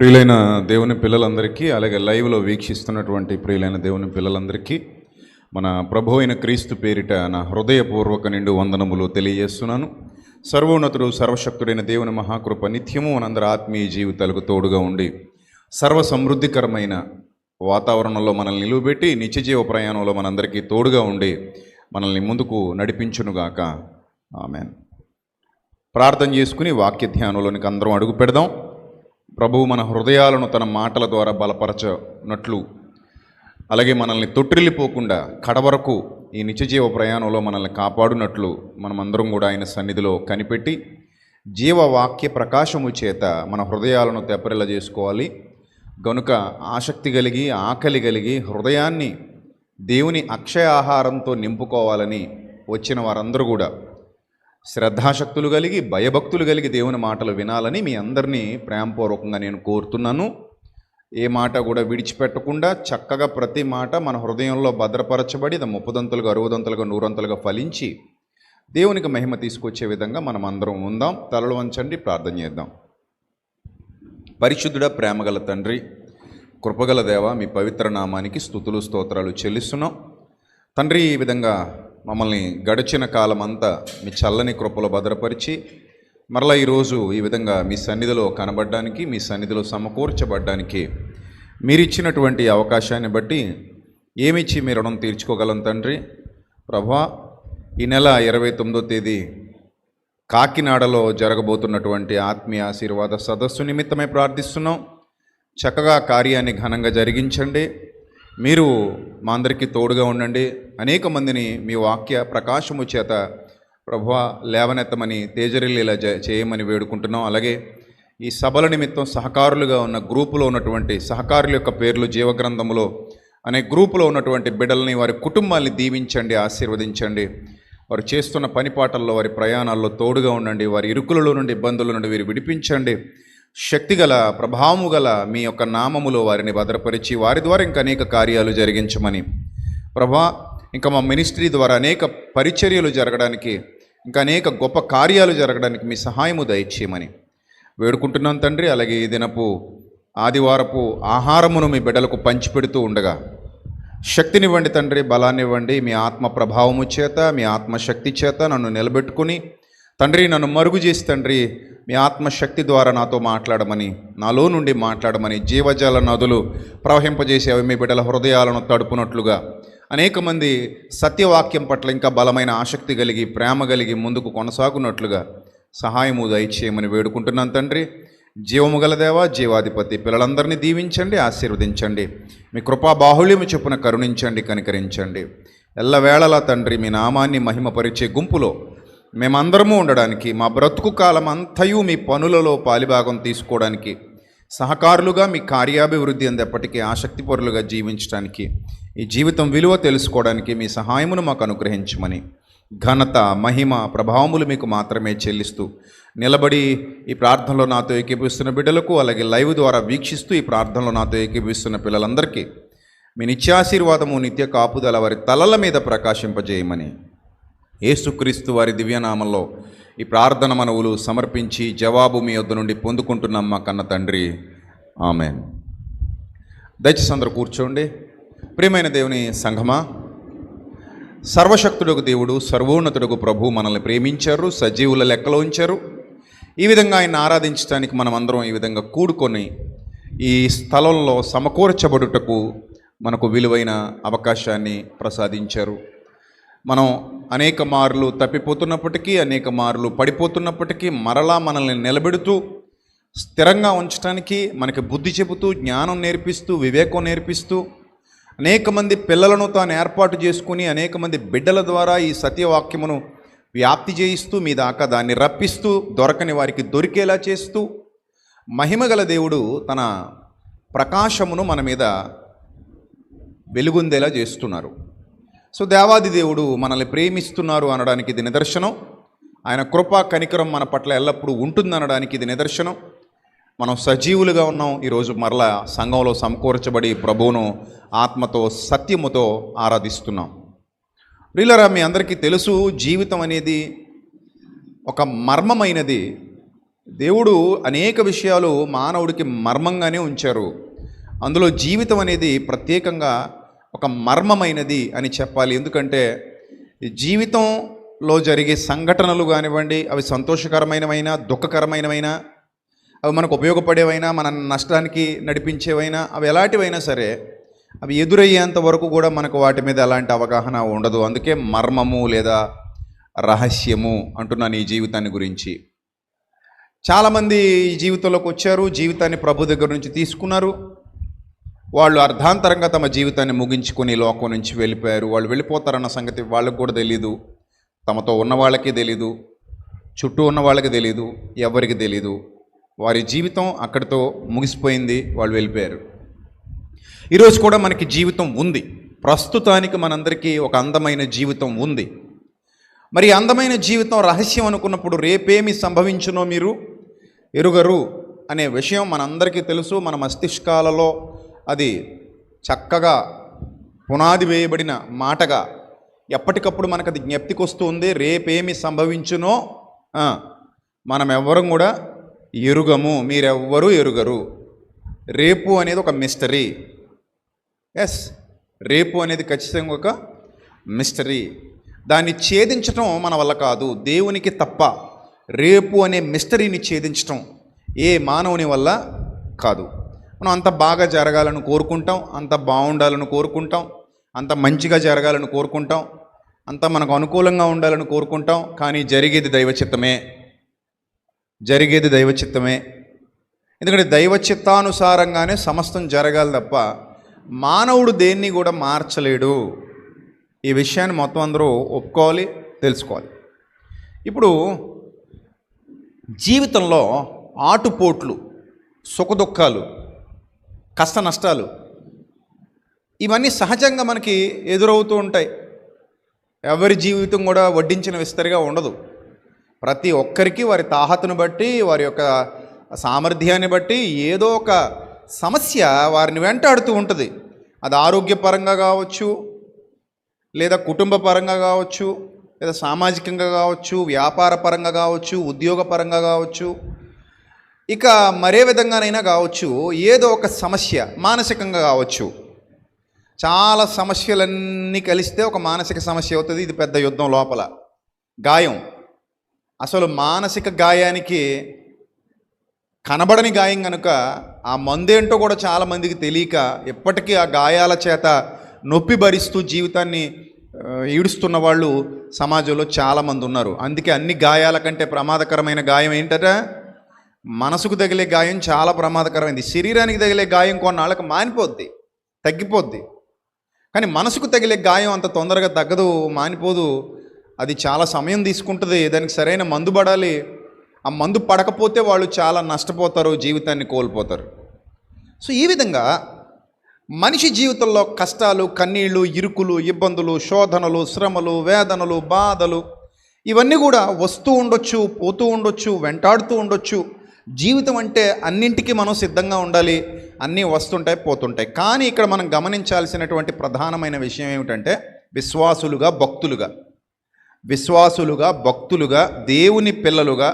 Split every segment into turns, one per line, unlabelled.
ప్రియులైన దేవుని పిల్లలందరికీ, అలాగే లైవ్లో వీక్షిస్తున్నటువంటి ప్రియులైన దేవుని పిల్లలందరికీ మన ప్రభు అయిన క్రీస్తు పేరిట నా హృదయపూర్వక నిండు వందనములు తెలియజేస్తున్నాను. సర్వోన్నతుడు సర్వశక్తుడైన దేవుని మహాకృప నిత్యము మనందరి ఆత్మీయ జీవితాలకు తోడుగా ఉండి సర్వ సమృద్ధికరమైన వాతావరణంలో మనల్ని నిలువబెట్టి నిత్యజీవ ప్రయాణంలో మనందరికీ తోడుగా ఉండి మనల్ని ముందుకు నడిపించునుగాక. ఆమేన్. ప్రార్థన చేసుకుని వాక్య ధ్యానంలోనికి అందరం అడుగు పెడదాం. ప్రభువు మన హృదయాలను తన మాటల ద్వారా బలపరచనట్లు, అలాగే మనల్ని తొట్టిల్లిపోకుండా కడవరకు ఈ నిత్యజీవ ప్రయాణంలో మనల్ని కాపాడునట్లు మనమందరం కూడా ఆయన సన్నిధిలో కనిపెట్టి జీవవాక్య ప్రకాశము చేత మన హృదయాలను తెప్పరిల్ల చేసుకోవాలి. గనుక ఆసక్తి కలిగి ఆకలి కలిగి హృదయాన్ని దేవుని అక్షయ ఆహారంతో నింపుకోవాలని వచ్చిన వారందరూ కూడా శ్రద్ధాశక్తులు కలిగి భయభక్తులు కలిగి దేవుని మాటలు వినాలని మీ అందరినీ ప్రేమపూర్వకంగా నేను కోరుతున్నాను. ఏ మాట కూడా విడిచిపెట్టకుండా చక్కగా ప్రతి మాట మన హృదయంలో భద్రపరచబడి అది 30దంతులుగా 60దంతులుగా 100ంతులుగా ఫలించి దేవునికి మహిమ తీసుకొచ్చే విధంగా మనం అందరం ఉందాం. తలలు వంచండి, ప్రార్థన చేద్దాం. పరిశుద్ధుడ, ప్రేమగల తండ్రి, కృపగల దేవ, మీ పవిత్ర నామానికి స్తుతులు స్తోత్రాలు చెల్లిస్తున్నాం తండ్రి. ఈ విధంగా మమ్మల్ని గడిచిన కాలం అంతా మీ చల్లని కృపలో భద్రపరిచి మరలా ఈరోజు ఈ విధంగా మీ సన్నిధిలో కనబడడానికి, మీ సన్నిధిలో సమకూర్చబడ్డానికి మీరిచ్చినటువంటి అవకాశాన్ని బట్టి ఏమిచ్చి మీ రుణం తీర్చుకోగలం తండ్రి. ప్రభా, ఈ నెల 29వ తేదీ కాకినాడలో జరగబోతున్నటువంటి ఆత్మీయ ఆశీర్వాద సదస్సు నిమిత్తమై ప్రార్థిస్తున్నాం. చక్కగా కార్యాన్ని ఘనంగా జరిగించండి. మీరు మా అందరికీ తోడుగా ఉండండి. అనేక మందిని మీ వాక్య ప్రకాశము చేత ప్రభువా లేవనెత్తమని, తేజరిల్లేలా చేయమని వేడుకుంటున్నాం. అలాగే ఈ సభల నిమిత్తం సహకారులుగా ఉన్న గ్రూపులో ఉన్నటువంటి సహకారుల యొక్క పేర్లు జీవగ్రంథములో అనే గ్రూపులో ఉన్నటువంటి బిడ్డల్ని, వారి కుటుంబాల్ని దీవించండి, ఆశీర్వదించండి. వారు చేస్తున్న పనిపాటల్లో, వారి ప్రయాణాల్లో తోడుగా ఉండండి. వారి ఇరుకులలో నుండి, ఇబ్బందుల నుండి వీరు విడిపించండి. శక్తిగల, ప్రభావము గల మీ యొక్క నామములో వారిని భద్రపరిచి వారి ద్వారా ఇంకా అనేక కార్యాలు జరిగించమని ప్రభా, ఇంకా మా మినిస్ట్రీ ద్వారా అనేక పరిచర్యలు జరగడానికి, ఇంకా అనేక గొప్ప కార్యాలు జరగడానికి మీ సహాయము దయచేయమని వేడుకుంటున్నాం తండ్రి. అలాగే ఈ దినపు ఆదివారపు ఆహారమును మీ బిడ్డలకు పంచిపెడుతూ ఉండగా శక్తినివ్వండి తండ్రి, బలాన్నివ్వండి. మీ ఆత్మ ప్రభావము చేత, మీ ఆత్మశక్తి చేత నన్ను నిలబెట్టుకుని తండ్రి, నన్ను మరుగు చేసి తండ్రి, మీ ఆత్మశక్తి ద్వారా నాతో మాట్లాడమని, నాలో నుండి మాట్లాడమని, జీవజల నదులు ప్రవహింపజేసి అవి మీ బిడ్డల హృదయాలను తడుపునట్లుగా అనేక మంది సత్యవాక్యం పట్ల ఇంకా బలమైన ఆసక్తి కలిగి, ప్రేమ కలిగి ముందుకు కొనసాగునట్లుగా సహాయము దయచేయమని వేడుకుంటున్నాను తండ్రి. జీవము గల దేవా, జీవాధిపతి, పిల్లలందరినీ దీవించండి, ఆశీర్వదించండి. మీ కృపా బాహుళ్యము చొప్పున కరుణించండి, కనికరించండి. ఎల్లవేళలా తండ్రి మీ నామాన్ని మహిమపరిచే గుంపులో మేమందరము ఉండడానికి, మా బ్రతుకు కాలం అంతయు మీ పనులలో పాలిభాగం తీసుకోవడానికి, సహకారులుగా మీ కార్యాభివృద్ధి అందేపటికీ ఆసక్తిపరులుగా జీవించడానికి, ఈ జీవితం విలువ తెలుసుకోవడానికి మీ సహాయమును మాకు అనుగ్రహించమని ఘనత, మహిమ, ప్రభావములు మీకు మాత్రమే చెల్లిస్తూ నిలబడి ఈ ప్రార్థనలో నాతో ఏకీభవిస్తున్న బిడ్డలకు, అలాగే లైవ్ ద్వారా వీక్షిస్తూ ఈ ప్రార్థనలో నాతో ఏకీభవిస్తున్న పిల్లలందరికీ మీ నిత్యాశీర్వాదము, నిత్య కాపుదల వారి తలల మీద ప్రకాశింపజేయమని యేసుక్రీస్తు వారి దివ్యనామంలో ఈ ప్రార్థన మనవులు సమర్పించి జవాబు మీ యొద్ద నుండి పొందుకుంటున్నాం మా కన్న తండ్రి. ఆమేన్. దయచేసి అందరూ కూర్చోండి. ప్రియమైన దేవుని సంఘమా, సర్వశక్తుడకు దేవుడు, సర్వోన్నతుడకు ప్రభు మనల్ని ప్రేమించారు, సజీవుల లెక్కలో ఉంచారు. ఈ విధంగా ఆయన ఆరాధించడానికి మనం అందరం ఈ విధంగా కూడుకొని ఈ స్థలంలో సమకూర్చబడుటకు మనకు విలువైన అవకాశాన్ని ప్రసాదించారు. మనం అనేక మార్లు తప్పిపోతున్నప్పటికీ, అనేక మార్లు పడిపోతున్నప్పటికీ మరలా మనల్ని నిలబెడుతూ స్థిరంగా ఉంచడానికి మనకి బుద్ధి చెబుతూ, జ్ఞానం నేర్పిస్తూ, వివేకం నేర్పిస్తూ, అనేక మంది పిల్లలను తాను ఏర్పాటు చేసుకుని అనేక మంది బిడ్డల ద్వారా ఈ సత్యవాక్యమును వ్యాప్తి చేయిస్తూ మీ దాకా దాన్ని రప్పిస్తూ, దొరకని వారికి దొరికేలా చేస్తూ, మహిమగల దేవుడు తన ప్రకాశమును మన మీద వెలుగొందేలా చేస్తున్నారు. సో దేవాది దేవుడు మనల్ని ప్రేమిస్తున్నారు అనడానికి ఇది నిదర్శనం. ఆయన కృపా కనికరం మన పట్ల ఎల్లప్పుడూ ఉంటుందనడానికి ఇది నిదర్శనం. మనం సజీవులుగా ఉన్నాం. ఈరోజు మరలా సంఘంలో సమకూర్చబడి ప్రభువును ఆత్మతో, సత్యముతో ఆరాధిస్తున్నాం. ప్రియులారా, మీ అందరికీ తెలుసు, జీవితం అనేది ఒక మర్మమైనది. దేవుడు అనేక విషయాలు మానవుడికి మర్మంగానే ఉంచారు. అందులో జీవితం అనేది ప్రత్యేకంగా ఒక మర్మమైనది అని చెప్పాలి. ఎందుకంటే ఈ జీవితంలో జరిగే సంఘటనలు కానివ్వండి, అవి సంతోషకరమైనవైనా దుఃఖకరమైనవైనా, అవి మనకు ఉపయోగపడేవైనా మన నష్టానికి నడిపించేవైనా, అవి ఎలాంటివైనా సరే అవి ఎదురయ్యేంత వరకు కూడా మనకు వాటి మీద ఎలాంటి అవగాహన ఉండదు. అందుకే మర్మము లేదా రహస్యము అంటున్నాను ఈ జీవితాన్ని గురించి. చాలామంది ఈ జీవితంలోకి వచ్చారు, జీవితాన్ని ప్రభు దగ్గర నుంచి తీసుకున్నారు. వాళ్ళు అర్ధాంతరంగా తమ జీవితాన్ని ముగించుకొని లోకం నుంచి వెళ్ళిపోయారు. వాళ్ళు వెళ్ళిపోతారన్న సంగతి వాళ్ళకు కూడా తెలీదు, తమతో ఉన్న వాళ్ళకి తెలీదు, చుట్టూ ఉన్న వాళ్ళకి తెలీదు, ఎవరికి తెలీదు. వారి జీవితం అక్కడితో ముగిసిపోయింది, వాళ్ళు వెళ్ళిపోయారు. ఈరోజు కూడా మనకి జీవితం ఉంది. ప్రస్తుతానికి మనందరికీ ఒక అందమైన జీవితం ఉంది. మరి అందమైన జీవితం రహస్యం అనుకున్నప్పుడు రేపేమి సంభవించునో మీరు ఎరుగరు అనే విషయం మనందరికీ తెలుసు. మన మస్తిష్కాలలో అది చక్కగా పునాది వేయబడిన మాటగా ఎప్పటికప్పుడు మనకు అది జ్ఞప్తికి వస్తుంది. రేపేమి సంభవించునో మనం ఎవ్వరం కూడా ఎరుగము, మీరెవ్వరూ ఎరుగరు. రేపు అనేది ఒక మిస్టరీ. ఎస్, రేపు అనేది ఖచ్చితంగా ఒక మిస్టరీ. దాన్ని ఛేదించటం మన వల్ల కాదు, దేవునికి తప్ప. రేపు అనే మిస్టరీని ఛేదించటం ఏ మానవుని వల్ల కాదు. మనం అంత బాగా జరగాలని కోరుకుంటాం, అంత బాగుండాలని కోరుకుంటాం, అంత మంచిగా జరగాలని కోరుకుంటాం, అంత మనకు అనుకూలంగా ఉండాలని కోరుకుంటాం. కానీ జరిగేది దైవచిత్తమే, జరిగేది దైవచిత్తమే. ఎందుకంటే దైవచిత్తానుసారంగానే సమస్తం జరగాలి తప్ప మానవుడు దేన్ని కూడా మార్చలేడు. ఈ విషయాన్ని మొత్తం అందరూ ఒప్పుకోవాలి, తెలుసుకోవాలి. ఇప్పుడు జీవితంలో ఆటుపోట్లు, సుఖదుఖాలు, కష్ట నష్టాలు ఇవన్నీ సహజంగా మనకి ఎదురవుతూ ఉంటాయి. ఎవరి జీవితం కూడా వడ్డించిన విస్తరిగా ఉండదు. ప్రతి ఒక్కరికి వారి తాహతును బట్టి, వారి యొక్క సామర్థ్యాన్ని బట్టి ఏదో ఒక సమస్య వారిని వెంటాడుతూ ఉంటుంది. అది ఆరోగ్యపరంగా కావచ్చు, లేదా కుటుంబ పరంగా కావచ్చు, లేదా సామాజికంగా కావచ్చు, వ్యాపార పరంగా కావచ్చు, ఉద్యోగపరంగా కావచ్చు, ఇక మరే విధంగానైనా కావచ్చు. ఏదో ఒక సమస్య మానసికంగా కావచ్చు. చాలా సమస్యలన్నీ కలిస్తే ఒక మానసిక సమస్య అవుతుంది. ఇది పెద్ద యుద్ధం లోపల. గాయం, అసలు మానసిక గాయానికి కనబడని గాయం కనుక ఆ మందేంటో కూడా చాలామందికి తెలియక ఎప్పటికీ ఆ గాయాల చేత నొప్పి భరిస్తూ జీవితాన్ని ఈడుస్తున్న వాళ్ళు సమాజంలో చాలామంది ఉన్నారు. అందుకే అన్ని గాయాల కంటే ప్రమాదకరమైన గాయం ఏంటట? మనసుకు తగిలే గాయం చాలా ప్రమాదకరమైంది. శరీరానికి తగిలే గాయం కొన్నాళ్ళకి మానిపోద్ది, తగ్గిపోద్ది. కానీ మనసుకు తగిలే గాయం అంత తొందరగా తగ్గదు, మానిపోదు. అది చాలా సమయం తీసుకుంటుంది. దానికి సరైన మందు పడాలి. ఆ మందు పడకపోతే వాళ్ళు చాలా నష్టపోతారు, జీవితాన్ని కోల్పోతారు. సో ఈ విధంగా మనిషి జీవితంలో కష్టాలు, కన్నీళ్ళు, ఇరుకులు, ఇబ్బందులు, శోధనలు, శ్రమలు, వేదనలు, బాధలు ఇవన్నీ కూడా వస్తూ ఉండొచ్చు, పోతూ ఉండొచ్చు, వెంటాడుతూ ఉండొచ్చు. జీవితం అంటే అన్నింటికీ మనం సిద్ధంగా ఉండాలి. అన్నీ వస్తుంటాయి, పోతుంటాయి. కానీ ఇక్కడ మనం గమనించాల్సినటువంటి ప్రధానమైన విషయం ఏమిటంటే విశ్వాసులుగా, భక్తులుగా, దేవుని పిల్లలుగా,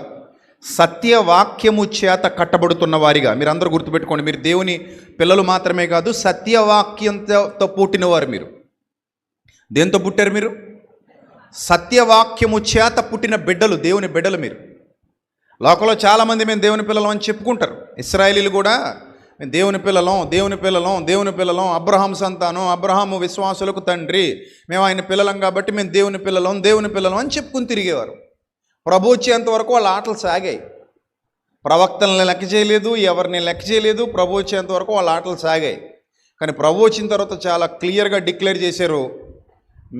సత్యవాక్యము చేత కట్టబడుతున్న వారిగా. మీరు అందరూ గుర్తుపెట్టుకోండి, మీరు దేవుని పిల్లలు మాత్రమే కాదు, సత్యవాక్యంతో పుట్టినవారు. మీరు దేంతో పుట్టారు? మీరు సత్యవాక్యము చేత పుట్టిన బిడ్డలు, దేవుని బిడ్డలు. మీరు లోకంలో చాలామంది మేము దేవుని పిల్లలం అని చెప్పుకుంటారు. ఇశ్రాయేలీలు కూడా మేము దేవుని పిల్లలం, అబ్రహాం సంతానం, అబ్రహాము విశ్వాసులకు తండ్రి, మేము ఆయన పిల్లలం కాబట్టి మేము దేవుని పిల్లలం అని చెప్పుకుని తిరిగేవారు. ప్రభు వచ్చేంతవరకు వాళ్ళ ఆటలు సాగాయి. ప్రవక్తలను లెక్క చేయలేదు, ఎవరిని లెక్క చేయలేదు. ప్రభు వచ్చేంతవరకు వాళ్ళ ఆటలు సాగాయి. కానీ ప్రభు వచ్చిన తర్వాత చాలా క్లియర్గా డిక్లేర్ చేశారు,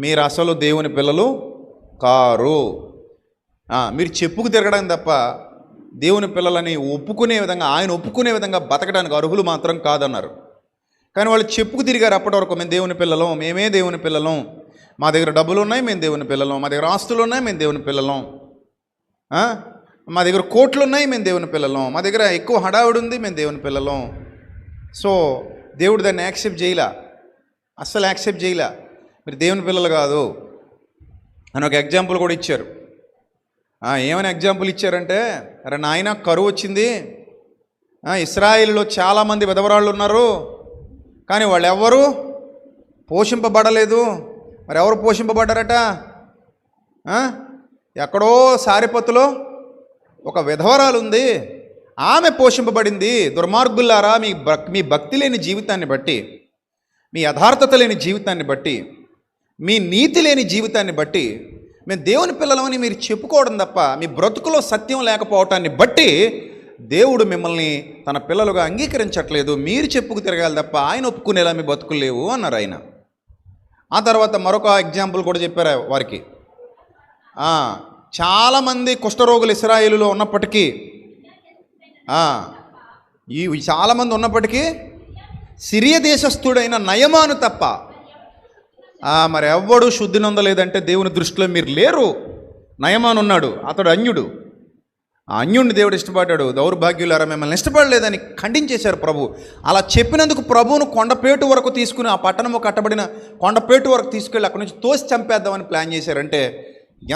మీరు అసలు దేవుని పిల్లలు కారు. మీరు చెప్పుకు తిరగడం తప్ప దేవుని పిల్లలని ఒప్పుకునే విధంగా, ఆయన ఒప్పుకునే విధంగా బతకడానికి అర్హులు మాత్రం కాదన్నారు. కానీ వాళ్ళు చెప్పుకు తిరిగారు అప్పటి వరకు. మేము దేవుని పిల్లలం, మేమే దేవుని పిల్లలం, మా దగ్గర డబ్బులు ఉన్నాయి, మేము దేవుని పిల్లలం, మా దగ్గర ఆస్తులు ఉన్నాయి, మేము దేవుని పిల్లలం, మా దగ్గర కోట్లు ఉన్నాయి, మేము దేవుని పిల్లలం, మా దగ్గర ఎక్కువ హడావుడి ఉంది, మేము దేవుని పిల్లలం. సో దేవుడు దాన్ని యాక్సెప్ట్ చేయలే, అస్సలు యాక్సెప్ట్ చేయలే. మీరు దేవుని పిల్లలు కాదు అని ఒక ఎగ్జాంపుల్ కూడా ఇచ్చారు. ఏమైనా ఎగ్జాంపుల్ ఇచ్చారంటే, అరే నాయన కరువు వచ్చింది, ఇస్రాయేలులో చాలామంది విధవరాళ్ళు ఉన్నారు, కానీ వాళ్ళు ఎవరు పోషింపబడలేదు. మరి ఎవరు పోషింపబడ్డారట? ఎక్కడో సారిపత్తులో ఒక విధవరాలు ఉంది, ఆమె పోషింపబడింది. దుర్మార్గులారా, మీ భక్తి లేని జీవితాన్ని బట్టి, మీ యథార్థత లేని జీవితాన్ని బట్టి, మీ నీతి లేని జీవితాన్ని బట్టి మేము దేవుని పిల్లలమని మీరు చెప్పుకోవడం తప్ప మీ బ్రతుకులో సత్యం లేకపోవటాన్ని బట్టి దేవుడు మిమ్మల్ని తన పిల్లలుగా అంగీకరించట్లేదు. మీరు చెప్పుకు తిరగాలి తప్ప ఆయన ఒప్పుకునేలా మీ బతుకులు లేవు అన్నారు ఆయన. ఆ తర్వాత మరొక ఎగ్జాంపుల్ కూడా చెప్పారు వారికి. చాలామంది కుష్ఠరోగులు ఇశ్రాయేలులో ఉన్నప్పటికీ, చాలామంది ఉన్నప్పటికీ సిరియా దేశస్థుడైన నయమాను తప్ప మరి ఎవ్వడు శుద్ధి నొందలేదంటే దేవుని దృష్టిలో మీరు లేరు. నయమాను ఉన్నాడు, అతడు అన్యుడు. ఆ అన్యుడిని దేవుడు ఇష్టపడ్డాడు. దౌర్భాగ్యులారా, మిమ్మల్ని ఇష్టపడలేదని ఖండించేశారు ప్రభు. అలా చెప్పినందుకు ప్రభువును కొండపేటు వరకు తీసుకుని, ఆ పట్టణము కట్టబడిన కొండపేటు వరకు తీసుకెళ్ళి అక్కడి నుంచి తోసి చంపేద్దామని ప్లాన్ చేశారంటే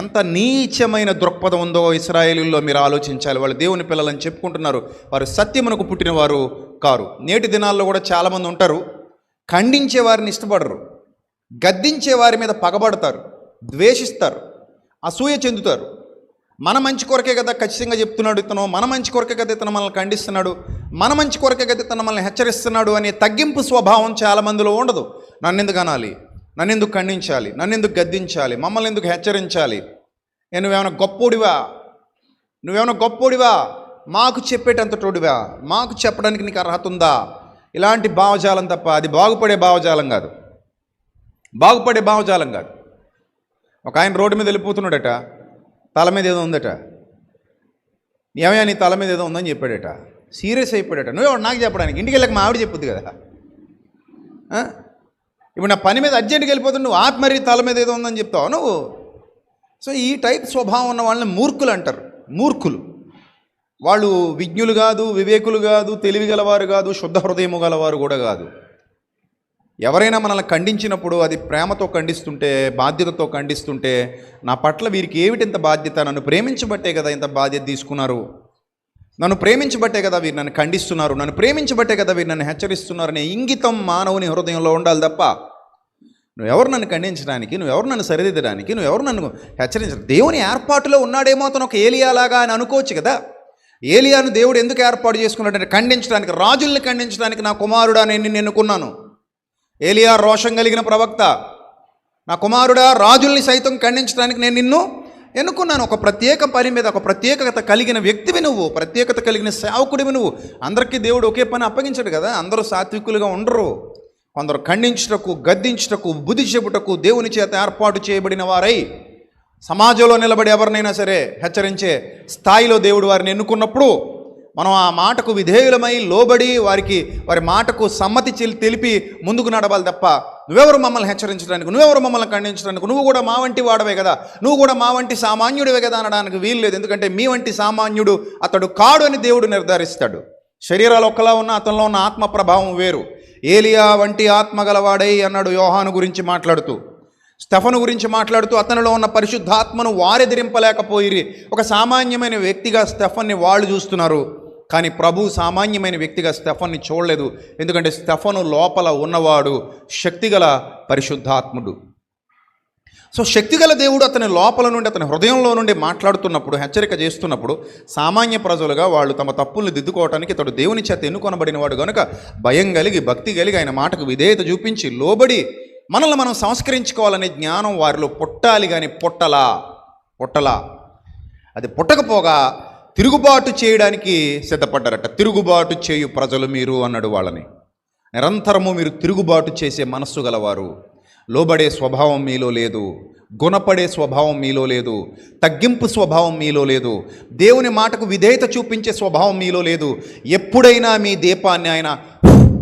ఎంత నీచమైన దృక్పథం ఉందో ఇశ్రాయేలులో మీరు ఆలోచించాలి. వాళ్ళు దేవుని పిల్లలని చెప్పుకుంటున్నారు, వారు సత్యమునకు పుట్టిన వారు కారు. నేటి దినాల్లో కూడా చాలామంది ఉంటారు, ఖండించే వారిని ఇష్టపడరు, గద్దించే వారి మీద పగబడతారు, ద్వేషిస్తారు, అసూయ చెందుతారు. మన మంచి కొరకే కదా ఖచ్చితంగా చెప్తున్నాడు ఇతను, మన మంచి కొరకే కదా ఇతను మనల్ని ఖండిస్తున్నాడు, మన మంచి కొరకే కదా ఇతను మనల్ని హెచ్చరిస్తున్నాడు అనే తగ్గింపు స్వభావం చాలామందిలో ఉండదు. నన్నెందుకు అనాలి, నన్నెందుకు ఖండించాలి, నన్నెందుకు గద్దించాలి, మమ్మల్ని ఎందుకు హెచ్చరించాలి, నువ్వేమైనా గొప్పోడివా, మాకు చెప్పేటంతటోడివా, మాకు చెప్పడానికి నీకు అర్హత ఉందా, ఇలాంటి భావజాలం తప్ప అది బాగుపడే భావజాలం కాదు. ఒక ఆయన రోడ్డు మీద వెళ్ళిపోతున్నాడట, తల మీద ఏదో ఉందట. ఏమయ్యా నీ తల మీద ఏదో ఉందని చెప్పాడట. సీరియస్ అయిపోయాడట. నువ్వు నాకు చెప్పడానికి, ఇంటికి వెళ్ళక మా ఆవిడ చెప్పుద్ది కదా. ఇప్పుడు నా పని మీద అర్జెంట్గా వెళ్ళిపోతుంది, నువ్వు ఆపి మరీ తల మీద ఏదో ఉందని చెప్తావు నువ్వు. సో ఈ టైప్ స్వభావం ఉన్న వాళ్ళని మూర్ఖులు అంటారు. మూర్ఖులు వాళ్ళు విజ్ఞులు కాదు, వివేకులు కాదు, తెలివి గలవారు కాదు, శుద్ధ హృదయము గలవారు కూడా కాదు. ఎవరైనా మనల్ని ఖండించినప్పుడు అది ప్రేమతో ఖండిస్తుంటే, బాధ్యతతో ఖండిస్తుంటే, నా పట్ల వీరికి ఏమిటి ఇంత బాధ్యత, నన్ను ప్రేమించబట్టే కదా ఇంత బాధ్యత తీసుకున్నారు, నన్ను ప్రేమించబట్టే కదా వీరు నన్ను ఖండిస్తున్నారు, నన్ను ప్రేమించబట్టే కదా వీరు నన్ను హెచ్చరిస్తున్నారు అనే ఇంగితం మానవుని హృదయంలో ఉండాలి తప్ప నువ్వెవరు నన్ను ఖండించడానికి, నువ్వెవరు నన్ను సరిదిద్దడానికి, నువ్వెవరు నన్ను హెచ్చరించడానికి. దేవుని ఏర్పాటులో ఉన్నాడేమో అతను ఒక ఏలియాలాగా అని అనుకోవచ్చు కదా. ఏలియాను దేవుడు ఎందుకు ఏర్పాటు చేసుకున్నాడంటే ఖండించడానికి, రాజుల్ని ఖండించడానికి. నా కుమారుడా నేను నిన్ను ఎన్నుకున్నాను. ఏలియా రోషం కలిగిన ప్రవక్త. నా కుమారుడా రాజుల్ని సైతం ఖండించడానికి నేను నిన్ను ఎన్నుకున్నాను. ఒక ప్రత్యేక పని మీద ఒక ప్రత్యేకత కలిగిన వ్యక్తివి నువ్వు, ప్రత్యేకత కలిగిన సేవకుడివి నువ్వు. అందరికీ దేవుడు ఒకే పని అప్పగించాడు కదా. అందరూ సాత్వికులుగా ఉండరు. కొందరు ఖండించుటకు, గద్దించుటకు, బుద్ధి చెబుటకు దేవుని చేత ఏర్పాటు చేయబడిన వారై సమాజంలో నిలబడి ఎవరినైనా సరే హెచ్చరించే స్థాయిలో దేవుడు వారిని ఎన్నుకున్నప్పుడు మనం ఆ మాటకు విధేయులమై లోబడి వారి మాటకు సమ్మతి తెలిపి ముందుకు నడవాలి తప్ప నువ్వెవరు మమ్మల్ని హెచ్చరించడానికి, నువ్వెవరు మమ్మల్ని ఖండించడానికి, నువ్వు కూడా మా వంటి వాడవే కదా, నువ్వు కూడా మా వంటి సామాన్యుడివే కదా అనడానికి వీలు లేదు. ఎందుకంటే మీ వంటి సామాన్యుడు అతడు కాడు అని దేవుడు నిర్ధారిస్తాడు. శరీరాలు ఒక్కలా ఉన్న అతనిలో ఉన్న ఆత్మ ప్రభావం వేరు. ఏలియా వంటి ఆత్మ గలవాడై అన్నాడు యోహాను గురించి మాట్లాడుతూ. స్టెఫను గురించి మాట్లాడుతూ అతనిలో ఉన్న పరిశుద్ధాత్మను వారెదిరింపలేకపోయిరి. ఒక సామాన్యమైన వ్యక్తిగా స్టెఫన్ని వాళ్ళు చూస్తున్నారు, కానీ ప్రభు సామాన్యమైన వ్యక్తిగా స్టెఫన్ని చూడలేదు. ఎందుకంటే స్టెఫను లోపల ఉన్నవాడు శక్తిగల పరిశుద్ధాత్ముడు. సో శక్తిగల దేవుడు అతని లోపల నుండి, అతని హృదయంలో నుండి మాట్లాడుతున్నప్పుడు, హెచ్చరిక చేస్తున్నప్పుడు సామాన్య ప్రజలుగా వాళ్ళు తమ తప్పుల్ని దిద్దుకోవటానికి ఇతడు దేవుని చేత ఎన్నుకొనబడిన వాడు కనుక భయం కలిగి, భక్తి కలిగి, ఆయన మాటకు విధేయత చూపించి లోబడి మనల్ని మనం సంస్కరించుకోవాలనే జ్ఞానం వారిలో పుట్టాలి. కానీ పుట్టలా అది పుట్టకపోగా తిరుగుబాటు చేయడానికి సిద్ధపడ్డారట. తిరుగుబాటు చేయు ప్రజలు మీరు అన్నాడు వాళ్ళని. నిరంతరము మీరు తిరుగుబాటు చేసే మనస్సు గలవారు. లోబడే స్వభావం మీలో లేదు, గుణపడే స్వభావం మీలో లేదు, తగ్గింపు స్వభావం మీలో లేదు, దేవుని మాటకు విధేయత చూపించే స్వభావం మీలో లేదు. ఎప్పుడైనా మీ దీపాన్ని ఆయన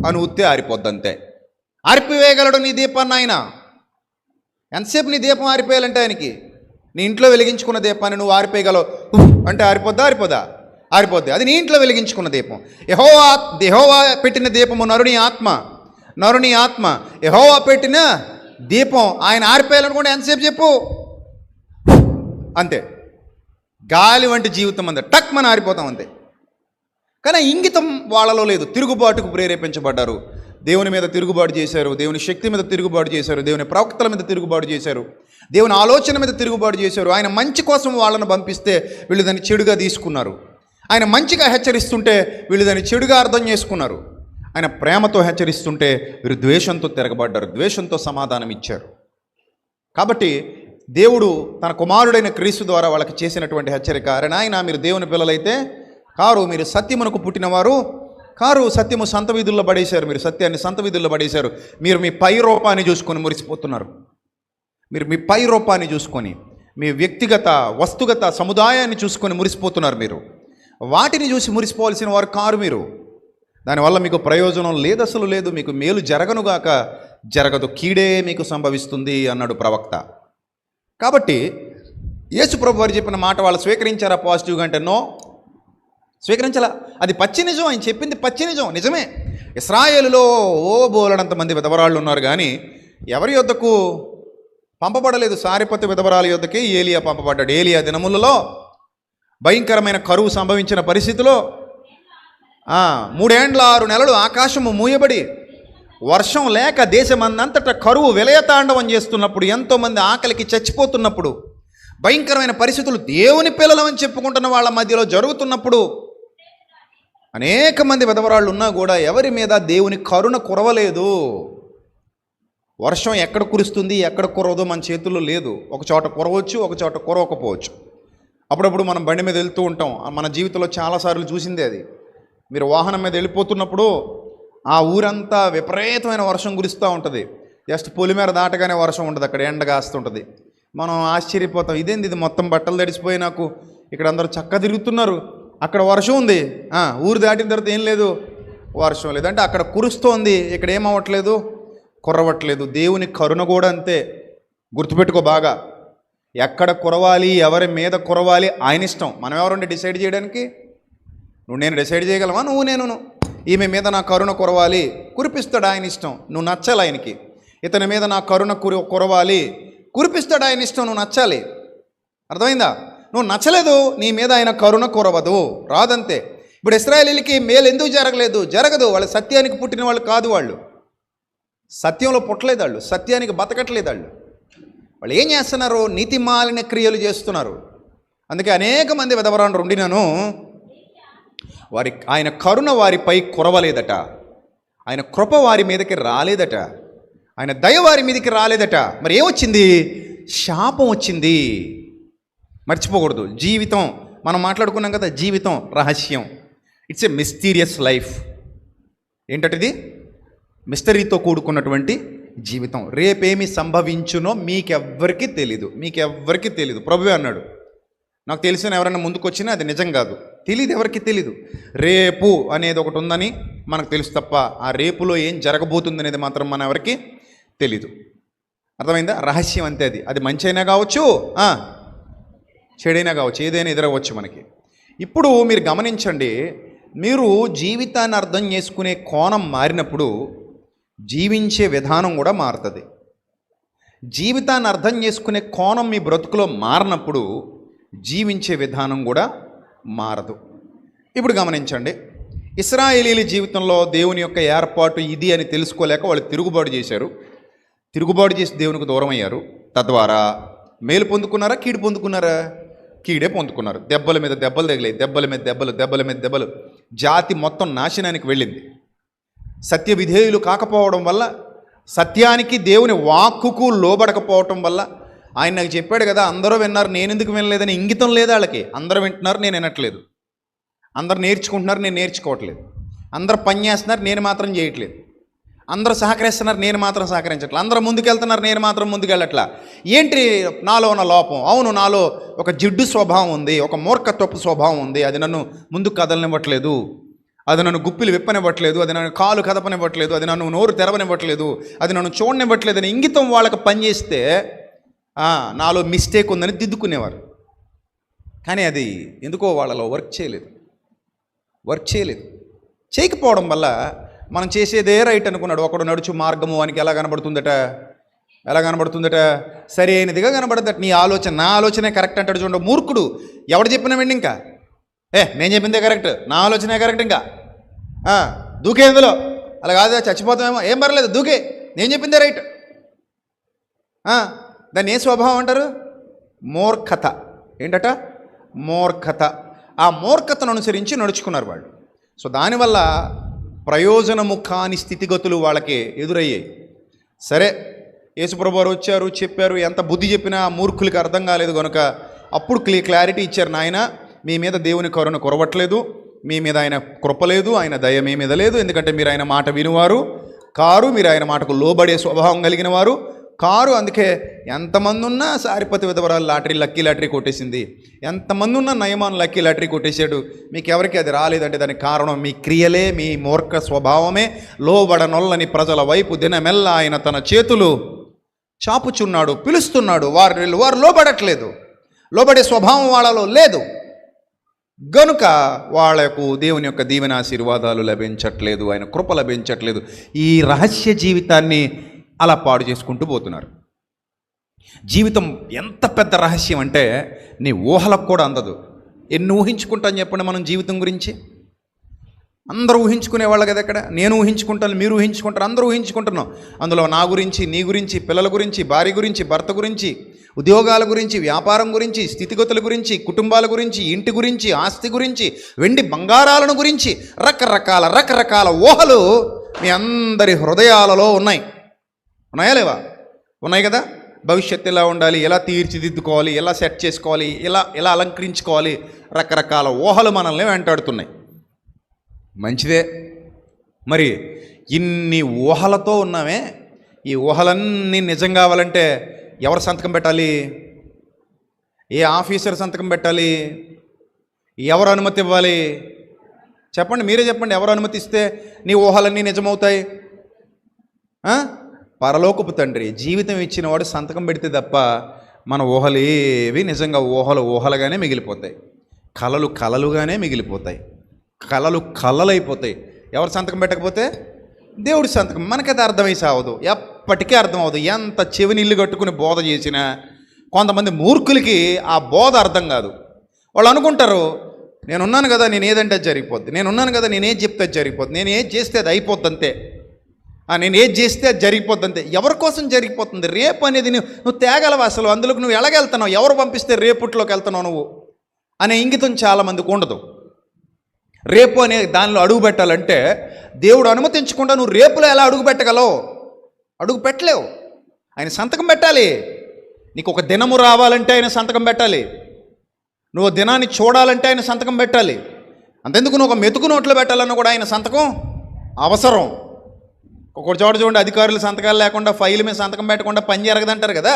అని ఉత్తే ఆరిపోద్దంతే. ఆరిపివేయగలడు నీ దీపాన్ని ఆయన. ఎంతసేపు నీ దీపం ఆరిపోయాలంటే ఆయనకి. నీ ఇంట్లో వెలిగించుకున్న దీపాన్ని నువ్వు ఆరిపోయగలవు అంటే ఆరిపోద్దా? ఆరిపోద్ది. అది నీ ఇంట్లో వెలిగించుకున్న దీపం. యెహోవా పెట్టిన దీపము నరుని ఆత్మ. యెహోవా పెట్టిన దీపం ఆయన ఆరిపోయాలనుకుంటే ఎంతసేపు చెప్పు అంతే. గాలి వంటి జీవితం అంతే, టక్ మన ఆరిపోతాం అంతే. కానీ ఇంగితం వాళ్ళలో లేదు. తిరుగుబాటుకు ప్రేరేపించబడ్డారు, దేవుని మీద తిరుగుబాటు చేశారు, దేవుని శక్తి మీద తిరుగుబాటు చేశారు, దేవుని ప్రవక్తల మీద తిరుగుబాటు చేశారు, దేవుని ఆలోచన మీద తిరుగుబాటు చేశారు. ఆయన మంచి కోసం వాళ్ళను పంపిస్తే వీళ్ళు దాన్ని చెడుగా తీసుకున్నారు. ఆయన మంచిగా హెచ్చరిస్తుంటే వీళ్ళు దాన్ని చెడుగా అర్థం చేసుకున్నారు. ఆయన ప్రేమతో హెచ్చరిస్తుంటే వీరు ద్వేషంతో తిరగబడ్డారు, ద్వేషంతో సమాధానం ఇచ్చారు. కాబట్టి దేవుడు తన కుమారుడైన క్రీస్తు ద్వారా వాళ్ళకి చేసినటువంటి హెచ్చరిక, అరే నాయన, మీరు దేవుని పిల్లలైతే కారు, మీరు సత్యమునకు పుట్టినవారు కారు, సత్యము సంత వీధుల్లో పడేశారు, మీరు సత్యాన్ని సంత వీధుల్లో పడేశారు. మీరు మీ పై రూపాన్ని చూసుకొని మురిసిపోతున్నారు. మీరు మీ పై రూపాన్ని చూసుకొని, మీ వ్యక్తిగత వస్తుగత సముదాయాన్ని చూసుకొని మురిసిపోతున్నారు. మీరు వాటిని చూసి మురిసిపోవాల్సిన వారు కారు. మీరు దానివల్ల మీకు ప్రయోజనం లేదు, అసలు లేదు. మీకు మేలు జరగనుగాక జరగదు, కీడే మీకు సంభవిస్తుంది అన్నాడు ప్రవక్త. కాబట్టి యేసు ప్రభు వారు చెప్పిన మాట వాళ్ళు స్వీకరించారా పాజిటివ్గా అంటే నో, స్వీకరించాలా. అది పచ్చి నిజం, ఆయన చెప్పింది పచ్చి నిజం, నిజమే. ఇశ్రాయేలులో బోలెడంత మంది విధవరాళ్ళు ఉన్నారు, కానీ ఎవరి యొద్దకు పంపబడలేదు. సారిపతి విధవరాల యొద్దకి ఏలియా పంపబడ్డాడు. ఏలియా దినములలో భయంకరమైన కరువు సంభవించిన పరిస్థితిలో 3 ఏండ్ల 6 నెలలు ఆకాశము మూయబడి వర్షం లేక దేశమందంతటా కరువు విలయతాండవం చేస్తున్నప్పుడు, ఎంతోమంది ఆకలికి చచ్చిపోతున్నప్పుడు, భయంకరమైన పరిస్థితులు దేవుని పిల్లలమని చెప్పుకుంటున్న వాళ్ళ మధ్యలో జరుగుతున్నప్పుడు, అనేక మంది విధవరాళ్ళు ఉన్నా కూడా ఎవరి మీద దేవుని కరుణ కురవలేదు. వర్షం ఎక్కడ కురుస్తుంది ఎక్కడ కురవదో మన చేతుల్లో లేదు. ఒక చోట కురవచ్చు, ఒక చోట కురవకపోవచ్చు. అప్పుడప్పుడు మనం బండి మీద వెళ్తూ ఉంటాం. మన జీవితంలో చాలాసార్లు చూసిందే అది. మీరు వాహనం మీద వెళ్ళిపోతున్నప్పుడు ఆ ఊరంతా విపరీతమైన వర్షం కురుస్తూ ఉంటుంది. జస్ట్ పొలిమేర దాటగానే వర్షం ఉంటుంది, అక్కడ ఎండ కాస్తుంటుంది. మనం ఆశ్చర్యపోతాం, ఇదేంది ఇది, మొత్తం బట్టలు తడిసిపోయి నాకు ఇక్కడ అందరూ చక్కగా తిరుగుతున్నారు, అక్కడ వర్షం ఉంది, ఊరు దాటిన తర్వాత ఏం లేదు, వర్షం లేదు. అంటే అక్కడ కురుస్తోంది, ఇక్కడ ఏమవ్వట్లేదు, కురవట్లేదు. దేవుని కరుణ కూడా అంతే. గుర్తుపెట్టుకో బాగా, ఎక్కడ కురవాలి, ఎవరి మీద కురవాలి ఆయన ఇష్టం. మనం ఎవరుంటే డిసైడ్ చేయడానికి? నువ్వు నేను డిసైడ్ చేయగలవా? నేను ఈమె మీద నా కరుణ కురవాలి, కురిపిస్తాడు ఆయన ఇష్టం, నువ్వు నచ్చాలి ఆయనకి. ఇతని మీద నా కరుణ కురవాలి, కురిపిస్తాడు ఆయన ఇష్టం, నువ్వు నచ్చాలి. అర్థమైందా? నువ్వు నచ్చలేదు, నీ మీద ఆయన కరుణ కురవదు, రాదంతే. ఇప్పుడు ఇశ్రాయేలీయులకి మేలు ఎందుకు జరగలేదు? జరగదు, వాళ్ళు సత్యానికి పుట్టిన వాళ్ళు కాదు. వాళ్ళు సత్యంలో పుట్టలేదు, వాళ్ళు సత్యానికి బతకట్లేదు. వాళ్ళు ఏం చేస్తున్నారు? నీతిమాలిన క్రియలు చేస్తున్నారు. అందుకే అనేక మంది విధవరాలు ఉండినను ఆయన కరుణ వారిపై కురవలేదట, ఆయన కృప వారి మీదకి రాలేదట, ఆయన దయ వారి మీదకి రాలేదట. మరి ఏమొచ్చింది? శాపం వచ్చింది. మర్చిపోకూడదు. జీవితం మనం మాట్లాడుకున్నాం కదా, జీవితం రహస్యం. It's a mysterious life. ఏంటంటే మిస్టరీతో కూడుకున్నటువంటి జీవితం. రేపేమి సంభవించునో మీకెవ్వరికీ తెలీదు. ప్రభువే అన్నాడు, నాకు తెలిసిన ఎవరైనా ముందుకు వచ్చినా అది నిజం కాదు, తెలీదు, ఎవరికి తెలీదు. రేపు అనేది ఒకటి ఉందని మనకు తెలుసు తప్ప ఆ రేపులో ఏం జరగబోతుంది అనేది మాత్రం మన ఎవరికి తెలీదు. అర్థమైందా? రహస్యం అంతే. అది మంచి అయినా కావచ్చు, చెడైనా కావచ్చు, ఏదైనా ఎదురవచ్చు మనకి. ఇప్పుడు మీరు గమనించండి, మీరు జీవితాన్ని అర్థం చేసుకునే కోణం మారినప్పుడు జీవించే విధానం కూడా మారుతుంది. జీవితాన్ని అర్థం చేసుకునే కోణం మీ బ్రతుకులో మారినప్పుడు జీవించే విధానం కూడా మారదు. ఇప్పుడు గమనించండి, ఇశ్రాయేలీయుల జీవితంలో దేవుని యొక్క ఏర్పాటు ఇది అని తెలుసుకోలేక వాళ్ళు తిరుగుబాటు చేశారు. తిరుగుబాటు చేసి దేవునికి దూరం అయ్యారు. తద్వారా మేలు పొందుకున్నారా, కీడు పొందుకున్నారా? కీడే పొందుకున్నారు. దెబ్బల మీద దెబ్బలు తగిలాయి, దెబ్బల మీద దెబ్బలు. జాతి మొత్తం నాశనానికి వెళ్ళింది. సత్య విధేయులు కాకపోవడం వల్ల, సత్యానికి దేవుని వాక్కుకు లోబడకపోవటం వల్ల. ఆయన నాకు చెప్పాడు కదా, అందరూ విన్నారు నేను ఎందుకు వినలేదని ఇంగితం లేదు వాళ్ళకి. అందరూ వింటున్నారు, నేను వినట్లేదు. అందరు నేర్చుకుంటున్నారు, నేను నేర్చుకోవట్లేదు. అందరు పని చేస్తున్నారు, నేను మాత్రం చేయట్లేదు. అందరూ సహకరిస్తున్నారు, నేను మాత్రం సహకరించట్లేదు. అందరూ ముందుకెళ్తున్నారు, నేను మాత్రం ముందుకెళ్ళట్లా. ఏంటి నాలో ఉన్న లోపం? అవును, నాలో ఒక జిడ్డు స్వభావం ఉంది, ఒక మూర్ఖత్వపు స్వభావం ఉంది. అది నన్ను ముందుకు కదలనివ్వట్లేదు, అది నన్ను గుప్పిలు విప్పనివ్వట్లేదు, అది నన్ను కాలు కదపనివ్వట్లేదు, అది నన్ను నోరు తెరవనివ్వట్లేదు, అది నన్ను చూడనివ్వట్లేదు అని ఇంగితం వాళ్ళకి పనిచేస్తే నాలో మిస్టేక్ ఉందని దిద్దుకునేవారు. కానీ అది ఎందుకో వాళ్ళలో వర్క్ చేయలేదు. చేయకపోవడం వల్ల మనం చేసేదే రైట్ అనుకున్నాడు. ఒకడు నడుచు మార్గము వానికి ఎలా కనబడుతుందట? ఎలా కనబడుతుందట? సరి అయినదిగా కనబడదట. నీ ఆలోచన, నా ఆలోచనే కరెక్ట్ అంటాడు చూడండి. మూర్ఖుడు. ఎవడు చెప్పినా వెండి ఇంకా నేను చెప్పిందే కరెక్ట్, నా ఆలోచనే కరెక్ట్, ఇంకా దూకే ఇందులో. అలా కాదు, చచ్చిపోతామేమో, ఏం పర్లేదు దూకే, నేను చెప్పిందే రైట్. దాన్ని ఏ స్వభావం అంటారు? మూర్ఖత. ఏంటట? మూర్ఖత. ఆ మూర్ఖతను అనుసరించి నడుచుకున్నారు వాళ్ళు. సో దానివల్ల ప్రయోజనము కాని స్థితిగతులు వాళ్ళకి ఎదురయ్యాయి. సరే, యేసుప్రభు వారు వచ్చారు, చెప్పారు. ఎంత బుద్ధి చెప్పినా మూర్ఖులకి అర్థం కాలేదు కనుక అప్పుడు క్లారిటీ ఇచ్చారు. నాయన, మీ మీద దేవుని కరుణ కురవట్లేదు, మీ మీద ఆయన కృపలేదు, ఆయన దయ మీ మీద లేదు. ఎందుకంటే మీరు ఆయన మాట వినువారు కారు, మీరు ఆయన మాటకు లోబడే స్వభావం కలిగిన వారు కారు. అందుకే ఎంతమంది ఉన్నా సారిపతి విధవరాలు లక్కీ లాటరీ కొట్టేసింది, ఎంతమంది ఉన్నా నయమాన్ లక్కీ లాటరీ కొట్టేశాడు, మీకు ఎవరికి అది రాలేదంటే దానికి కారణం మీ క్రియలే, మీ మూర్ఖ స్వభావమే. లోబడనొల్లని ప్రజల వైపు దినమెల్ల ఆయన తన చేతులు చాపుచున్నాడు, పిలుస్తున్నాడు. వారు లోబడట్లేదు, లోబడే స్వభావం వాళ్ళలో లేదు గనుక వాళ్లకు దేవుని యొక్క దీవెనాశీర్వాదాలు లభించట్లేదు, ఆయన కృప లభించట్లేదు. ఈ రహస్య జీవితాన్ని అలా పాడు చేసుకుంటూ పోతున్నారు. జీవితం ఎంత పెద్ద రహస్యం అంటే నీ ఊహలకు కూడా అందదు. ఎన్ని ఊహించుకుంటాను చెప్పండి మనం జీవితం గురించి? అందరూ ఊహించుకునేవాళ్ళు కదా. ఎక్కడ నేను ఊహించుకుంటాను, మీరు ఊహించుకుంటారు, అందరూ ఊహించుకుంటున్నాం. అందులో నా గురించి, నీ గురించి, పిల్లల గురించి, భార్య గురించి, భర్త గురించి, ఉద్యోగాల గురించి, వ్యాపారం గురించి, స్థితిగతుల గురించి, కుటుంబాల గురించి, ఇంటి గురించి, ఆస్తి గురించి, వెండి బంగారాలను గురించి రకరకాల ఊహలు మీ అందరి హృదయాలలో ఉన్నాయా లేవా? ఉన్నాయి కదా. భవిష్యత్తు ఎలా ఉండాలి, ఎలా తీర్చిదిద్దుకోవాలి, ఎలా సెట్ చేసుకోవాలి, ఎలా అలంకరించుకోవాలి, రకరకాల ఊహలు మనల్ని వెంటాడుతున్నాయి. మంచిదే. మరి ఇన్ని ఊహలతో ఉన్నామే, ఈ ఊహలన్నీ నిజం కావాలంటే ఎవరు సంతకం పెట్టాలి? ఏ ఆఫీసర్ సంతకం పెట్టాలి? ఎవరు అనుమతి ఇవ్వాలి? చెప్పండి, మీరే చెప్పండి. ఎవరు అనుమతి ఇస్తే నీ ఊహలన్నీ నిజమవుతాయి? పరలోకపు తండ్రి జీవితం ఇచ్చినవాడు సంతకం పెడితే తప్ప మన ఊహలు ఏవి నిజంగా ఊహలుగానే మిగిలిపోతాయి, కలలుగానే మిగిలిపోతాయి, కలలైపోతాయి. ఎవరు సంతకం పెట్టకపోతే దేవుడి సంతకం. మనకైతే అర్థమై సావదు, ఎప్పటికీ అర్థం అవ్వదు. ఎంత చెవిని ఇల్లు కట్టుకుని బోధ చేసినా కొంతమంది మూర్ఖులకి ఆ బోధ అర్థం కాదు. వాళ్ళు అనుకుంటారు, నేనున్నాను కదా, నేను ఏదంటే అది జరిగిపోద్ది, నేనున్నాను కదా, నేనేది చెప్తే అది జరిగిపోద్ది, నేను ఏది చేస్తే అది అయిపోద్ది అంతే, నేను ఏది చేస్తే అది జరిగిపోద్ది అంతే. ఎవరి కోసం జరిగిపోతుంది? రేపు అనేది నువ్వు తేగలవు అసలు, అందులోకి నువ్వు ఎలాగెళ్తున్నావు, ఎవరు పంపిస్తే రేపుట్లోకి వెళ్తున్నావు నువ్వు అనే ఇంగితం చాలామందికి ఉండదు. రేపు అనే దానిలో అడుగు పెట్టాలంటే దేవుడు అనుమతించకుండా నువ్వు రేపులో ఎలా అడుగు పెట్టగలవు? అడుగు పెట్టలేవు. ఆయన సంతకం పెట్టాలి. నీకు ఒక దినము రావాలంటే ఆయన సంతకం పెట్టాలి, నువ్వు దినాన్ని చూడాలంటే ఆయన సంతకం పెట్టాలి. అంతెందుకు నువ్వు ఒక మెతుకు నోట్లో పెట్టాలన్నా కూడా ఆయన సంతకం అవసరం. ఒక చోట చూడండి, అధికారులు సంతకాలు లేకుండా ఫైల్ మీద సంతకం పెట్టకుండా పని జరగదంటారు కదా.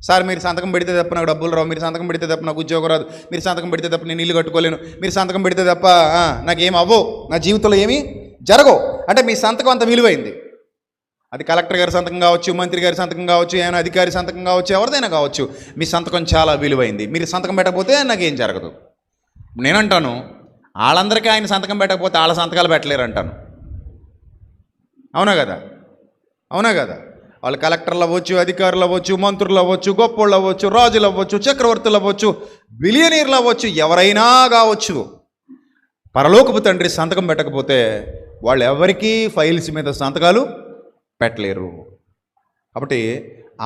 సార్ మీరు సంతకం పెడితే తప్ప నాకు డబ్బులు రావు, మీరు సంతకం పెడితే తప్ప నాకు ఉద్యోగం రాదు, మీరు సంతకం పెడితే తప్ప నేను ఇల్లు కట్టుకోలేను, మీరు సంతకం పెడితే తప్ప నాకేం అవ్వవు, నా జీవితంలో ఏమీ జరగవు అంటే మీ సంతకం అంత విలువైంది. అది కలెక్టర్ గారి సంతకం కావచ్చు, మంత్రి గారి సంతకం కావచ్చు, ఏమైనా అధికారి సంతకం కావచ్చు, ఎవరిదైనా కావచ్చు, మీ సంతకం చాలా విలువైంది. మీరు సంతకం పెట్టకపోతే నాకేం జరగదు. నేనంటాను, వాళ్ళందరికీ ఆయన సంతకం పెట్టకపోతే వాళ్ళ సంతకాలు పెట్టలేరు అంటాను. అవునా కదా? వాళ్ళు కలెక్టర్లు అవ్వచ్చు, అధికారులు అవ్వచ్చు, మంత్రులు అవ్వచ్చు, గొప్పోళ్ళు అవ్వచ్చు, రాజులు అవ్వచ్చు, చక్రవర్తులు అవ్వచ్చు, బిలియనీర్లు అవ్వచ్చు, ఎవరైనా కావచ్చు. పరలోకపు తండ్రి సంతకం పెట్టకపోతే వాళ్ళు ఎవరికీ ఫైల్స్ మీద సంతకాలు పెట్టలేరు. కాబట్టి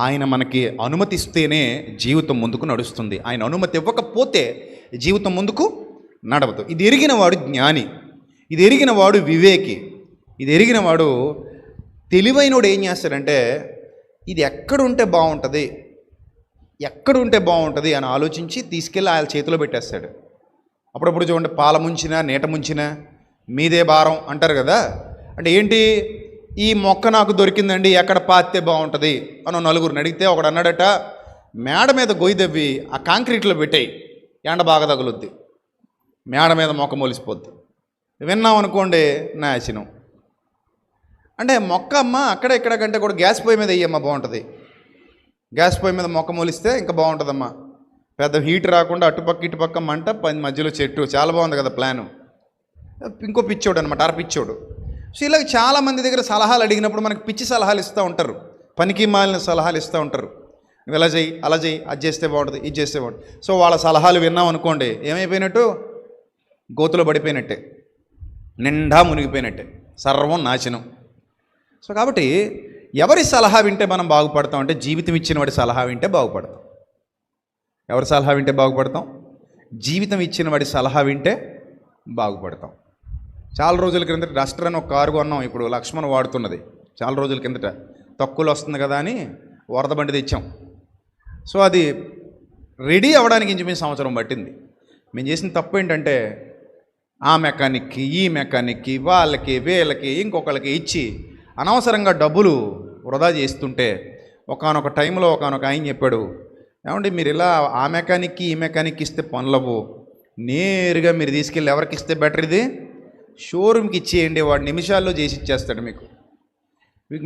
ఆయన మనకి అనుమతిస్తేనే జీవితం ముందుకు నడుస్తుంది. ఆయన అనుమతి ఇవ్వకపోతే జీవితం ముందుకు నడవదు. ఇది ఎరిగిన వాడు జ్ఞాని, ఇది ఎరిగిన వాడు వివేకి, ఇది ఎరిగిన వాడు తెలివైనోడు ఏం చేస్తాడంటే ఇది ఎక్కడుంటే బాగుంటుంది అని ఆలోచించి తీసుకెళ్ళి ఆయన చేతిలో పెట్టేస్తాడు. అప్పుడప్పుడు చూడండి, పాల ముంచినా నీట ముంచినా మీదే భారం అంటారు కదా. అంటే ఏంటి, ఈ మొక్క నాకు దొరికిందండి, ఎక్కడ పాతితే బాగుంటుంది అని నలుగురిని అడిగితే ఒకడు అన్నాడట, మేడ మీద గొయ్యి దవ్వి ఆ కాంక్రీట్లో పెట్టేయి, ఎండ బాగా తగులుద్ది, మేడ మీద మొక్క మొలిసిపోద్ది. విన్నాం అనుకోండి, నాశనం. అంటే మొక్క అమ్మ అక్కడ ఇక్కడ కంటే కూడా గ్యాస్ పొయ్యి మీద వేయమ్మ బాగుంటుంది, గ్యాస్ పొయ్యి మీద మొక్క మొలిస్తే ఇంకా బాగుంటుందమ్మా, పెద్ద హీట్ రాకుండా అటుపక్క ఇటుపక్క మంట, మధ్యలో చెట్టు, చాలా బాగుంది కదా ప్లాను. ఇంకో పిచ్చోడు అనమాట, పిచ్చోడు. సో ఇలాగ చాలామంది దగ్గర సలహాలు అడిగినప్పుడు మనకి పిచ్చి సలహాలు ఇస్తూ ఉంటారు. పనికి మాలిన సలహాలు ఇస్తూ ఉంటారు. నువ్వు ఇలా చేయి, అలా చేయి, అది చేస్తే బాగుంటుంది, ఇది చేస్తే బాగుంటుంది. సో వాళ్ళ సలహాలు విన్నాం అనుకోండి, ఏమైపోయినట్టు? గోతులో పడిపోయినట్టే, నిండా మునిగిపోయినట్టే, సర్వం నాశనం. సో కాబట్టి ఎవరి సలహా వింటే మనం బాగుపడతాం అంటే జీవితం ఇచ్చిన వాడి సలహా వింటే బాగుపడతాం. ఎవరి సలహా వింటే బాగుపడతాం? జీవితం ఇచ్చిన వాడి సలహా వింటే బాగుపడతాం. చాలా రోజుల క్రిందట డస్టర్ అని ఒక కారు కొన్నాం. ఇప్పుడు లక్ష్మణ్ వాడుతున్నది. చాలా రోజుల కిందట తక్కువలో వస్తుంది కదా అని వరద బండి తెచ్చాం. సో అది రెడీ అవ్వడానికి ఇంచుమించు సంవత్సరం పట్టింది. మేము చేసిన తప్పు ఏంటంటే ఆ మెకానిక్కి, ఈ మెకానిక్కి, వాళ్ళకి, వీళ్ళకి, ఇంకొకళ్ళకి ఇచ్చి అనవసరంగా డబ్బులు వృధా చేస్తుంటే ఒకానొక టైంలో ఒకానొక ఆయన చెప్పాడు, ఏమండి మీరు ఇలా ఆ మెకానిక్కి ఈ మెకానిక్కి ఇస్తే పనులవు, నేరుగా మీరు తీసుకెళ్ళి ఎవరికి ఇస్తే బెటర్, ఇది షోరూమ్కి ఇచ్చేయండి, వాడు నిమిషాల్లో చేసి ఇచ్చేస్తాడు మీకు.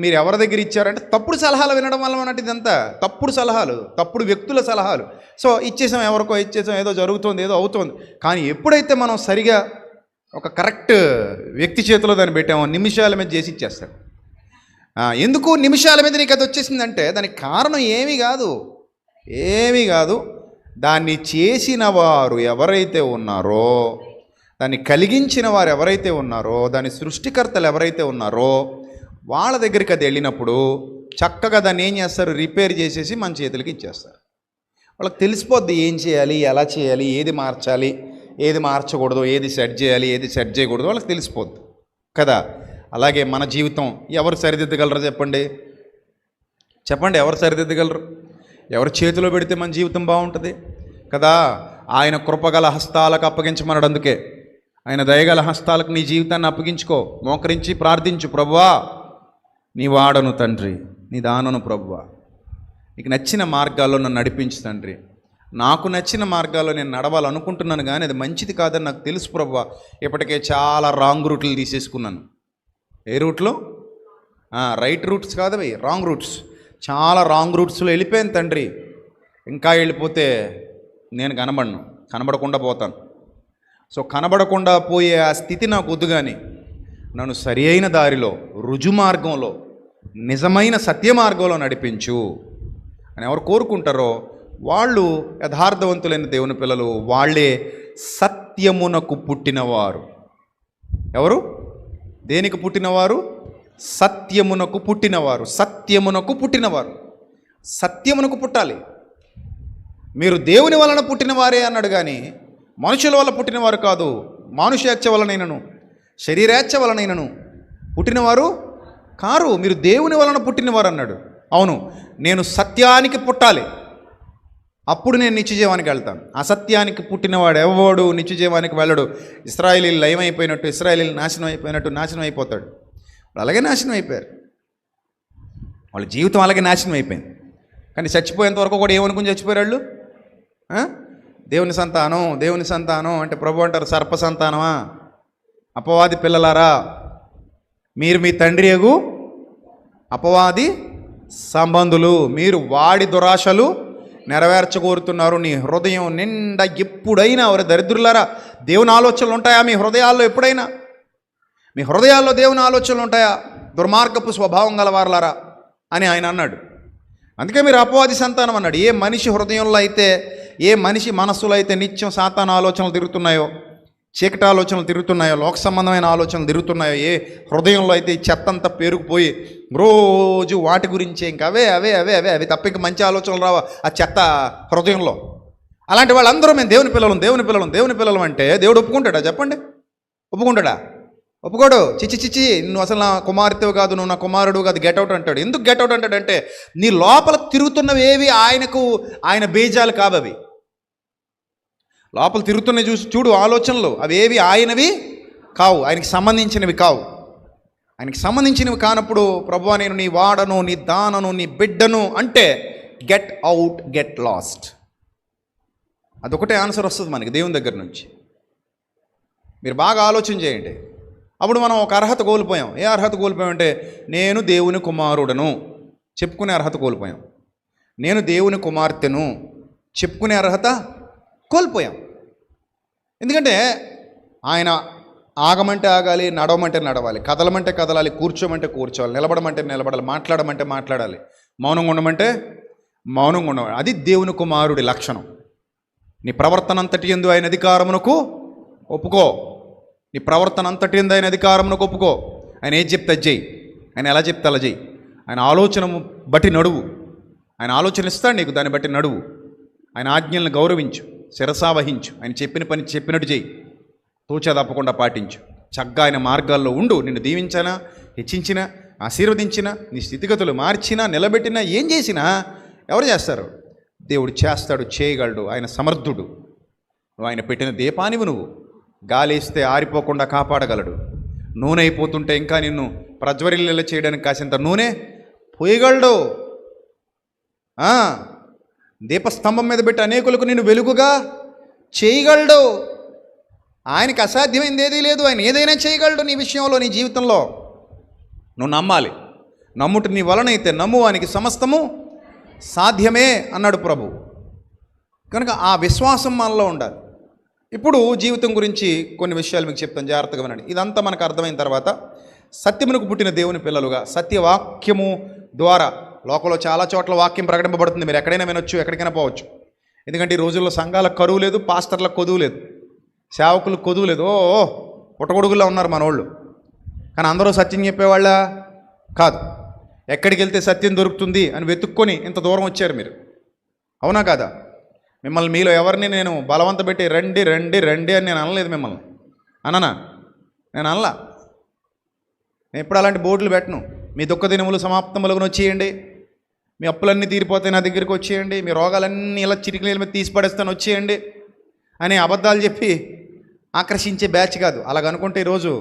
మీరు ఎవరి దగ్గర ఇచ్చారంటే తప్పుడు సలహాలు వినడం వల్ల అన్నట్టు ఇదంతా తప్పుడు సలహాలు, తప్పుడు వ్యక్తుల సలహాలు. సో ఇచ్చేసాం, ఎవరికో ఇచ్చేసాం, ఏదో జరుగుతుంది, ఏదో అవుతుంది. కానీ ఎప్పుడైతే మనం సరిగా ఒక కరెక్ట్ వ్యక్తి చేతిలో దాన్ని పెట్టామో నిమిషాల మీద చేసి ఇచ్చేస్తాడు. ఎందుకు నిమిషాల మీద నీకు అది వచ్చేసిందంటే దానికి కారణం ఏమీ కాదు. దాన్ని చేసిన వారు ఎవరైతే ఉన్నారో, దాన్ని కలిగించిన వారు ఎవరైతే ఉన్నారో, దాని సృష్టికర్తలు ఎవరైతే ఉన్నారో వాళ్ళ దగ్గరికి అది వెళ్ళినప్పుడు చక్కగా దాన్ని ఏం చేస్తారు? రిపేర్ చేసేసి మన చేతులకి ఇచ్చేస్తారు. వాళ్ళకి తెలిసిపోద్ది ఏం చేయాలి, ఎలా చేయాలి, ఏది మార్చాలి, ఏది మార్చకూడదు, ఏది సెట్ చేయాలి, ఏది సెట్ చేయకూడదు, వాళ్ళకి తెలిసిపోద్ది కదా. అలాగే మన జీవితం ఎవరు సరిదిద్దగలరు చెప్పండి? ఎవరు సరిదిద్దగలరు? ఎవరి చేతిలో పెడితే మన జీవితం బాగుంటుంది కదా. ఆయన కృపగల హస్తాలకు అప్పగించమన్నాడు. అందుకే ఆయన దయగల హస్తాలకు నీ జీవితాన్ని అప్పగించుకో, మోకరించి ప్రార్థించు, ప్రభువా నీ వాడను తండ్రి, నీ దానను ప్రభువా, నీకు నచ్చిన మార్గాల్లో నన్ను నడిపించు తండ్రి. నాకు నచ్చిన మార్గాల్లో నేను నడవాలనుకుంటున్నాను కానీ అది మంచిది కాదని నాకు తెలుసు ప్రభువా. ఇప్పటికే చాలా రాంగ్ రూట్లు తీసేసుకున్నాను. ఏ రూట్లో? రైట్ రూట్స్ కాదు అవి, రాంగ్ రూట్స్. చాలా రాంగ్ రూట్స్లో వెళ్ళిపోయాను తండ్రి. ఇంకా వెళ్ళిపోతే నేను కనబడకుండా పోతాను. సో కనబడకుండా పోయే ఆ స్థితి నాకు వద్దు, కానీ నన్ను సరి అయిన దారిలో, రుజు మార్గంలో, నిజమైన సత్య మార్గంలో నడిపించు అని ఎవరు కోరుకుంటారో వాళ్ళు యథార్థవంతులైన దేవుని పిల్లలు. వాళ్ళే సత్యమునకు పుట్టినవారు. ఎవరు? దేనికి పుట్టినవారు? సత్యమునకు పుట్టినవారు. సత్యమునకు పుట్టాలి. మీరు దేవుని వలన పుట్టినవారే అన్నాడు కానీ మనుషుల వల్ల పుట్టినవారు కాదు. మానుషేచ్ఛ వలనైనను శరీరేచ్ఛ వలనైనను పుట్టినవారు కారు, మీరు దేవుని వలన పుట్టినవారు అన్నాడు. అవును, నేను సత్యానికి పుట్టాలి, అప్పుడు నేను నిత్యజీవానికి వెళ్తాను. అసత్యానికి పుట్టినవాడు ఎవడు నిత్యజీవానికి వెళ్ళడు. ఇశ్రాయేలీలు లయమైపోయినట్టు, ఇశ్రాయేలీలు నాశనం అయిపోయినట్టు నాశనం అయిపోతాడు. వాళ్ళు అలాగే నాశనం అయిపోయారు. వాళ్ళ జీవితం అలాగే నాశనం అయిపోయింది. కానీ చచ్చిపోయేంత వరకు కూడా ఏమనుకుని చచ్చిపోయారు వాళ్ళు? దేవుని సంతానం అంటే ప్రభు అంటారు, సర్ప సంతానమా, అపవాది పిల్లలారా, మీరు మీ తండ్రి యగు అపవాది సంబంధులు, మీరు వాడి దురాశలు నెరవేర్చగోరుతున్నారు. నీ హృదయం నిండా ఎప్పుడైనా ఎవరు దరిద్రులారా దేవుని ఆలోచనలు ఉంటాయా మీ హృదయాల్లో? ఎప్పుడైనా మీ హృదయాల్లో దేవుని ఆలోచనలు ఉంటాయా? దుర్మార్గపు స్వభావం గలవారులారా అని ఆయన అన్నాడు. అందుకే మీరు అపవాది సంతానం అన్నాడు. ఏ మనిషి హృదయంలో అయితే, ఏ మనిషి మనస్సులో అయితే నిత్యం సాతాను ఆలోచనలు తిరుగుతున్నాయో, చీకటి ఆలోచనలు తిరుగుతున్నాయో, లోక సంబంధమైన ఆలోచనలు తిరుగుతున్నాయో, ఏ హృదయంలో అయితే ఈ చెత్త అంతా పేరుకుపోయి రోజు వాటి గురించే ఇంకా అవే అవే అవే అవే అవి తప్ప ఇంకా మంచి ఆలోచనలు రావా ఆ చెత్త హృదయంలో. అలాంటి వాళ్ళందరూ మేము దేవుని పిల్లలం అంటే దేవుడు ఒప్పుకుంటాడా చెప్పండి? ఒప్పుకోడు. చిచ్చి నువ్వు అసలు నా కుమార్తెవు కాదు, నువ్వు నా కుమారుడు కాదు, గెట్అవుట్ అంటాడు. ఎందుకు గెట్అవుట్ అంటాడంటే నీ లోపల తిరుగుతున్నవి ఏవి ఆయన బీజాలు కావవి. లోపల తిరుగుతున్నవి చూడు ఆలోచనలు, అవి ఏవి ఆయనవి కావు, ఆయనకి సంబంధించినవి కావు. ఆయనకి సంబంధించినవి కానప్పుడు ప్రభువా నేను నీ వాడను, నీ దానను, నీ బిడ్డను అంటే గెట్ అవుట్, గెట్ లాస్ట్. అదొకటే ఆన్సర్ వస్తుంది మనకి దేవుని దగ్గర నుంచి. మీరు బాగా ఆలోచన చేయండి. అప్పుడు మనం ఒక అర్హత కోల్పోయాం. ఏ అర్హత కోల్పోయామంటే నేను దేవుని కుమారుడను చెప్పుకునే అర్హత కోల్పోయాం. నేను దేవుని కుమార్తెను చెప్పుకునే అర్హత కోల్పోయాం. ఎందుకంటే ఆయన ఆగమంటే ఆగాలి, నడవమంటే నడవాలి, కదలమంటే కదలాలి, కూర్చోమంటే కూర్చోవాలి, నిలబడమంటే నిలబడాలి, మాట్లాడమంటే మాట్లాడాలి. మౌనంగా ఉండమంటే మౌనంగా ఉండమని. అది దేవుని కుమారుడి లక్షణం. నీ ప్రవర్తన అంతటి యందు ఆయన అధికారమునకు ఒప్పుకో. నీ ప్రవర్తన అంతటి యందు ఆయన అధికారమునకు ఒప్పుకో. ఆయన ఏది చెప్తే అది చెయ్యి. ఆయన ఎలా చెప్తే అలా చెయ్యి. ఆయన ఆలోచన బట్టి నడువు. ఆయన ఆలోచన ఇస్తాడు నీకు, దాన్ని బట్టి నడువు. ఆయన ఆజ్ఞలను గౌరవించు, శిరసావహించు. ఆయన చెప్పిన పని చెప్పినట్టు చెయ్యి, తూచా తప్పకుండా పాటించు. చక్కగా ఆయన మార్గాల్లో ఉండు. నిన్ను దీవించినా, హెచ్చించినా, ఆశీర్వదించినా, నీ స్థితిగతులు మార్చినా, నిలబెట్టినా, ఏం చేసినా ఎవరు చేస్తారు? దేవుడు చేస్తాడు, చేయగలడు. ఆయన సమర్థుడు. నువ్వు ఆయన పెట్టిన దీపానివి. నువ్వు గాలేస్తే ఆరిపోకుండా కాపాడగలడు. నూనె అయిపోతుంటే ఇంకా నిన్ను ప్రజ్వరిల్లేలా చేయడానికి కాసింత నూనె పోయగలడు. దీపస్తంభం మీద పెట్టి అనేకులకు నిన్ను వెలుగుగా చేయగలడు. ఆయనకి అసాధ్యమైంది ఏదీ లేదు. ఆయన ఏదైనా చేయగలడు నీ విషయంలో, నీ జీవితంలో. నువ్వు నమ్మాలి. నమ్ముట నీ వలనైతే నమ్మువానికి సమస్తము సాధ్యమే అన్నాడు ప్రభు. కనుక ఆ విశ్వాసం మనలో ఉండాలి. ఇప్పుడు జీవితం గురించి కొన్ని విషయాలు మీకు చెప్తాను, జాగ్రత్తగా వినండి. ఇదంతా మనకు అర్థమైన తర్వాత సత్యమునకు పుట్టిన దేవుని పిల్లలుగా సత్యవాక్యము ద్వారా, లోకంలో చాలా చోట్ల వాక్యం ప్రకటింపబడుతుంది. మీరు ఎక్కడైనా వినొచ్చు, ఎక్కడికైనా పోవచ్చు. ఎందుకంటే ఈ రోజుల్లో సంఘాలకు కరువు లేదు, పాస్టర్లకు కొదువు లేదు, సేవకులకు కొదువు లేదు. పుట్టగొడుగుల్లో ఉన్నారు మనోళ్ళు. కానీ అందరూ సత్యం చెప్పేవాళ్ళ కాదు. ఎక్కడికి వెళ్తే సత్యం దొరుకుతుంది అని వెతుక్కొని ఇంత దూరం వచ్చారు మీరు. అవునా కాదా? మిమ్మల్ని మీలో ఎవరిని నేను బలవంత పెట్టి రండి రండి రండి అని నేను అనలేదు. మిమ్మల్ని అననా? నేను అనలా. నేను ఎప్పుడు అలాంటి బోర్డులు పెట్టను. మీ దుఃఖ దినములు సమాప్తములను వచ్చేయండి, మీ అప్పులన్నీ తీరిపోతాయి, నా దగ్గరికి వచ్చేయండి, మీ రోగాలన్నీ ఇలా చిటికల మీద తీసి పడేస్తాను వచ్చేయండి అని అబద్ధాలు చెప్పి ఆకర్షించే బ్యాచ్ కాదు. అలాగనుకుంటే ఈరోజు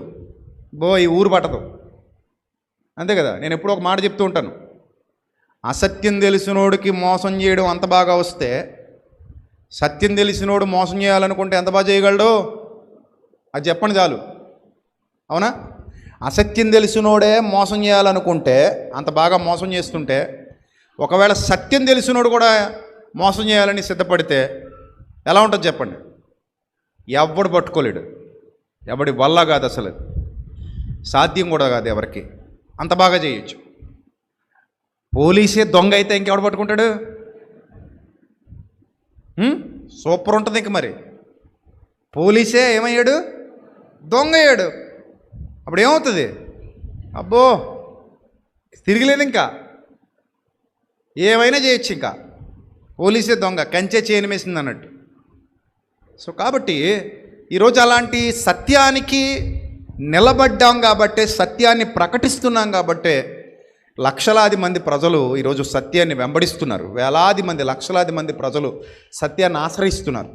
ఈ ఊరు పట్టదు. అంతే కదా? నేను ఎప్పుడో ఒక మాట చెప్తూ ఉంటాను. అసత్యం తెలిసినోడికి మోసం చేయడం అంత బాగా వస్తే, సత్యం తెలిసినోడు మోసం చేయాలనుకుంటే ఎంత బాగా చేయగలడు? అది చెప్పండి చాలు. అవునా? అసత్యం తెలిసినోడే మోసం చేయాలనుకుంటే, అంత బాగా మోసం చేస్తుంటే, ఒకవేళ సత్యం తెలిసినోడు కూడా మోసం చేయాలని సిద్ధపడితే ఎలా ఉంటుంది చెప్పండి? ఎవడు పట్టుకోలేడు. ఎవడి వల్ల కాదు, అసలు సాధ్యం కూడా కాదు ఎవరికి. అంత బాగా చేయొచ్చు. పోలీసే దొంగ అయితే ఇంకెవడు పట్టుకుంటాడు? సూపర్ ఉంటుంది. ఇంక మరి పోలీసే ఏమయ్యాడు? దొంగ అయ్యాడు. అప్పుడు ఏమవుతుంది? అబ్బో తిరిగిలేదు, ఇంకా ఏమైనా చేయొచ్చు. ఇంకా పోలీసే దొంగ, కంచే చేయని వేసింది అన్నట్టు. సో కాబట్టి ఈరోజు అలాంటి సత్యానికి నిలబడ్డాం కాబట్టే, సత్యాన్ని ప్రకటిస్తున్నాం కాబట్టే లక్షలాది మంది ప్రజలు ఈరోజు సత్యాన్ని వెంబడిస్తున్నారు. వేలాది మంది, లక్షలాది మంది ప్రజలు సత్యాన్ని ఆశ్రయిస్తున్నారు.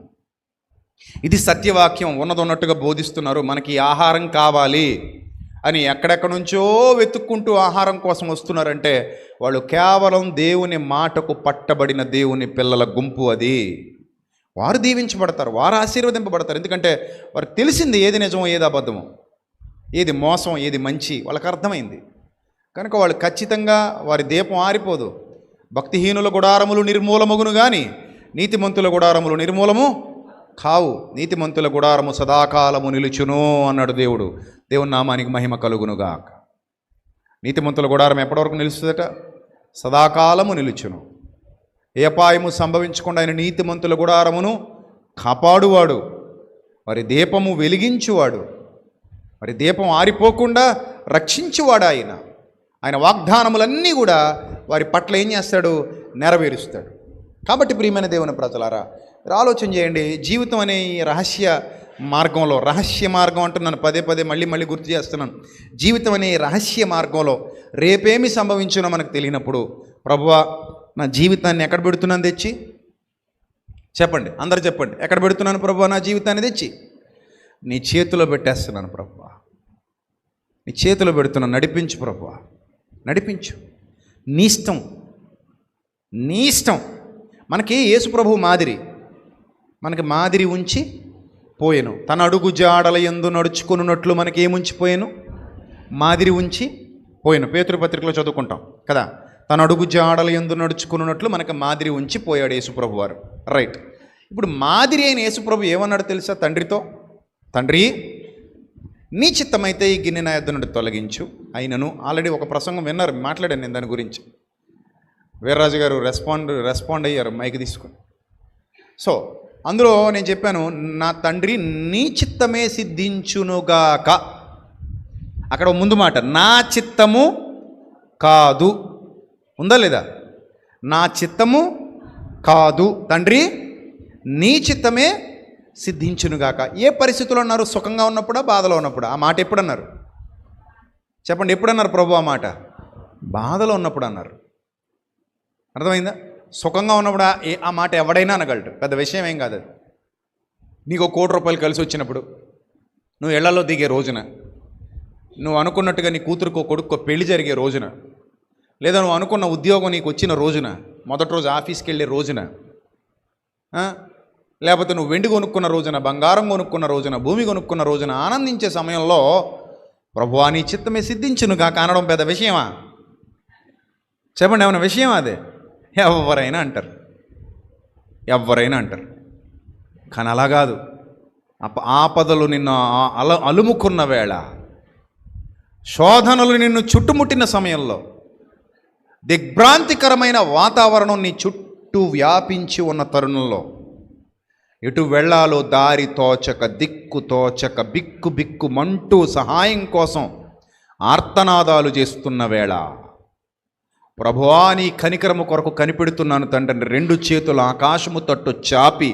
ఇది సత్యవాక్యం, ఉన్నదన్నట్టుగా బోధిస్తున్నారు. మనకి ఆహారం కావాలి అని ఎక్కడెక్కడి నుంచో వెతుక్కుంటూ ఆహారం కోసం వస్తున్నారంటే వాళ్ళు కేవలం దేవుని మాటకు పట్టబడిన దేవుని పిల్లల గుంపు. అది వారు దీవించబడతారు, వారు ఆశీర్వదింపబడతారు. ఎందుకంటే వారికి తెలిసింది ఏది నిజమో, ఏది అబద్ధమో, ఏది మోసం, ఏది మంచి వాళ్ళకి అర్థమైంది. కనుక వాళ్ళు ఖచ్చితంగా వారి దీపం ఆరిపోదు. భక్తిహీనుల గుడారములు నిర్మూలమగును కానీ నీతిమంతుల గుడారములు నిర్మూలము కావు. నీతిమంతుల గుడారము సదాకాలము నిలుచును అన్నాడు దేవుడు. దేవుని నామానికి మహిమ కలుగునుగా. నీతిమంతుల గుడారం ఎప్పటివరకు నిలుస్తుందట? సదాకాలము నిలుచును. ఏ అపాయము సంభవించకుండా ఆయన నీతిమంతుల గుడారమును కాపాడువాడు, వారి దీపము వెలిగించువాడు, వారి దీపం ఆరిపోకుండా రక్షించువాడు. ఆయన వాగ్దానములన్నీ కూడా వారి పట్ల ఏం చేస్తాడు? నెరవేరుస్తాడు. కాబట్టి ప్రియమైన దేవుని ప్రజలారా, మీరు ఆలోచన చేయండి. జీవితం అనే ఈ రహస్య మార్గంలో, రహస్య మార్గం అంటున్నాను పదే పదే మళ్ళీ గుర్తు చేస్తున్నాను. జీవితం అనే రహస్య మార్గంలో రేపేమి సంభవించునో మనకు తెలియనప్పుడు, ప్రభువా నా జీవితాన్ని ఎక్కడ పెడుతున్నాను తెచ్చి? చెప్పండి, అందరు చెప్పండి. ఎక్కడ పెడుతున్నాను ప్రభువా నా జీవితాన్ని తెచ్చి? నీ చేతిలో పెట్టేస్తున్నాను ప్రభువా, నీ చేతిలో పెడుతున్నాను. నడిపించు ప్రభువా, నడిపించు. నీ ఇష్టం, నీ ఇష్టం. మనకి యేసు ప్రభువు మాదిరి, మనకి మాదిరి ఉంచి పోయెను. తన అడుగు జాడల యందు నడుచుకున్నట్లు మనకి ఏముంచిపోయాను? మాదిరి ఉంచి పోయాను. పేతురు పత్రికలో చదువుకుంటాం కదా. తన అడుగు జాడల యందు నడుచుకున్నట్లు మనకి మాదిరి ఉంచి పోయాడు యేసుప్రభు వారు. రైట్. ఇప్పుడు మాదిరి అయిన యేసుప్రభు ఏమన్నాడు తెలుసా తండ్రితో? తండ్రి, నీ చిత్తమైతే ఈ గిన్నె నా యొద్ద నుండి తొలగించు. అయినను ఆల్రెడీ ఒక ప్రసంగం విన్నారు, మాట్లాడాను నేను దాని గురించి. వీర్రాజు గారు రెస్పాండ్ అయ్యారు మైక్ తీసుకుని. సో అందులో నేను చెప్పాను, నా తండ్రి నీ చిత్తమే సిద్ధించునుగాక. అక్కడ ముందు మాట నా చిత్తము కాదు ఉందా లేదా? నా చిత్తము కాదు తండ్రి, నీ చిత్తమే సిద్ధించునుగాక. ఏ పరిస్థితుల్లో అన్నారు? సుఖంగా ఉన్నప్పుడా, బాధలో ఉన్నప్పుడా? ఆ మాట ఎప్పుడు అన్నారు చెప్పండి? ఎప్పుడన్నారు ప్రభు ఆ మాట? బాధలో ఉన్నప్పుడు అన్నారు. అర్థమైందా? సుఖంగా ఉన్నప్పుడు ఆ మాట ఎవడైనా అనగలడు, పెద్ద విషయం ఏం కాదు అది. నీకు 1 కోటి రూపాయలు కలిసి వచ్చినప్పుడు, నువ్వు ఇళ్లలో దిగే రోజున, నువ్వు అనుకున్నట్టుగా నీ కూతురుకో కొడుకో పెళ్లి జరిగే రోజున, లేదా నువ్వు అనుకున్న ఉద్యోగం నీకు వచ్చిన రోజున, మొదటి రోజు ఆఫీస్కి వెళ్ళే రోజున, లేకపోతే నువ్వు వెండి కొనుక్కున్న రోజున, బంగారం కొనుక్కున్న రోజున, భూమి కొనుక్కున్న రోజున ఆనందించే సమయంలో ప్రభువా నీ చిత్తమే సిద్ధించును కాక అనడం పెద్ద విషయమా? చెప్పండి, ఏమైనా విషయమా అదే? ఎవరైనా అంటారు, ఎవరైనా అంటారు. కానీ అలా కాదు. ఆపదలు నిన్ను అలుముకున్న వేళ, శోధనలు నిన్ను చుట్టుముట్టిన సమయంలో, దిగ్భ్రాంతికరమైన వాతావరణం నీ చుట్టూ వ్యాపించి ఉన్న తరుణంలో, ఎటు వెళ్ళాలో దారి తోచక, దిక్కు తోచక, బిక్కు బిక్కు మంటూ సహాయం కోసం ఆర్తనాదాలు చేస్తున్న వేళ, ప్రభువా నీ కనికరము కొరకు కనిపెడుతున్నాను తండ్రిని 2 చేతులు ఆకాశము తట్టు చాపి,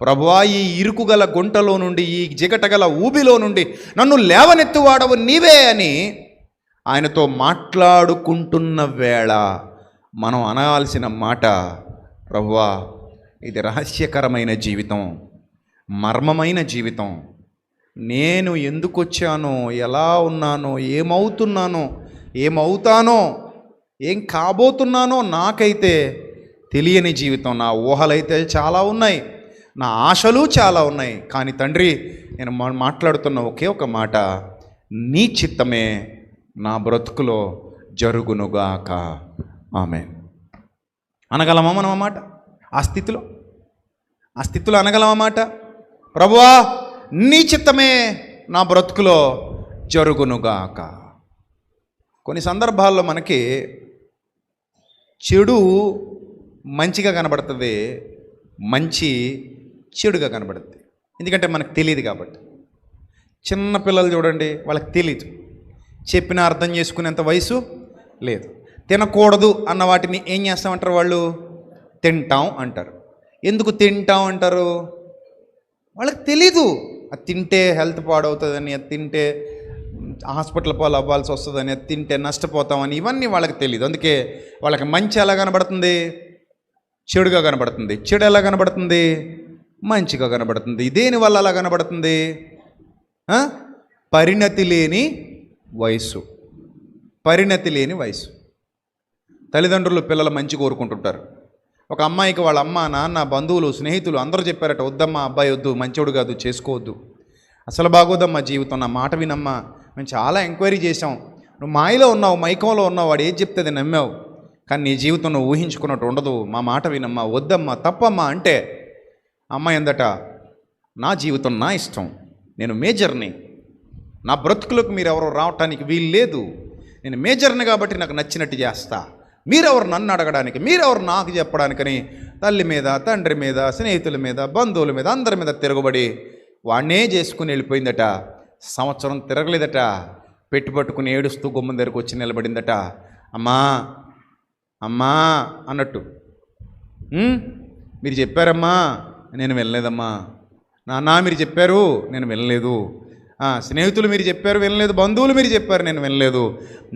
ప్రభువా ఈ ఇరుకుగల గుంటలో నుండి, ఈ జిగటగల ఊబిలో నుండి నన్ను లేవనెత్తువాడవు నీవే అని ఆయనతో మాట్లాడుకుంటున్న వేళ మనం అనాల్సిన మాట, ప్రభువా ఇది రహస్యకరమైన జీవితం, మర్మమైన జీవితం. నేను ఎందుకు వచ్చానో, ఎలా ఉన్నానో, ఏమవుతున్నానో, ఏమవుతానో, ఏం కాబోతున్నానో నాకైతే తెలియని జీవితం. నా ఊహలైతే చాలా ఉన్నాయి, నా ఆశలు చాలా ఉన్నాయి. కానీ తండ్రి, నేను మాట్లాడుతున్న ఒకే ఒక మాట, నీ చిత్తమే నా బ్రతుకులో జరుగునుగాక. ఆమేన్. అనగలమా మనం ఆ మాట? ఆ స్థితిలో అనగలమా మాట? ప్రభువా నీ చిత్తమే నా బ్రతుకులో జరుగునుగాక. కొన్ని సందర్భాల్లో మనకి చెడు మంచిగా కనబడుతుంది, మంచి చెడుగా కనబడుతుంది. ఎందుకంటే మనకు తెలియదు కాబట్టి. చిన్న పిల్లలు చూడండి, వాళ్ళకి తెలియదు, చెప్పిన అర్థం చేసుకునేంత వయసు లేదు. తినకూడదు అన్న వాటిని ఏం చేస్తామంటారు వాళ్ళు? తింటాం అంటారు. ఎందుకు తింటాం అంటారు? వాళ్ళకి తెలీదు. అది తింటే హెల్త్ పాడవుతుందని, అది తింటే హాస్పిటల్ పాలు అవ్వాల్సి వస్తుందని, అది తింటే నష్టపోతామని, ఇవన్నీ వాళ్ళకి తెలియదు. అందుకే వాళ్ళకి మంచి ఎలా కనబడుతుంది? చెడుగా కనబడుతుంది. చెడు ఎలా కనబడుతుంది? మంచిగా కనబడుతుంది. దేనివల్ల అలా కనబడుతుంది? పరిణతి లేని వయసు. తల్లిదండ్రులు పిల్లలు మంచి కోరుకుంటుంటారు. ఒక అమ్మాయికి వాళ్ళ అమ్మ, నాన్న, బంధువులు, స్నేహితులు అందరూ చెప్పారట, వద్దమ్మా అబ్బాయి వద్దు, మంచోడు కాదు, చేసుకోవద్దు, అసలు బాగోదమ్మా జీవితం, నా మాట వినమ్మా, మేము చాలా ఎంక్వైరీ చేసాం, నువ్వు మాయలో ఉన్నావు, మైకంలో ఉన్నావు, వాడు ఏది చెప్తే అది నమ్మావు, కానీ నీ జీవితం నువ్వు ఊహించుకున్నట్టు ఉండదు, మా మాట వినమ్మా, వద్దమ్మా, తప్పమ్మా అంటే అమ్మాయి అందట, నా జీవితం నా ఇష్టం, నేను మేజర్ని, నా బ్రతుకులకు మీరెవరో రావటానికి వీలు లేదు, నేను మేజర్ని కాబట్టి నాకు నచ్చినట్టు చేస్తా, మీరెవరు నన్ను అడగడానికి, మీరెవరు నాకు చెప్పడానికని తల్లి మీద, తండ్రి మీద, స్నేహితుల మీద, బంధువుల మీద, అందరి మీద తిరగబడి వాడినే చేసుకుని వెళ్ళిపోయిందట. సంవత్సరం తిరగలేదట, పెట్టుబట్టుకుని ఏడుస్తూ గుమ్మం దగ్గరకు వచ్చి నిలబడిందట. అమ్మా అమ్మా అన్నట్టు, మీరు చెప్పారమ్మా, నేను వెళ్ళలేదమ్మా, నాన్న మీరు చెప్పారు, నేను వెళ్ళలేదు, స్నేహితులు మీరు చెప్పారు, వినలేదు, బంధువులు మీరు చెప్పారు, నేను వినలేదు,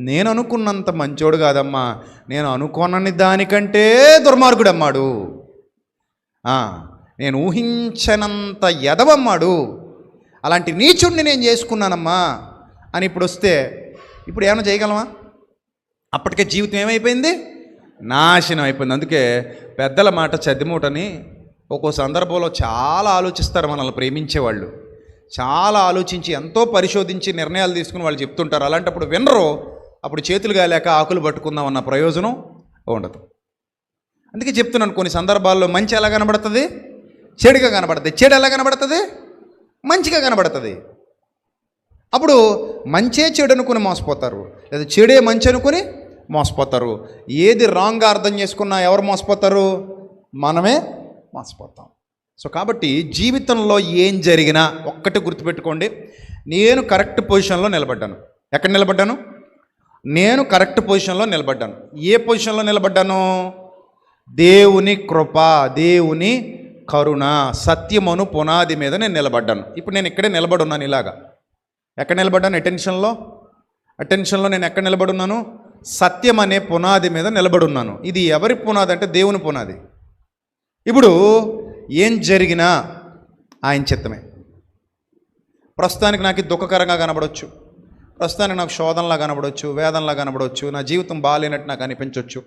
నేను అనుకున్నంత మంచోడు కాదమ్మా, నేను అనుకున్నని దానికంటే దుర్మార్గుడమ్మాడు, నేను ఊహించనంత ఎదవమ్మాడు, అలాంటి నీచుడిని నేను చేసుకున్నానమ్మా అని ఇప్పుడు వస్తే ఇప్పుడు ఏమైనా చేయగలమా? అప్పటికే జీవితం ఏమైపోయింది? నాశనం అయిపోయింది. అందుకే పెద్దల మాట చద్దిమూటని ఒక్కో సందర్భంలో చాలా ఆలోచిస్తారు. మనల్ని ప్రేమించేవాళ్ళు చాలా ఆలోచించి, ఎంతో పరిశోధించి నిర్ణయాలు తీసుకుని వాళ్ళు చెప్తుంటారు. అలాంటప్పుడు వినరు. అప్పుడు చేతులు గాలేక ఆకులు పట్టుకుందాం అన్న ప్రయోజనం ఉండదు. అందుకే చెప్తున్నాను, కొన్ని సందర్భాల్లో మంచి ఎలా కనబడుతుంది? చెడుగా కనబడుతుంది. చెడు ఎలా కనబడుతుంది? మంచిగా కనబడుతుంది. అప్పుడు మంచే చెడు అనుకుని మోసపోతారు, లేదా చెడే మంచి అనుకుని మోసపోతారు. ఏది రాంగ్గా అర్థం చేసుకున్నా ఎవరు మోసపోతారు? మనమే మోసపోతాం. సో కాబట్టి జీవితంలో ఏం జరిగినా ఒక్కటి గుర్తుపెట్టుకోండి, నేను కరెక్ట్ పొజిషన్లో నిలబడ్డాను. ఎక్కడ నిలబడ్డాను? నేను కరెక్ట్ పొజిషన్లో నిలబడ్డాను. ఏ పొజిషన్లో నిలబడ్డాను? దేవుని కృప, దేవుని కరుణ, సత్యమును పునాది మీద నేను నిలబడ్డాను. ఇప్పుడు నేను ఇక్కడే నిలబడి ఉన్నాను. ఇలాగా ఎక్కడ నిలబడ్డాను? అటెన్షన్లో నేను ఎక్కడ నిలబడి ఉన్నాను? సత్యం అనే పునాది మీద నిలబడి ఉన్నాను. ఇది ఎవరి పునాది అంటే దేవుని పునాది. ఇప్పుడు ఏం జరిగినా ఆయన చిత్తమే. ప్రస్తుతానికి నాకు ఇది దుఃఖకరంగా కనబడవచ్చు, ప్రస్తుతానికి నాకు శోధనలా కనబడవచ్చు, వేదనలా కనబడవచ్చు, నా జీవితం బాగాలేనట్టు నాకు అనిపించవచ్చు,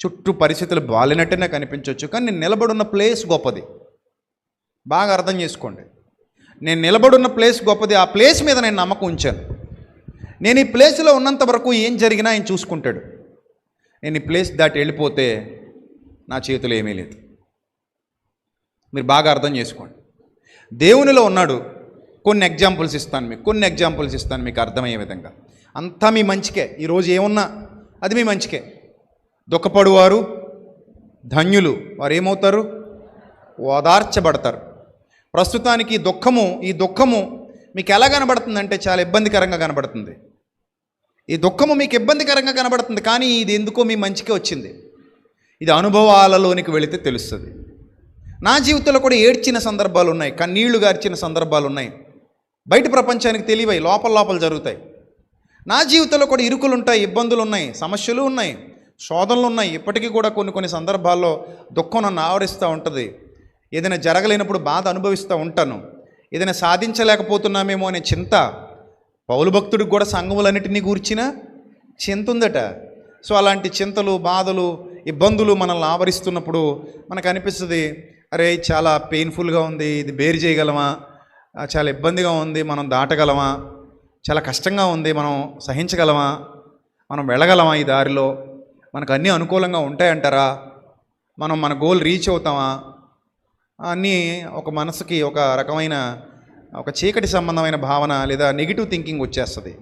చుట్టూ పరిస్థితులు బాగాలేనట్టే నాకు అనిపించవచ్చు. కానీ నేను నిలబడున్న ప్లేస్ గొప్పది. బాగా అర్థం చేసుకోండి, నేను నిలబడున్న ప్లేస్ గొప్పది. ఆ ప్లేస్ మీద నేను నమ్మకం ఉంచాను. నేను ఈ ప్లేస్లో ఉన్నంత వరకు ఏం జరిగినా ఆయన చూసుకుంటాడు. నేను ఈ ప్లేస్ దాటి వెళ్ళిపోతే నా చేతిలో ఏమీ లేదు. మీరు బాగా అర్థం చేసుకోండి. దేవునిలో ఉన్నాడు. కొన్ని ఎగ్జాంపుల్స్ ఇస్తాను మీకు అర్థమయ్యే విధంగా. అంతా మీ మంచికే. ఈరోజు ఏమున్నా అది మీ మంచికే. దుఃఖపడువారు ధన్యులు, వారు ఏమవుతారు? ఓదార్చబడతారు. ప్రస్తుతానికి ఈ దుఃఖము మీకు ఎలా కనబడుతుందంటే చాలా ఇబ్బందికరంగా కనబడుతుంది. ఈ దుఃఖము మీకు ఇబ్బందికరంగా కనబడుతుంది, కానీ ఇది ఎందుకో మీ మంచికే వచ్చింది. ఇది అనుభవాలలోనికి వెళితే తెలుస్తుంది. నా జీవితంలో కూడా ఏడ్చిన సందర్భాలు ఉన్నాయి, కన్నీళ్లు గార్చిన సందర్భాలు ఉన్నాయి. బయట ప్రపంచానికి తెలివై లోపల జరుగుతాయి. నా జీవితంలో కూడా ఇరుకులు ఉంటాయి, ఇబ్బందులు ఉన్నాయి, సమస్యలు ఉన్నాయి, శోధనలు ఉన్నాయి. ఇప్పటికీ కూడా కొన్ని సందర్భాల్లో దుఃఖం నన్ను ఆవరిస్తూ ఉంటుంది. ఏదైనా జరగలేనప్పుడు బాధ అనుభవిస్తూ ఉంటాను. ఏదైనా సాధించలేకపోతున్నామేమో అనే చింత. పౌలు భక్తుడికి కూడా సంఘములన్నిటినీ గూర్చిన చింత ఉందట. సో అలాంటి చింతలు, బాధలు, ఇబ్బందులు మనల్ని ఆవరిస్తున్నప్పుడు మనకు అనిపిస్తుంది, అరే చాలా పెయిన్ఫుల్గా ఉంది, ఇది బేర్ చేయగలమా, చాలా ఇబ్బందిగా ఉంది, మనం దాటగలమా, చాలా కష్టంగా ఉంది, మనం సహించగలమా, మనం వెళ్ళగలమా, ఈ దారిలో మనకు అన్నీ అనుకూలంగా ఉంటాయంటారా, మనం మన గోల్ రీచ్ అవుతామా, అన్నీ ఒక మనసుకి ఒక రకమైన ఒక చీకటి సంబంధమైన భావన లేదా నెగిటివ్ థింకింగ్ వచ్చేస్తుంది.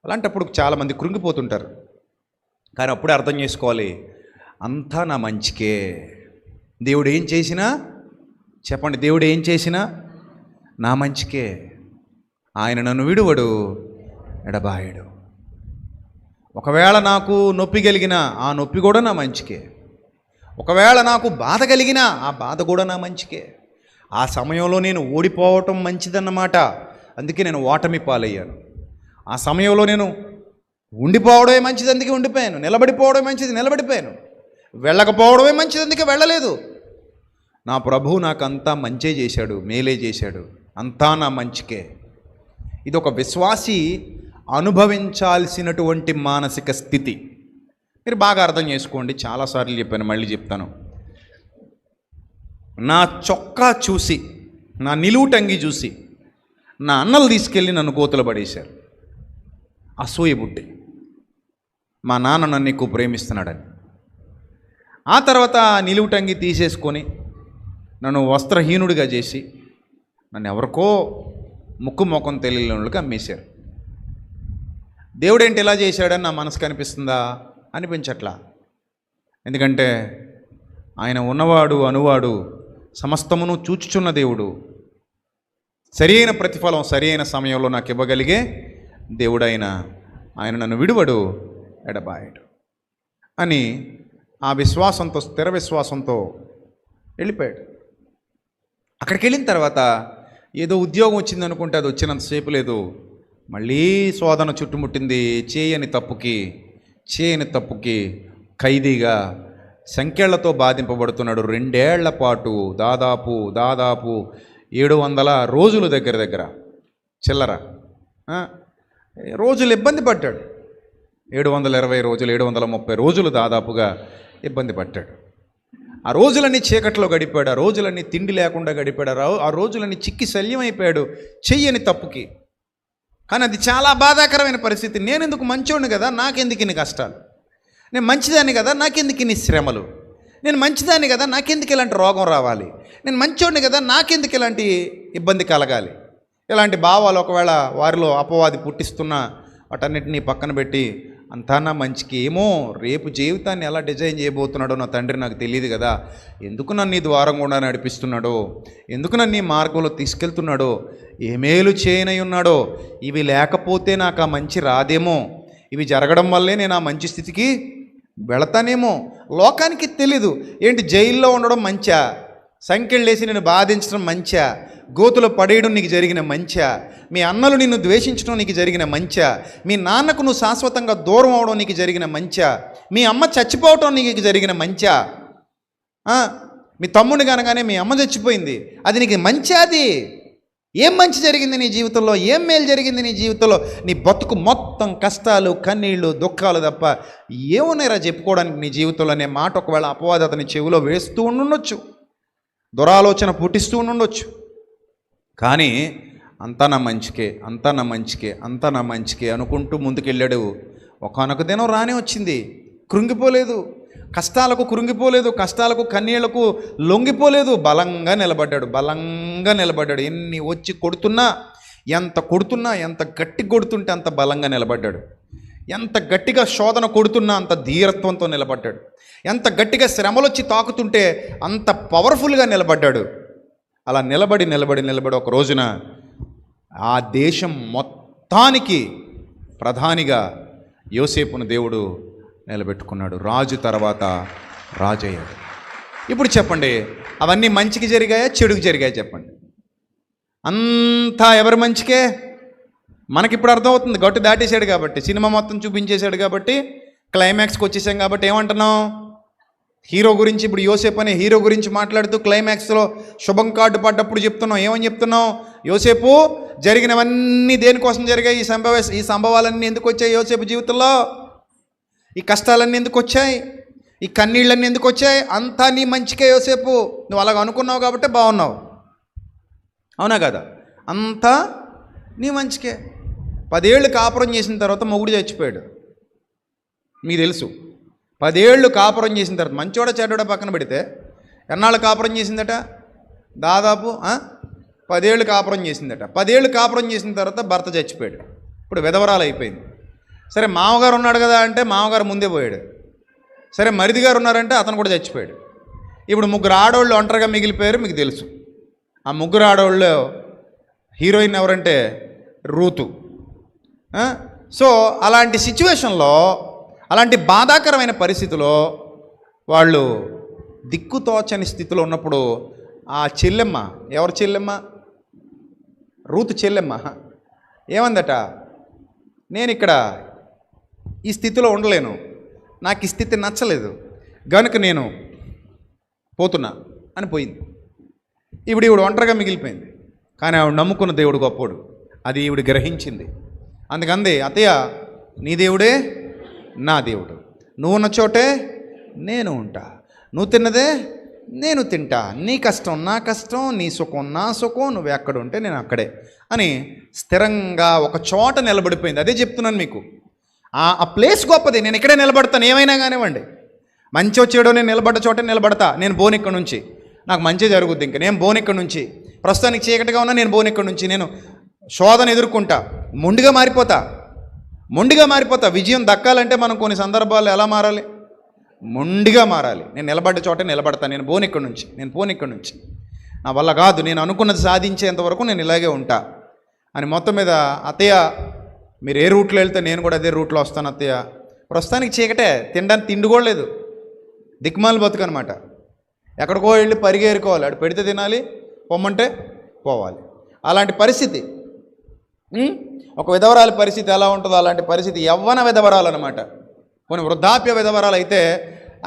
అలాంటప్పుడు చాలామంది కృంగిపోతుంటారు. కానీ అప్పుడే అర్థం చేసుకోవాలి, అంతా నా మంచికే. దేవుడు ఏం చేసినా చెప్పండి, దేవుడు ఏం చేసినా నా మంచికే. ఆయన నన్ను విడువడు, ఎడబాయడు. ఒకవేళ నాకు నొప్పి కలిగినా ఆ నొప్పి కూడా నా మంచికే. ఒకవేళ నాకు బాధ కలిగినా ఆ బాధ కూడా నా మంచికే. ఆ సమయంలో నేను ఓడిపోవటం మంచిదన్నమాట. అందుకే నేను ఓటమి పాలయ్యాను. ఆ సమయంలో నేను ఉండిపోవడమే మంచిది, అందుకే ఉండిపోయాను. నిలబడిపోవడమే మంచిది, నిలబడిపోయాను. వెళ్ళకపోవడమే మంచిది, అందుకే వెళ్ళలేదు. నా ప్రభువు నాకు అంతా మంచే చేశాడు, మేలే చేశాడు, అంతా నా మంచికే. ఇది ఒక విశ్వాసి అనుభవించాల్సినటువంటి మానసిక స్థితి. మీరు బాగా అర్థం చేసుకోండి. చాలాసార్లు చెప్పాను, మళ్ళీ చెప్తాను. నా చొక్కా చూసి, నా నిలువుటంగి చూసి నా అన్నలు తీసుకెళ్ళి నన్ను కోతులు పడేశారు. అసూయ బుడ్డి. మా నాన్న నన్ను ఎక్కువ ప్రేమిస్తున్నాడని. ఆ తర్వాత నిలువుటంగి తీసేసుకొని నన్ను వస్త్రహీనుడిగా చేసి నన్ను ఎవరికో ముక్కు మొఖం తెలియని వాళ్ళకి అమ్మేశారు. దేవుడేంటి ఇలా చేశాడని నా మనసుకు అనిపిస్తుందా? అనిపించట్లా. ఎందుకంటే ఆయన ఉన్నవాడు, అనువాడు, సమస్తమును చూచుచున్న దేవుడు. సరి అయిన ప్రతిఫలం సరి అయిన సమయంలో నాకు ఇవ్వగలిగే దేవుడైన ఆయన నన్ను విడువడు, ఎడబాయడు అని ఆ విశ్వాసంతో, స్థిర విశ్వాసంతో వెళ్ళిపోయాడు. అక్కడికి వెళ్ళిన తర్వాత ఏదో ఉద్యోగం వచ్చింది అనుకుంటే అది వచ్చినంతసేపు లేదు, మళ్ళీ శోధన చుట్టుముట్టింది. చేయని తప్పుకి ఖైదీగా సంఖ్యలతో బాధింపబడుతున్నాడు. 2 ఏళ్ల పాటు దాదాపు 700 రోజులు దగ్గర చిల్లర రోజులు ఇబ్బంది పడ్డాడు. 720 రోజులు, 730 రోజులు దాదాపుగా ఇబ్బంది పడ్డాడు. ఆ రోజులన్నీ చీకట్లో గడిపాడు, ఆ రోజులన్నీ తిండి లేకుండా గడిపాడు, ఆ రోజులన్నీ చిక్కి శల్యమైపోయాడు చెయ్యని తప్పుకి. కానీ అది చాలా బాధాకరమైన పరిస్థితి. నేను ఎందుకు మంచోడిని కదా, నాకెందుకు ఇన్ని కష్టాలు? నేను మంచిదాన్ని కదా, నాకెందుకు ఇన్ని శ్రమలు? నేను మంచిదాన్ని కదా, నాకెందుకు ఇలాంటి రోగం రావాలి? నేను మంచోడిని కదా, నాకెందుకు ఇలాంటి ఇబ్బంది కలగాలి? ఇలాంటి భావాలు ఒకవేళ వారిలో అపవాది పుట్టిస్తున్నా వాటన్నిటినీ పక్కన పెట్టి అంతా నా మంచికి. ఏమో రేపు జీవితాన్ని ఎలా డిజైన్ చేయబోతున్నాడో నా తండ్రి నాకు తెలియదు కదా, ఎందుకు నన్ను ఈ ద్వారం కూడా నడిపిస్తున్నాడో, ఎందుకు నన్ను ఈ మార్గంలో తీసుకెళ్తున్నాడో, ఏ మేలు చేయనై ఉన్నాడో, ఇవి లేకపోతే నాకు ఆ మంచి రాదేమో, ఇవి జరగడం వల్లే నేను ఆ మంచి స్థితికి వెళతానేమో. లోకానికి తెలీదు. ఏంటి జైల్లో ఉండడం మంచా, సంఖ్యలేసి నేను బాధించడం మంచా, గోతులో పడేయడం నీకు జరిగిన మంచా, మీ అన్నలు నిన్ను ద్వేషించడం నీకు జరిగిన మంచా, మీ నాన్నకు నువ్వు శాశ్వతంగా దూరం అవడం నీకు జరిగిన మంచా, మీ అమ్మ చచ్చిపోవటం నీకు జరిగిన మంచా, మీ తమ్ముడు కనగానే మీ అమ్మ చచ్చిపోయింది, అది నీకు మంచా? అది ఏం మంచి జరిగింది నీ జీవితంలో, ఏం మేలు జరిగింది నీ జీవితంలో? నీ బతుకు మొత్తం కష్టాలు, కన్నీళ్ళు, దుఃఖాలు తప్ప ఏమున్నాయిరా చెప్పుకోవడానికి నీ జీవితంలో అనే మాట ఒకవేళ అపవాది అతని చెవిలో వేస్తూ ఉండొచ్చు, దురాలోచన పుట్టిస్తూ ఉండొచ్చు. కానీ అంతా నా మంచికే, అంతా నా మంచికే, అంతా నా మంచికే అనుకుంటూ ముందుకెళ్ళాడు. ఒకానొక దినం రానే వచ్చింది. కృంగిపోలేదు, కష్టాలకు కృంగిపోలేదు, కష్టాలకు కన్నీళ్లకు లొంగిపోలేదు. బలంగా నిలబడ్డాడు. ఎన్ని వచ్చి కొడుతున్నా, ఎంత గట్టి కొడుతుంటే అంత బలంగా నిలబడ్డాడు. ఎంత గట్టిగా శోధన కొడుతున్నా అంత ధీరత్వంతో నిలబడ్డాడు. ఎంత గట్టిగా శ్రమలు వచ్చి తాకుతుంటే అంత పవర్ఫుల్గా నిలబడ్డాడు. అలా నిలబడి ఒక రోజున ఆ దేశం మొత్తానికి ప్రధానిగా యోసేపును దేవుడు నిలబెట్టుకున్నాడు. రాజు తర్వాత రాజయ్యాడు. ఇప్పుడు చెప్పండి, అవన్నీ మంచికి జరిగాయా, చెడుకు జరిగాయా? చెప్పండి. అంతా ఎవరి మంచికే? మనకిప్పుడు అర్థమవుతుంది. గట్టు దాటేశాడు కాబట్టి, సినిమా మొత్తం చూపించేశాడు కాబట్టి, క్లైమాక్స్కి వచ్చేసాం కాబట్టి ఏమంటున్నాం? హీరో గురించి, ఇప్పుడు యోసేపు అనే హీరో గురించి మాట్లాడుతూ క్లైమాక్స్లో శుభం కార్డు పడ్డప్పుడు చెప్తున్నాం. ఏమని చెప్తున్నాం? యోసేపు జరిగినవన్నీ దేనికోసం జరిగాయి? ఈ సంభవాలన్నీ ఎందుకు వచ్చాయి యోసేపు జీవితంలో? ఈ కష్టాలన్నీ ఎందుకు వచ్చాయి? ఈ కన్నీళ్ళన్నీ ఎందుకు వచ్చాయి? అంతా నీ మంచికే యోసేపు. నువ్వు అలాగ అనుకున్నావు కాబట్టి బాగున్నావు, అవునా కదా? అంతా నీ మంచికే. 10 ఏళ్ళు కాపురం చేసిన తర్వాత మొగుడు చచ్చిపోయాడు. మీకు తెలుసు. 10 ఏళ్ళు కాపురం చేసిన తర్వాత, మంచోడ చెడ్డోడ పక్కన పెడితే ఎన్నాళ్ళు కాపురం చేసిందట? దాదాపు 10 ఏళ్ళు కాపురం చేసిందట. 10 ఏళ్ళు కాపురం చేసిన తర్వాత భర్త చచ్చిపోయాడు. ఇప్పుడు విధవరాలు అయిపోయింది. సరే మామగారు ఉన్నాడు కదా అంటే మామగారు ముందే పోయాడు. సరే మరిది గారు ఉన్నారంటే అతను కూడా చచ్చిపోయాడు. ఇప్పుడు 3 ఆడవాళ్ళు ఒంటరిగా మిగిలిపోయారు. మీకు తెలుసు. ఆ 3 ఆడవాళ్ళు హీరోయిన్ ఎవరంటే రూతు. సో అలాంటి సిచ్యువేషన్లో, అలాంటి బాధాకరమైన పరిస్థితిలో వాళ్ళు దిక్కుతోచని స్థితిలో ఉన్నప్పుడు ఆ చెల్లెమ్మ, ఎవరు చెల్లెమ్మ? రూతు చెల్లెమ్మ ఏమందట? నేను ఇక్కడ ఈ స్థితిలో ఉండలేను, నాకు ఈ స్థితి నచ్చలేదు కనుక నేను పోతున్నా అని పోయింది. ఈవిడ ఒంటరిగా మిగిలిపోయింది. కానీ ఆవిడ నమ్ముకున్న దేవుడు గొప్పోడు. అది ఈవిడ గ్రహించింది. అందుకంది, అత్తయ్య నీ దేవుడే నా దేవుడు, నువ్వు ఉన్న చోటే నేను ఉంటా, నువ్వు తిన్నదే నేను తింటా, నీ కష్టం నా కష్టం, నీ సుఖం నా సుఖం, నువ్వు ఎక్కడ ఉంటే నేను అక్కడే అని స్థిరంగా ఒక చోట నిలబడిపోయింది. అదే చెప్తున్నాను మీకు. ఆ ప్లేస్ గొప్పది. నేను ఇక్కడే నిలబడతాను, ఏమైనా కానివ్వండి. మంచి వచ్చేడో నేను నిలబడ్డ చోట నిలబడతా. నేను బోనిక్కడి నుంచి, నాకు మంచి జరుగుద్ది. ఇంకా నేను బోనిక్కడి నుంచి, ప్రస్తుతానికి చీకటిగా ఉన్నా నేను బోనిక్కడి నుంచి నేను శోధన ఎదుర్కొంటా, మొండిగా మారిపోతా. విజయం దక్కాలంటే మనం కొన్ని సందర్భాల్లో ఎలా మారాలి? మొండిగా మారాలి. నేను నిలబడ్డ చోట నిలబడతా. నేను పోనిక్కడి నుంచి నా వల్ల కాదు, నేను అనుకున్నది సాధించేంత వరకు నేను ఇలాగే ఉంటా అని మొత్తం మీద, అత్తయ్య మీరు ఏ రూట్లో వెళ్తే నేను కూడా అదే రూట్లో వస్తాను అత్తయ్య. ప్రస్తుతానికి చీకటే, తినడానికి తిండి కూడా లేదు, దిక్మాలు బతుకు అనమాట. ఎక్కడికో వెళ్ళి పరిగేరుకోవాలి, అటు పెడితే తినాలి, పొమ్మంటే పోవాలి. అలాంటి పరిస్థితి. ఒక విధవరాలి పరిస్థితి ఎలా ఉంటుందో అలాంటి పరిస్థితి యవ్వన విధవరాలు అనమాట. కొన్ని వృద్ధాప్య విధవరాలు అయితే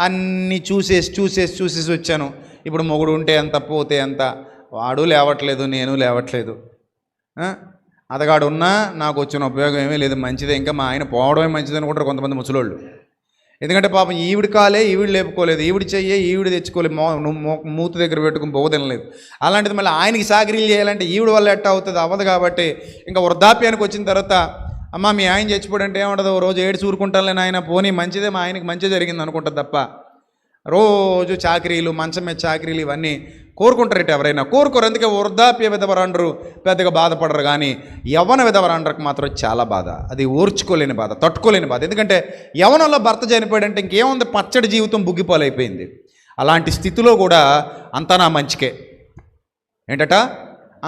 అన్నీ చూసేసి వచ్చాను. ఇప్పుడు మొగుడు ఉంటే ఎంత, పోతే ఎంత, వాడు లేవట్లేదు, నేను లేవట్లేదు, అతగాడు ఉన్నా నాకు వచ్చిన ఉపయోగం ఏమీ లేదు, మంచిదే, ఇంకా మా ఆయన పోవడమే మంచిది అనుకుంటారు కొంతమంది ముసలోళ్ళు. ఎందుకంటే పాపం ఈవిడ కాలే ఈవిడ లేపుకోలేదు, ఈవిడ చెయ్యే ఈవిడ తెచ్చుకోలేదు, మూత దగ్గర పెట్టుకుని పోగు తినలేదు. అలాంటిది మళ్ళీ ఆయనకి సాగిరీలు చేయాలంటే ఈవిడ వల్ల ఎట్టా అవుతుంది, అవ్వదు. కాబట్టి ఇంకా వృద్ధాప్యానికి వచ్చిన తర్వాత, అమ్మ మీ ఆయన చచ్చిపోడంటే ఏముండదు, రోజు ఏడు చూరుకుంటానులే నాయన, పోనీ మంచిదే, మా ఆయనకి మంచి జరిగింది అనుకుంటుంది తప్ప రోజు చాకరీలు, మంచం మీద చాకరీలు ఇవన్నీ కోరుకుంటారట ఎవరైనా? కోరుకోరు. అందుకే వృద్ధాప్య విధవరాండ్రు పెద్దగా బాధపడరు, కానీ యవ్వన విధవరాండ్రకు మాత్రం చాలా బాధ. అది ఓర్చుకోలేని బాధ, తట్టుకోలేని బాధ. ఎందుకంటే యవ్వనంలో భర్త చనిపోయాడంటే ఇంకేముంది, పచ్చడి జీవితం బుగ్గిపాలైపోయింది. అలాంటి స్థితిలో కూడా అంతా నా మంచికే. ఏంటట?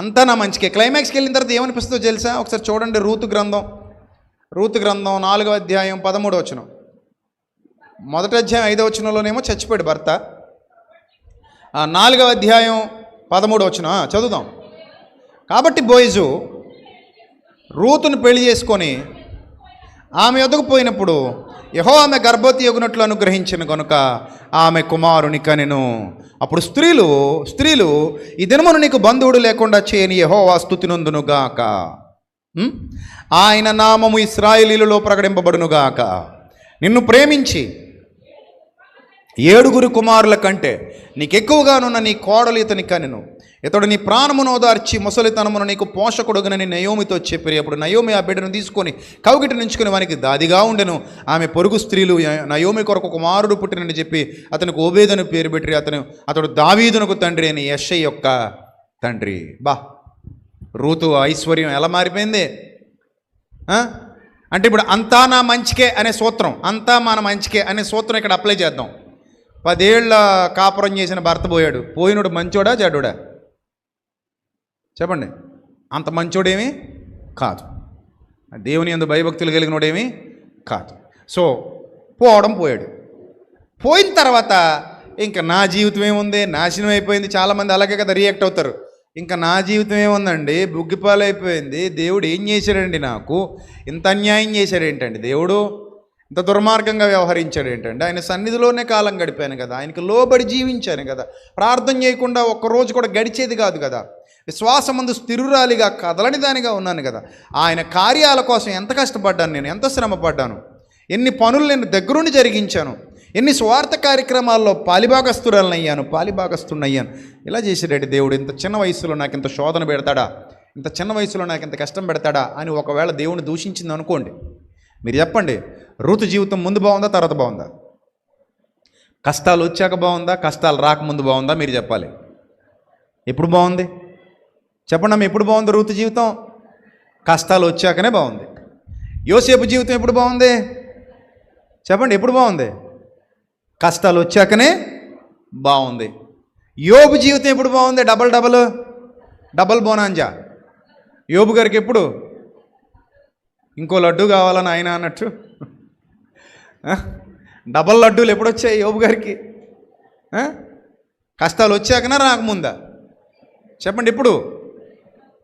అంతా నా మంచికే. క్లైమాక్స్కి వెళ్ళిన తర్వాత ఏమనిపిస్తుందో తెలుసా? ఒకసారి చూడండి, రూతు గ్రంథం 4వ అధ్యాయం 13వ వచనం. మొదటి అధ్యాయం 5వ వచనంలోనేమో చచ్చిపోయాడు భర్త. 4వ అధ్యాయం 13వ వచనం చదువుదాం. కాబట్టి బోయజు రూతును పెళ్లి చేసుకొని ఆమె యొద్దకు పోయినప్పుడు యెహోవా ఆమె గర్భవతి యగునట్లు అనుగ్రహించిన కనుక ఆమె కుమారుని కనెను. అప్పుడు స్త్రీలు ఈ దినమును నీకు బంధువుడు లేకుండా చేయని యెహోవా స్తుతినందునుగాక, ఆయన నామము ఇశ్రాయేలీయులలో ప్రకటింపబడునుగాక. నిన్ను ప్రేమించి 7 కుమారుల కంటే నీకెక్కువగానున్న నీ కోడలు ఇతని కనెను. ఇతడు నీ ప్రాణమును ఓదార్చి ముసలితనమును నీకు పోషకుడుగునని నయోమితో చెప్పిరి. అప్పుడు నయోమి ఆ బిడ్డను తీసుకొని కౌగిట నుంచుకుని వానికి దాదిగా ఉండెను. ఆమె పొరుగు స్త్రీలు నయోమి కొరకు కుమారుడు పుట్టినని చెప్పి అతనికి ఓబేదను పేరు పెట్టి అతడు దావీదునకు తండ్రి అని యెషై యొక్క తండ్రి. రూతు ఐశ్వర్యం ఎలా మారిపోయింది అంటే ఇప్పుడు అంతా నా మంచికే అనే సూత్రం, అంతా మన మంచికే అనే సూత్రం ఇక్కడ అప్లై చేద్దాం. 10 ఏళ్ళ కాపురం చేసిన భర్త పోయాడు. పోయినోడు మంచోడా చెడ్డోడా? చెప్పండి. అంత మంచోడేమీ కాదు, దేవుని యందు భయభక్తులు కలిగినోడేమీ కాదు. సో పోయాడు. పోయిన తర్వాత ఇంకా నా జీవితం ఏముంది, నాశనం అయిపోయింది. చాలామంది అలాగే కదా రియాక్ట్ అవుతారు. ఇంకా నా జీవితం ఏముందండి, బుగ్గిపాలైపోయింది, దేవుడు ఏం చేశాడండి, నాకు ఇంత అన్యాయం చేశాడేంటండి, దేవుడు ఇంత దుర్మార్గంగా వ్యవహరించాడు ఏంటండి, ఆయన సన్నిధిలోనే కాలం గడిపాను కదా, ఆయనకు లోబడి జీవించాను కదా, ప్రార్థన చేయకుండా ఒక్కరోజు కూడా గడిచేది కాదు కదా, విశ్వాసమందు స్థిరురాలిగా కదలని దానిగా ఉన్నాను కదా, ఆయన కార్యాల కోసం ఎంత కష్టపడ్డాను, నేను ఎంత శ్రమ పడ్డాను, ఎన్ని పనులు నేను దగ్గరుండి జరిగించాను, ఎన్ని స్వార్థ కార్యక్రమాల్లో పాలిభాగస్తున్నయ్యాను. ఇలా చేసేటట్టు దేవుడు ఇంత చిన్న వయసులో నాకు ఇంత శోధన పెడతాడా, ఇంత చిన్న వయసులో నాకు ఇంత కష్టం పెడతాడా అని ఒకవేళ దేవుని దూషించింది అనుకోండి, మీరు చెప్పండి, రూతు జీవితం ముందు బాగుందా తర్వాత బాగుందా? కష్టాలు వచ్చాక బాగుందా, కష్టాలు రాకముందు బాగుందా? మీరు చెప్పాలి. ఎప్పుడు బాగుంది చెప్పండి అమ్మ, ఎప్పుడు బాగుంది రూతు జీవితం? కష్టాలు వచ్చాకనే బాగుంది. యోసేపు జీవితం ఎప్పుడు బాగుంది చెప్పండి, ఎప్పుడు బాగుంది? కష్టాలు వచ్చాకనే బాగుంది. యోబు జీవితం ఎప్పుడు బాగుంది? డబల్ బోనాంజా. యోబు గారికి ఎప్పుడు ఇంకో లడ్డు కావాలని ఆయన అన్నట్టు డబల్ లడ్డూలు ఎప్పుడు వచ్చాయి యోబు గారికి? కష్టాలు వచ్చాకనా రాకముందా చెప్పండి? ఎప్పుడు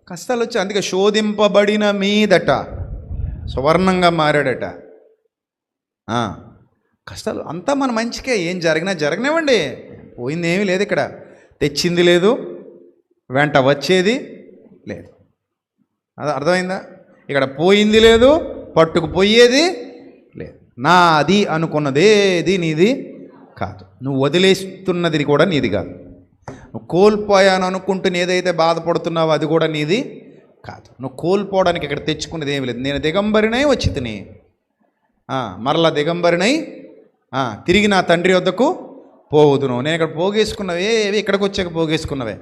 కష్టాలు వచ్చాయి. అందుకే శోధింపబడిన మీదట సువర్ణంగా మారాడట. కష్టాలు అంతా మన మంచికే, ఏం జరగనివ్వండి, పోయింది ఏమీ లేదు ఇక్కడ, తెచ్చింది లేదు, వెంట వచ్చేది లేదు. అది అర్థమైందా? ఇక్కడ పోయింది లేదు, పట్టుకుపోయేది లేదు. నాది అనుకున్నదేది నీది కాదు, నువ్వు వదిలేస్తున్నది కూడా నీది కాదు, నువ్వు కోల్పోయాను అనుకుంటున్న ఏదైతే బాధపడుతున్నావో అది కూడా నీది కాదు. నువ్వు కోల్పోవడానికి ఇక్కడ తెచ్చుకున్నది ఏమి లేదు. నేను దిగంబరినై వచ్చి తిని మరలా దిగంబరినై తిరిగి నా తండ్రి వద్దకు పోవుదును. నేను ఇక్కడ పోగేసుకున్నవే ఏవి ఇక్కడికి వచ్చాక పోగేసుకున్నవే,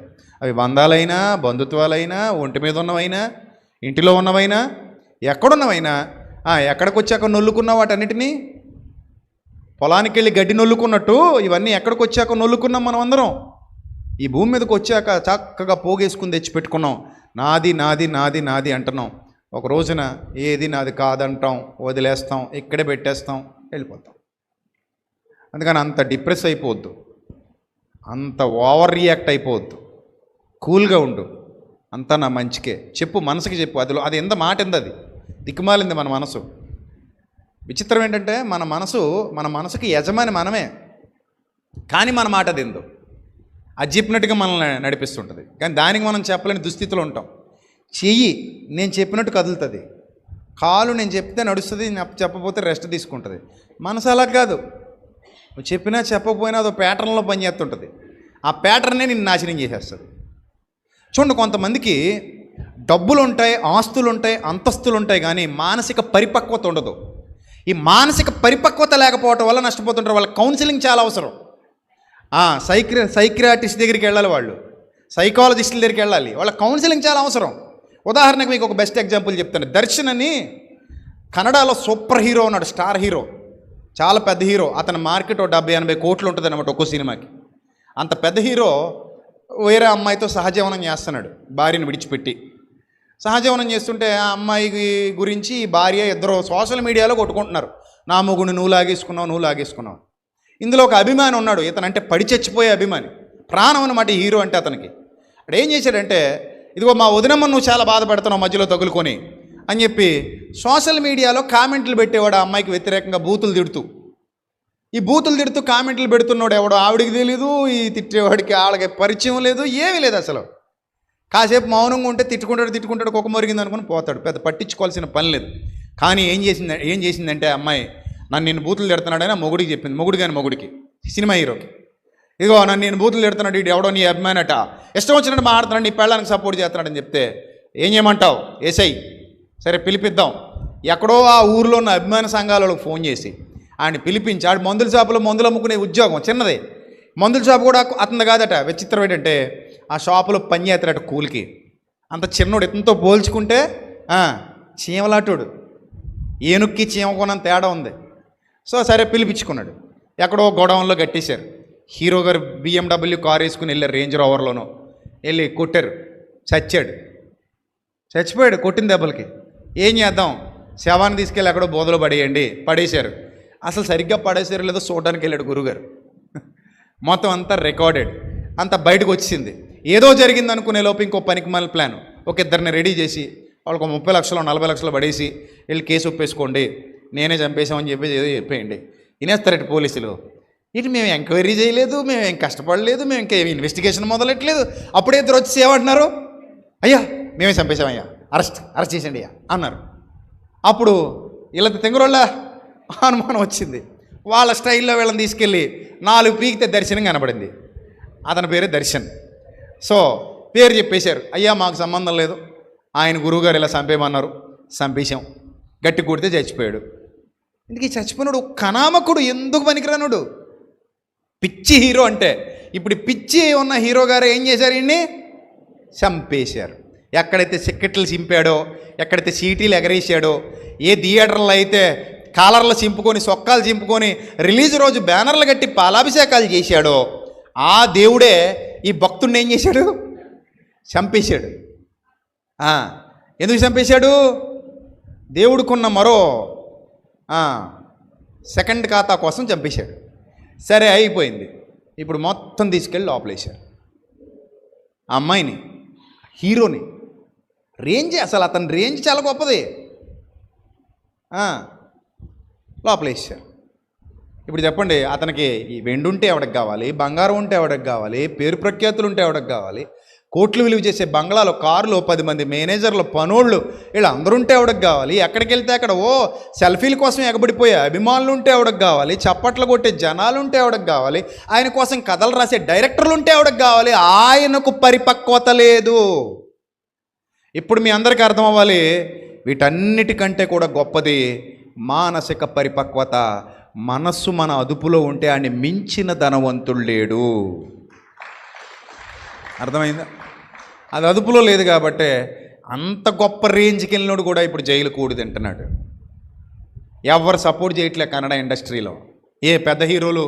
అవి బంధాలైనా బంధుత్వాలైనా ఒంటి మీద ఉన్నవైనా ఇంటిలో ఉన్నవైనా ఎక్కడున్నవైనా ఎక్కడికి వచ్చాక నొల్లుకున్న వాటన్నిటినీ పొలానికి వెళ్ళి గడ్డి నొల్లుకున్నట్టు ఇవన్నీ ఎక్కడికి వచ్చాక నొల్లుకున్నాం మనం అందరం. ఈ భూమి మీదకి వచ్చాక చక్కగా పోగేసుకుని తెచ్చి పెట్టుకున్నాం. నాది నాది నాది నాది అంటున్నాం. ఒక రోజున ఏది నాది కాదంటాం, వదిలేస్తాం, ఇక్కడే పెట్టేస్తాం, వెళ్ళిపోతాం. అందుకని అంత డిప్రెస్ అయిపోవద్దు, అంత ఓవర్ రియాక్ట్ అయిపోవద్దు, కూల్గా ఉండు. అంతా నా మంచికే చెప్పు, మనసుకి చెప్పు. అది ఎంత మాట ఎంత, అది దిక్కుమాలింది మన మనసు. విచిత్రం ఏంటంటే మన మనసుకి యజమాని మనమే, కానీ మన మాట అది ఎందు అది చెప్పినట్టుగా మనల్ని నడిపిస్తుంటుంది. కానీ దానికి మనం చెప్పలేని దుస్థితిలో ఉంటాం. చెయ్యి నేను చెప్పినట్టు కదులుతుంది, కాలు నేను చెప్తే నడుస్తుంది, చెప్పకపోతే రెస్ట్ తీసుకుంటుంది. మనసు అలా కాదు, నువ్వు చెప్పినా చెప్పకపోయినా అదో ప్యాటర్న్లో పనిచేస్తుంటుంది. ఆ ప్యాటర్నే నిన్ను నాశనం చేసేస్తుంది. చూడండి, కొంతమందికి డబ్బులు ఉంటాయి, ఆస్తులు ఉంటాయి, అంతస్తులు ఉంటాయి, కానీ మానసిక పరిపక్వత ఉండదు. ఈ మానసిక పరిపక్వత లేకపోవటం వల్ల నష్టపోతుంటారు. వాళ్ళ కౌన్సిలింగ్ చాలా అవసరం.
సైక్రియాటిస్ట్ దగ్గరికి వెళ్ళాలి, వాళ్ళు సైకాలజిస్టుల దగ్గరికి వెళ్ళాలి, వాళ్ళ కౌన్సిలింగ్ చాలా అవసరం. ఉదాహరణకు మీకు ఒక బెస్ట్ ఎగ్జాంపుల్ చెప్తాను. దర్శన్ అని కన్నడలో సూపర్ హీరో ఉన్నాడు, స్టార్ హీరో, చాలా పెద్ద హీరో. అతని మార్కెట్ 70-80 కోట్లు ఉంటుంది అన్నమాట ఒక్కో సినిమాకి. అంత పెద్ద హీరో వేరే అమ్మాయితో సహజీవనం చేస్తున్నాడు, భార్యను విడిచిపెట్టి. సహజీవనం చేస్తుంటే ఆ అమ్మాయి గురించి భార్య ఇద్దరు సోషల్ మీడియాలో కొట్టుకుంటున్నారు. నా మొగుడు నువ్వు లాగేసుకున్నావు. ఇందులో ఒక అభిమాని ఉన్నాడు, ఇతనంటే పడి చచ్చిపోయే అభిమాని, ప్రాణం అన్నమాట హీరో అంటే అతనికి. అక్కడ ఏం చేశాడంటే, ఇదిగో మా వదినమ్మ నువ్వు చాలా బాధపడుతున్నావు మధ్యలో తగులుకొని అని చెప్పి సోషల్ మీడియాలో కామెంట్లు పెట్టేవాడు ఆ అమ్మాయికి వ్యతిరేకంగా బూతులు తిడుతూ కామెంట్లు పెడుతున్నాడు. ఎవడో ఆవిడికి తెలీదు, ఈ తిట్టేవాడికి ఆళ్ళకి పరిచయం లేదు, ఏమీ లేదు అసలు. కాసేపు మౌనంగా ఉంటే తిట్టుకుంటాడు కుక్క మొరిగింది అనుకుని పోతాడు, పెద్ద పట్టించుకోవాల్సిన పని లేదు. కానీ ఏం చేసిందంటే అమ్మాయి, నన్ను నేను బూతులు తిడుతున్నాడని ఆ మొగుడికి చెప్పింది. మొగుడికి సినిమా హీరోకి, ఇదిగో నన్ను నేను బూతులు తిడుతున్నాడు, ఇటు ఎవడో నీ అభిమానట, ఇష్టం వచ్చినట్టు మాట్లాడుతున్నాడు, నీ పెళ్ళానికి సపోర్ట్ చేస్తున్నాడని చెప్తే ఏం చేయమంటావు, ఏసై సరే పిలిపిద్దాం. ఎక్కడో ఆ ఊరిలో ఉన్న అభిమాన సంఘాలకు ఫోన్ చేసి ఆయన పిలిపించి, ఆడు మందుల షాపులో మందులు అమ్ముకునే ఉద్యోగం చిన్నదే, మందుల షాపు కూడా అతను కాదట. విచిత్రం ఏంటంటే ఆ షాపులో పని చేస్తాడట కూలికి. అంత చిన్నోడు, ఇతనితో పోల్చుకుంటే చీమలాటోడు, ఏనుక్కి చీమకొనంత తేడా ఉంది. సో సరే పిలిపించుకున్నాడు. ఎక్కడో గోడౌన్లో కట్టేశారు. హీరో గారు BMW కారు వేసుకుని వెళ్ళారు, రేంజ్ రోవర్లోనో వెళ్ళి కొట్టారు, చచ్చిపోయాడు కొట్టిన దెబ్బలకి. ఏం చేద్దాం, శవాన్ని తీసుకెళ్ళి ఎక్కడో బోధలో పడేశారు. అసలు సరిగ్గా పడేసారు లేదో చూడడానికి వెళ్ళాడు గురుగారు. మొత్తం అంతా రికార్డెడ్, అంతా బయటకు వచ్చింది. ఏదో జరిగింది అనుకునే లోపు ఇంకో పనికి మళ్ళీ ప్లాన్, ఒక ఇద్దరిని రెడీ చేసి వాళ్ళకు 30 లక్షలు 40 లక్షలు పడేసి వెళ్ళి కేసు ఒప్పేసుకోండి, నేనే చంపేశామని చెప్పేసి ఏదో చెప్పేయండి. వినేస్తారట పోలీసులు. ఇటు మేము ఎంక్వైరీ చేయలేదు, మేము ఏం కష్టపడలేదు, మేము ఇంకేం ఇన్వెస్టిగేషన్ మొదలెట్టలేదు. అప్పుడే ఇద్దరు వచ్చి ఏమంటున్నారు, అయ్యా మేమే చంపేశామయ్యా, అరెస్ట్ చేసండి అయ్యా అన్నారు. అప్పుడు వీళ్ళ తెంగురోళ్ళ అనుమానం వచ్చింది. వాళ్ళ స్టైల్లో వీళ్ళని తీసుకెళ్ళి 4 పీకితే దర్శనం కనబడింది. అతని పేరు దర్శన్. సో పేరు చెప్పేశారు, అయ్యా మాకు సంబంధం లేదు, ఆయన గురువుగారు ఇలా చంపేయమన్నారు, చంపేశాం. గట్టి కొడితే చచ్చిపోయాడు. ఇందుకు చచ్చిపోయినాడు కనామకుడు, ఎందుకు పనికిరానుడు, పిచ్చి హీరో అంటే. ఇప్పుడు పిచ్చి ఉన్న హీరో గారు ఏం చేశారు, ఈయన్ని చంపేశారు. ఎక్కడైతే సిక్కెట్లు చింపాడో, ఎక్కడైతే సీటీలు ఎగరేసాడో, ఏ థియేటర్లో అయితే కాలర్లు చింపుకొని సొక్కాలు చింపుకొని రిలీజ్ రోజు బ్యానర్లు కట్టి పాలాభిషేకాలు చేశాడో, ఆ దేవుడే ఈ భక్తుడిని ఏం చేశాడు, చంపేశాడు. ఎందుకు చంపేశాడు, దేవుడికున్న మరో సెకండ్ ఖాతా కోసం చంపేశాడు. సరే అయిపోయింది. ఇప్పుడు మొత్తం తీసుకెళ్ళి లోపలేశారు ఆ అమ్మాయిని, హీరోని. అసలు అతని రేంజ్ చాలా గొప్పది. లోపలేసారు. ఇప్పుడు చెప్పండి, అతనికి ఈ వెండి ఉంటే ఎవడికి కావాలి, బంగారం ఉంటే ఎవడికి కావాలి, పేరు ప్రఖ్యాతులు ఉంటే ఎవడికి కావాలి, కోట్లు విలువ చేసే బంగ్లాలో కారులో 10 మంది మేనేజర్లు పనోళ్ళు వీళ్ళందరూ ఉంటే ఎవడికి కావాలి, ఎక్కడికి వెళ్తే అక్కడ సెల్ఫీల కోసం ఎగబడిపోయే అభిమానులు ఉంటే ఎవడికి కావాలి, చప్పట్లు కొట్టే జనాలు ఉంటే ఎవడికి కావాలి, ఆయన కోసం కథలు రాసే డైరెక్టర్లు ఉంటే ఎవడికి కావాలి. ఆయనకు పరిపక్వత లేదు. ఇప్పుడు మీ అందరికీ అర్థం అవ్వాలి, వీటన్నిటికంటే కూడా గొప్పది మానసిక పరిపక్వత. మనస్సు మన అదుపులో ఉంటే ఆయన మించిన ధనవంతుడు లేడు. అర్థమైందా? అది అదుపులో లేదు కాబట్టే అంత గొప్ప రేంజ్కి వెళ్ళినోడు కూడా ఇప్పుడు జైలు కూడి తింటున్నాడు. ఎవరు సపోర్ట్ చేయట్లే కన్నడ ఇండస్ట్రీలో. ఏ పెద్ద హీరోలు,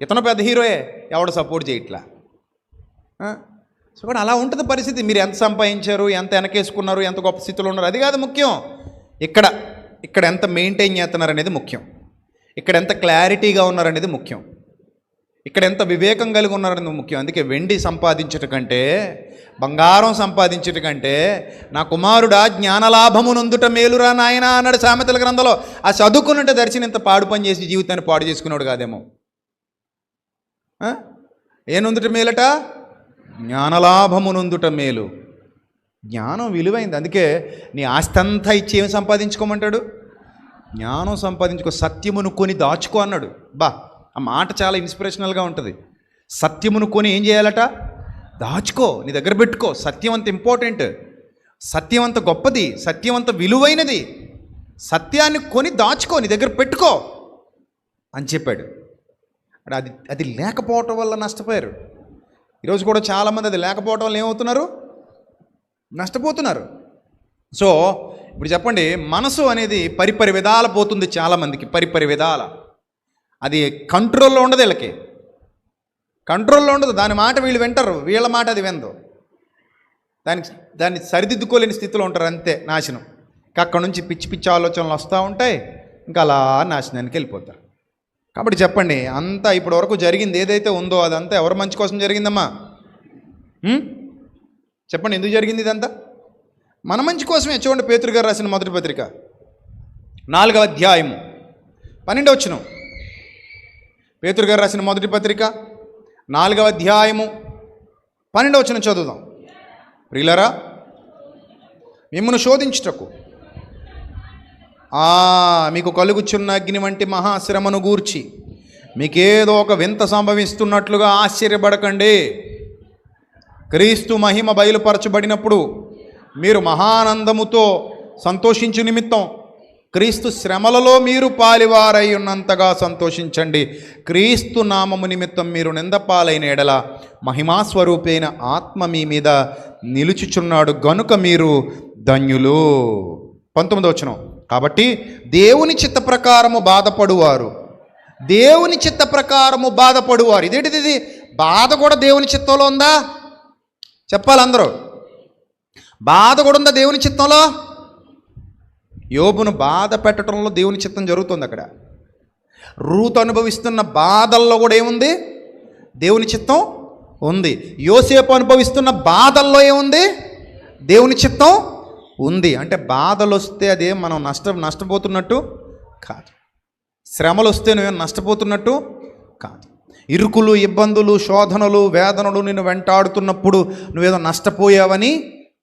ఇతను పెద్ద హీరోయే, ఎవడు సపోర్ట్ చేయట్లా. సో కూడా అలా ఉంటుంది పరిస్థితి. మీరు ఎంత సంపాదించారు, ఎంత వెనకేసుకున్నారు, ఎంత గొప్ప స్థితిలో ఉన్నారు, అది కాదు ముఖ్యం. ఇక్కడ ఎంత మెయింటైన్ చేస్తున్నారు అనేది ముఖ్యం. ఇక్కడ ఎంత క్లారిటీగా ఉన్నారనేది ముఖ్యం. ఇక్కడ ఎంత వివేకం కలిగి ఉన్నారనేది ముఖ్యం. అందుకే వెండి సంపాదించట కంటే, బంగారం సంపాదించట కంటే నా కుమారుడా జ్ఞానలాభము నొందుట మేలురా నాయన అన్నాడు సామెతల గ్రంథంలో. ఆ చదువుకున్నట్టు దర్శనం ఇంత పాడు పని చేసి జీవితాన్ని పాడు చేసుకున్నాడు కాదేమో. ఏ నొందుట మేలట, జ్ఞానలాభము నొందుట మేలు. జ్ఞానం విలువైంది. అందుకే నీ ఆస్తి అంతా ఇచ్చి ఏమి సంపాదించుకోమంటాడు, జ్ఞానం సంపాదించుకో, సత్యమును కొని దాచుకో అన్నాడు. ఆ మాట చాలా ఇన్స్పిరేషనల్గా ఉంటుంది. సత్యమును కొని ఏం చేయాలట, దాచుకో, నీ దగ్గర పెట్టుకో. సత్యం అంత ఇంపార్టెంట్, సత్యం అంత గొప్పది, సత్యం అంత విలువైనది. సత్యాన్ని కొని దాచుకో, నీ దగ్గర పెట్టుకో అని చెప్పాడు. అంటే అది లేకపోవటం వల్ల నష్టపోయారు. ఈరోజు కూడా చాలామంది అది లేకపోవటం వల్ల ఏమవుతున్నారు? నష్టపోతున్నారు. సో ఇప్పుడు చెప్పండి, మనసు అనేది పరిపరి విధాల పోతుంది చాలామందికి, పరిపరి విధాల. అది కంట్రోల్లో ఉండదు, వీళ్ళకి కంట్రోల్లో ఉండదు. దాని మాట వీళ్ళు వింటారు, వీళ్ళ మాట అది వినదు. దాన్ని సరిదిద్దుకోలేని స్థితిలో ఉంటారు, అంతే నాశనం. ఇంకా అక్కడ నుంచి పిచ్చి పిచ్చి ఆలోచనలు వస్తూ ఉంటాయి, ఇంకా అలా నాశనానికి వెళ్ళిపోతారు. కాబట్టి చెప్పండి, అంతా ఇప్పటి వరకు జరిగింది ఏదైతే ఉందో అదంతా ఎవరి మంచి కోసం జరిగిందమ్మా? చెప్పండి, ఎందుకు జరిగింది ఇదంతా? మన మంచి కోసమే. చూడండి, పేతురు గారు రాసిన మొదటి పత్రిక 4వ అధ్యాయము 12వ వచనం. పేతురు గారు రాసిన మొదటి పత్రిక 4వ అధ్యాయము 12వ వచనం చదువుదాం. ప్రియులారా, మిమ్మును శోధించుటకు మీకు కలుగుచున్న అగ్ని వంటి మహాశ్రమను గూర్చి మీకేదో ఒక వింత సంభవిస్తున్నట్లుగా ఆశ్చర్యపడకండి. క్రీస్తు మహిమ బయలుపరచబడినప్పుడు మీరు మహానందముతో సంతోషించు నిమిత్తం క్రీస్తు శ్రమలలో మీరు పాలివారై ఉన్నంతగా సంతోషించండి. క్రీస్తు నామము నిమిత్తం మీరు నిందపాలైన ఎడల మహిమాస్వరూపైన ఆత్మ మీ మీద నిలుచుచున్నాడు గనుక మీరు ధన్యులు. 19వ వచనం. కాబట్టి దేవుని చిత్త ప్రకారము బాధపడువారు, దేవుని చిత్త ప్రకారము బాధపడువారు. ఇదేంటిది? ఇది బాధ కూడా దేవుని చిత్తంలో ఉందా? చెప్పాలి అందరూ. బాధ కూడా ఉందా దేవుని చిత్తంలో? యోబును బాధ పెట్టడంలో దేవుని చిత్తం జరుగుతుంది. అక్కడ రూతు అనుభవిస్తున్న బాధల్లో కూడా ఏముంది? దేవుని చిత్తం ఉంది. యోసేపు అనుభవిస్తున్న బాధల్లో ఏముంది? దేవుని చిత్తం ఉంది. అంటే బాధలు వస్తే అదే మనం నష్టపోతున్నట్టు కాదు, శ్రమలు వస్తే నువ్వేం నష్టపోతున్నట్టు కాదు, ఇరుకులు, ఇబ్బందులు, శోధనలు, వేదనలు నిన్ను వెంటాడుతున్నప్పుడు నువ్వేదో నష్టపోయావని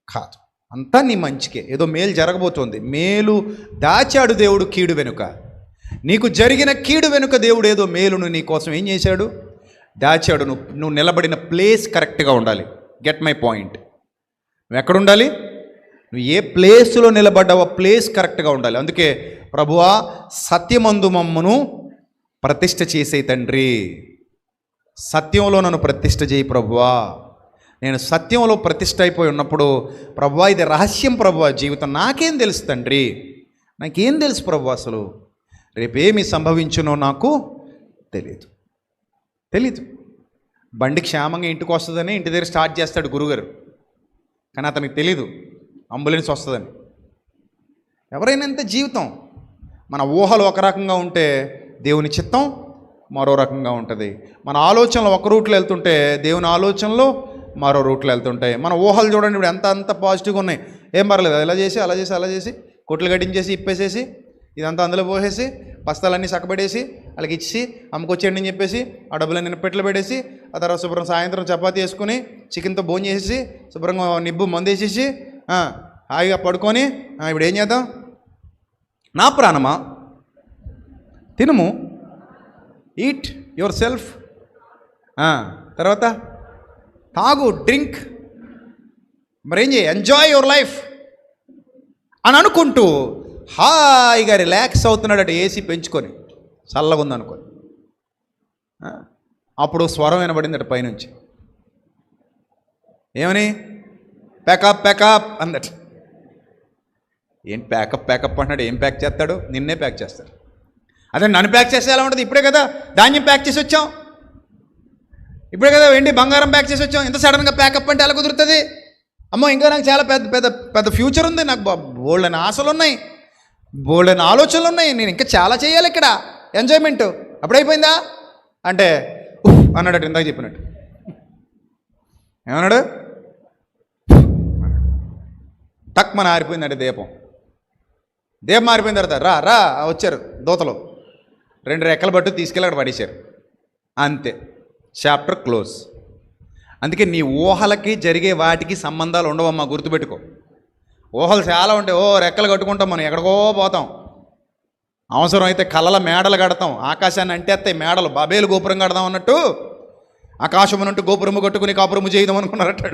కాదు. అంతా నీ మంచికే, ఏదో మేలు జరగబోతోంది. మేలు దాచాడు దేవుడు కీడు వెనుక. నీకు జరిగిన కీడు వెనుక దేవుడు ఏదో మేలును నీ కోసం ఏం చేశాడు? దాచాడు. నువ్వు నిలబడిన ప్లేస్ కరెక్ట్గా ఉండాలి. Get my point. నువ్వు ఎక్కడుండాలి? నువ్వు ఏ ప్లేస్లో నిలబడ్డావో ప్లేస్ కరెక్ట్గా ఉండాలి. అందుకే ప్రభువా సత్యమందు మమ్మను ప్రతిష్ఠ చేసే తండ్రి, సత్యంలో నన్ను ప్రతిష్ఠ చేయి ప్రభువా. నేను సత్యంలో ప్రతిష్ఠ అయిపోయి ఉన్నప్పుడు ప్రభువా ఇది రహస్యం ప్రభువా, జీవితం నాకేం తెలుసు తండ్రి, నాకేం తెలుసు ప్రభువా, అసలు రేపేమి సంభవించునో నాకు తెలీదు. బండి క్షేమంగా ఇంటికి వస్తుందని ఇంటి దగ్గర స్టార్ట్ చేస్తాడు గురుగారు, కానీ అతనికి తెలీదు అంబులెన్స్ వస్తుందని. ఎవరైనా అంతే జీవితం. మన ఊహలు ఒక రకంగా ఉంటే దేవుని చిత్తం మరో రకంగా ఉంటుంది. మన ఆలోచనలు ఒక రూట్లో వెళ్తుంటే దేవుని ఆలోచనలు మరో రూట్లో వెళ్తుంటాయి. మన ఊహలు చూడండి, ఇప్పుడు అంత పాజిటివ్గా ఉన్నాయి, ఏం పర్లేదు, అలా చేసి కొట్లు గడించేసి ఇప్పేసేసి ఇదంతా అందులో పోసేసి బస్తాలన్నీ చక్కబెట్టేసి వాళ్ళకి ఇచ్చి అమ్ముకొచ్చేయండి అని చెప్పేసి ఆ డబ్బులన్నీ పెట్టెలు పెట్టేసి ఆ తర్వాత శుభ్రం సాయంత్రం చపాతీ వేసుకుని చికెన్తో భోజనం చేసేసి శుభ్రంగా నిబ్బు మందు వేసేసి హాయిగా పడుకొని ఇప్పుడు ఏం చేద్దాం? నా ప్రాణమా తినుము, ఈట్ యువర్ సెల్ఫ్, తర్వాత తాగు, డ్రింక్, మరేం చేయి, ఎంజాయ్ యువర్ లైఫ్ అని అనుకుంటూ హాయిగా రిలాక్స్ అవుతున్నాడట. ఏసీ పెంచుకొని చల్లగా ఉందనుకొని. అప్పుడు స్వరం వినబడిందట పైనుంచి, ఏమని? ప్యాకప్ అందట. ఏం ప్యాకప్ అంటున్నాడు? ఏం ప్యాక్ చేస్తాడు? నిన్నే ప్యాక్ చేస్తాడు. అదే నన్ను ప్యాక్ చేస్తే ఎలా ఉంటుంది? ఇప్పుడే కదా ధాన్యం ప్యాక్ చేసి వచ్చాం, ఇప్పుడే కదా వెండి బంగారం ప్యాక్ చేసి వచ్చాం, ఇంత సడన్గా ప్యాకప్ అంటే ఎలా కుదురుతుంది? అమ్మో ఇంకా నాకు చాలా పెద్ద ఫ్యూచర్ ఉంది, నాకు బోల్డని ఆశలు ఉన్నాయి, బోల్డని ఆలోచనలు ఉన్నాయి, నేను ఇంకా చాలా చేయాలి ఇక్కడ, ఎంజాయ్మెంట్ అప్పుడైపోయిందా అంటే అన్నాడట. ఇందాక చెప్పినట్టు ఏమన్నాడు? టక్మన ఆరిపోయిందంటే దీపం ఆరిపోయిన తర్వాత రా వచ్చారు దూతలు, 2 రెక్కలు పట్టు తీసుకెళ్ళి అక్కడ పడేశారు. అంతే, చాప్టర్ క్లోజ్. అందుకే నీ ఊహలకి జరిగే వాటికి సంబంధాలు ఉండవమ్మా, గుర్తుపెట్టుకో. ఊహలు చాలా ఉంటాయి. రెక్కలు కట్టుకుంటాం, మనం ఎక్కడికో పోతాం, అవసరం అయితే కళ్ళల మేడలు కడతాం, ఆకాశాన్ని అంటేస్తాయి మేడలు, బాబేలు గోపురం కడదాం అన్నట్టు ఆకాశం అన్నట్టు గోపురము కట్టుకుని కాపురము చేయదాం అనుకున్నారట.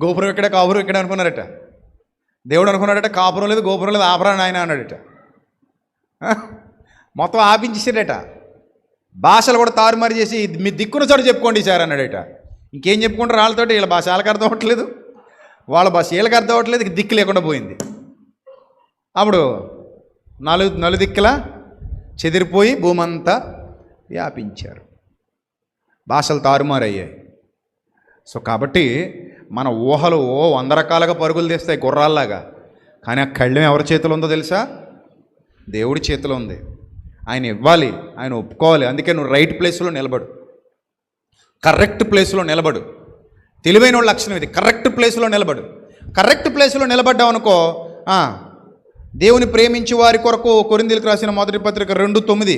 గోపురం ఇక్కడే కాపురం ఇక్కడే అనుకున్నారట. దేవుడు అనుకున్నాడట కాపురం లేదు గోపురం లేదు, ఆభరణ ఆయన అన్నాడట. మొత్తం ఆపించేసాడట. భాషలు కూడా తారుమారు చేసి మీ దిక్కున చోటు చెప్పుకోండి సార్ అన్నాడట. ఇంకేం చెప్పుకుంటారు వాళ్ళతోటి? వీళ్ళ భాష వాళ్ళకి అర్థం అవ్వట్లేదు, వాళ్ళ భాష వీళ్ళకి అర్థం అవ్వట్లేదు, దిక్కు లేకుండా పోయింది. అప్పుడు నలుదిక్కులా చెదిరిపోయి భూమంతా వ్యాపించారు, భాషలు తారుమారయ్యాయి. సో కాబట్టి మన ఊహలు 100 రకాలుగా పరుగులు తీస్తాయి గుర్రాల్లాగా, కానీ ఆ కళ్ళెం ఎవరి చేతిలో ఉందో తెలుసా? దేవుడి చేతిలో ఉంది. ఆయన ఇవ్వాలి, ఆయన ఒప్పుకోవాలి. అందుకే నువ్వు రైట్ ప్లేస్లో నిలబడు, కరెక్ట్ ప్లేస్లో నిలబడు. తెలివైన వాళ్ళ లక్షణం ఇది, కరెక్ట్ ప్లేస్లో నిలబడు. కరెక్ట్ ప్లేస్లో నిలబడ్డావు అనుకో, దేవుని ప్రేమించి వారి కొరకు కొరింథీయులకు రాసిన మొదటి పత్రిక 2:9,